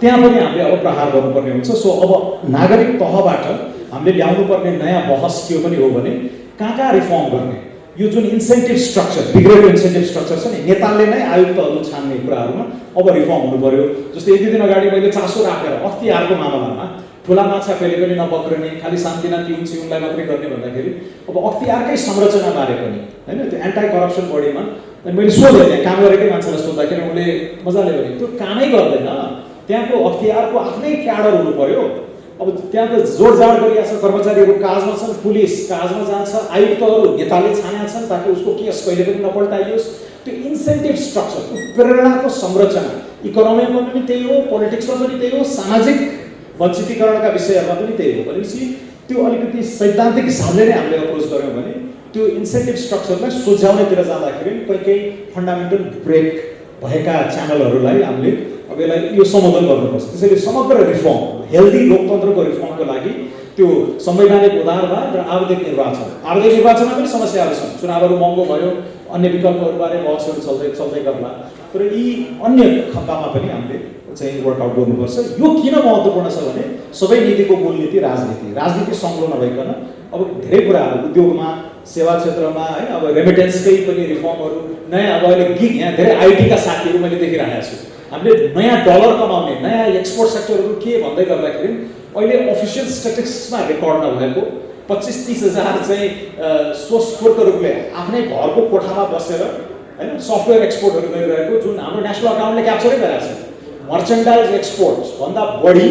त्यहाँ पनि हामीले अब प्रहार गर्नुपर्ने हुन्छ। सो अब नागरिक तहबाट हामीले ल्याउनुपर्ने नयाँ बहस के पनि हो भने कहाँ रिफर्म गर्ने, यो जुन इन्सेन्टिभ स्ट्रक्चर, बिग्रेको इन्सेन्टिभ स्ट्रक्चर छ नि, नेताले नै आयुक्तहरू छान्ने कुराहरूमा अब रिफर्म हुनु पर्यो। जस्तै 1-2 दिन अगाडि मैले चासो राखेर अख्तियारको मामलामा ठुला माछा कहिले पनि नपक्रिने, खालि शान्तिना तिउनलाई मात्रै गर्ने भन्दाखेरि अब अख्तियारकै संरचनाबारे पनि होइन, त्यो एन्टाई करप्सन बडीमा मैले सोधेँ, त्यहाँ काम गरेकै मान्छेलाई सोद्धाखेरि उसले मजाले भने त्यो कामै गर्दैन, त्यहाँको अख्तियारको आफ्नै क्याडर हुनु पर्यो। अब त्यहाँ त जोडजाड गरिरहेको छ, कर्मचारीहरू काजमा छन्, पुलिस काजमा जान्छ, आयुक्तहरू नेताले छानेका छन् ताकि उसको केस कहिले पनि नपल्टाइयोस्। त्यो इन्सेन्टिभ स्ट्रक्चर, प्रेरणाको संरचना इकोनोमीमा पनि त्यही हो, पोलिटिक्समा पनि त्यही हो, सामाजिक वञ्चितीकरणका विषयहरूमा पनि त्यही हो। भनेपछि त्यो अलिकति सैद्धान्तिक हिसाबले नै हामीले अप्रोच गऱ्यौँ भने त्यो इन्सेन्टिभ स्ट्रक्चरलाई सोझ्याउनेतिर जाँदाखेरि कोही फन्डामेन्टल ब्रेक भएका च्यानलहरूलाई हामीले अब यसलाई यो सम्बोधन गर्नुपर्छ। त्यसैले समग्र रिफर्म, हेल्दी लोकतन्त्रको रिफर्मको लागि त्यो संवैधानिक उदारवाद र आवधिक निर्वाचनमा पनि समस्याहरू छन्। चुनावहरू महँगो भयो, अन्य विकल्पहरूबारे बहसहरू चल्दै गर्ला, तर यी अन्य खण्डमा पनि हामीले चाहिँ वर्कआउट गर्नुपर्छ। यो किन महत्त्वपूर्ण छ भने सबै नीतिको मूल नीति राजनीति सङ्लो नभइकन अब धेरै कुराहरू उद्योगमा, सेवा क्षेत्रमा, होइन, अब रेमिटेन्सकै पनि रिफर्महरू, नयाँ अब अहिले गिग, यहाँ धेरै आइटीका साथीहरू मैले देखिरहेको छु। हामीले नयाँ डलर कमाउने, नयाँ एक्सपोर्ट सेक्टरहरू के भन्दै गर्दाखेरि अहिले अफिसियल स्ट्याटिस्टिक्समा रेकर्ड नभएको 25-30 हजार चाहिँ स्वस्फूर्त रूपले आफ्नै घरको कोठामा बसेर होइन सफ्टवेयर एक्सपोर्टहरू गरिरहेको, जुन हाम्रो नेसनल अकाउन्टले क्याप्चरै गरेको छ। मर्चेन्डाइज एक्सपोर्ट्सभन्दा बढी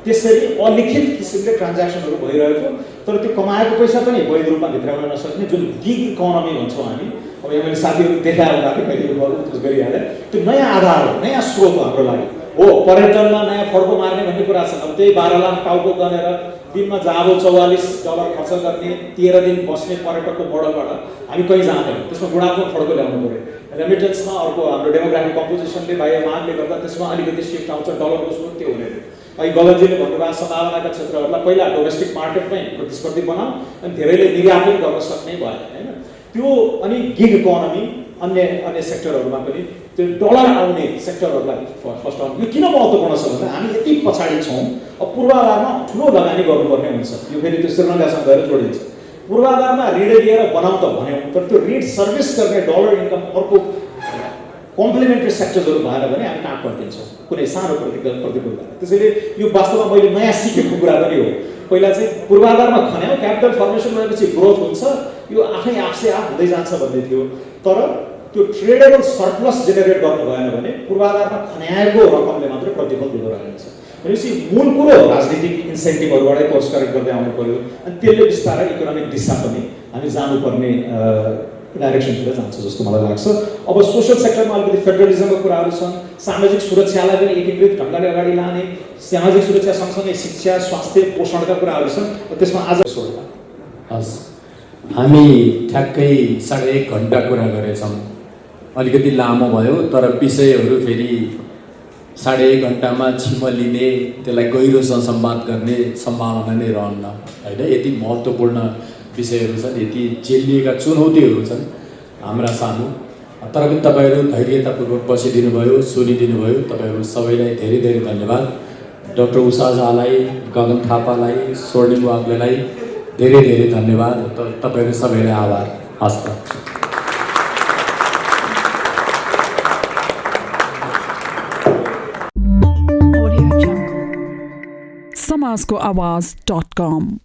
त्यसरी अलिखित किसिमले ट्रान्ज्याक्सनहरू भइरहेको, तर त्यो कमाएको पैसा पनि वैध रूपमा भित्राउन नसक्ने जुन गिग इकोनोमी भन्छौँ हामी। अब यहाँ मैले साथीहरू देखाएर मैले यो गरिहालेँ। त्यो नयाँ आधार हो, नयाँ स्रोत हो हाम्रो लागि। हो, पर्यटनमा नयाँ फड्को मार्ने भन्ने कुरा छ। अब त्यही 12 लाख टाउको गनेर दिनमा जाबो $44 खर्च गर्ने, 13 दिन बस्ने पर्यटकको मोडलबाट हामी कहीँ जाँदैनौँ। त्यसमा गुणात्मक फड्को ल्याउनु पऱ्यो। रेमिटेन्समा अर्को हाम्रो डेमोग्राफिक कम्पोजिसनले, बाह्य मागले गर्दा त्यसमा अलिकति शिफ्ट आउँछ, डलरको स्रोत त्यो हुने। अहिले गगनजीले भन्नुभएको सम्भावनाका क्षेत्रहरूलाई पहिला डोमेस्टिक मार्केटमै प्रतिस्पर्धी बनाऊ अनि धेरैले निर्यात पनि गर्न सक्ने भयो, होइन। त्यो अनि गिग इकोनोमी, अन्य सेक्टरहरूमा पनि त्यो डलर आउने सेक्टरहरूलाई फर्स्ट आउनु। यो किन महत्त्वपूर्ण छ भन्दा हामी यति पछाडि छौँ। अब पूर्वाधारमा ठुलो लगानी गर्नुपर्ने हुन्छ। यो फेरि त्यो श्रीलङ्कासँग गएर जोडिन्छ। पूर्वाधारमा ऋण लिएर बनाउँ त भन्यौँ, तर त्यो ऋण सर्भिस गर्ने डलर इन्कम अर्को कम्प्लिमेन्ट्री सेक्टर्सहरू भएन भने हामी काट पर्दिन्छौँ कुनै सानो प्रतिकूलता। त्यसैले यो वास्तवमा मैले नयाँ सिकेको कुरा पनि हो। पहिला चाहिँ पूर्वाधारमा खन्याउँ, क्यापिटल फर्मेसन भएपछि ग्रोथ हुन्छ, यो आफै आफसे आफ हुँदै जान्छ भन्ने थियो। तर त्यो ट्रेडेबल सर्प्लस जेनेरेट गर्नु भएन भने पूर्वाधारमा खन्याएको रकमले मात्रै प्रतिफल दिँदो रहेछ। भनेपछि मूल कुरो राजनीतिक इन्सेन्टिभहरूबाटै कोर्स करेक्ट गर्दै आउनु पर्यो, अनि त्यसले बिस्तारै इकोनोमिक दिशा पनि हामी जानुपर्ने डाइरेक्सनतिर जान्छ जस्तो मलाई लाग्छ। अब सोसियल सेक्टरमा अलिकति फेडरलिजमको कुराहरू छन्। सामाजिक सुरक्षालाई पनि एकीकृत ढङ्गले अगाडि लाने, सामाजिक सुरक्षा सँगसँगै शिक्षा, स्वास्थ्य, पोषणका कुराहरू छन्। त्यसमा आज हस्, हामी ठ्याक्कै 1.5 घन्टा कुरा गरेछौँ। अलिकति लामो भयो, तर विषयहरू फेरि 1.5 घन्टामा छिमलिने, त्यसलाई गहिरोसँग संवाद गर्ने सम्भावना नै रहन्न, होइन। यति महत्त्वपूर्ण विषयहरू छन्, यति झेलिएका चुनौतीहरू छन् हाम्रा सामु। तर पनि तपाईँहरू धैर्यतापूर्वक बसिदिनु भयो, सुनिदिनु भयो। तपाईँहरू सबैलाई धेरै धेरै धन्यवाद। डाक्टर उषा झालाई, गगन थापालाई, स्वर्णिम वाग्लेलाई धेरै धेरै धन्यवाद। तपाईँहरू सबैलाई आभार। हस् त। समाजको आवाज.com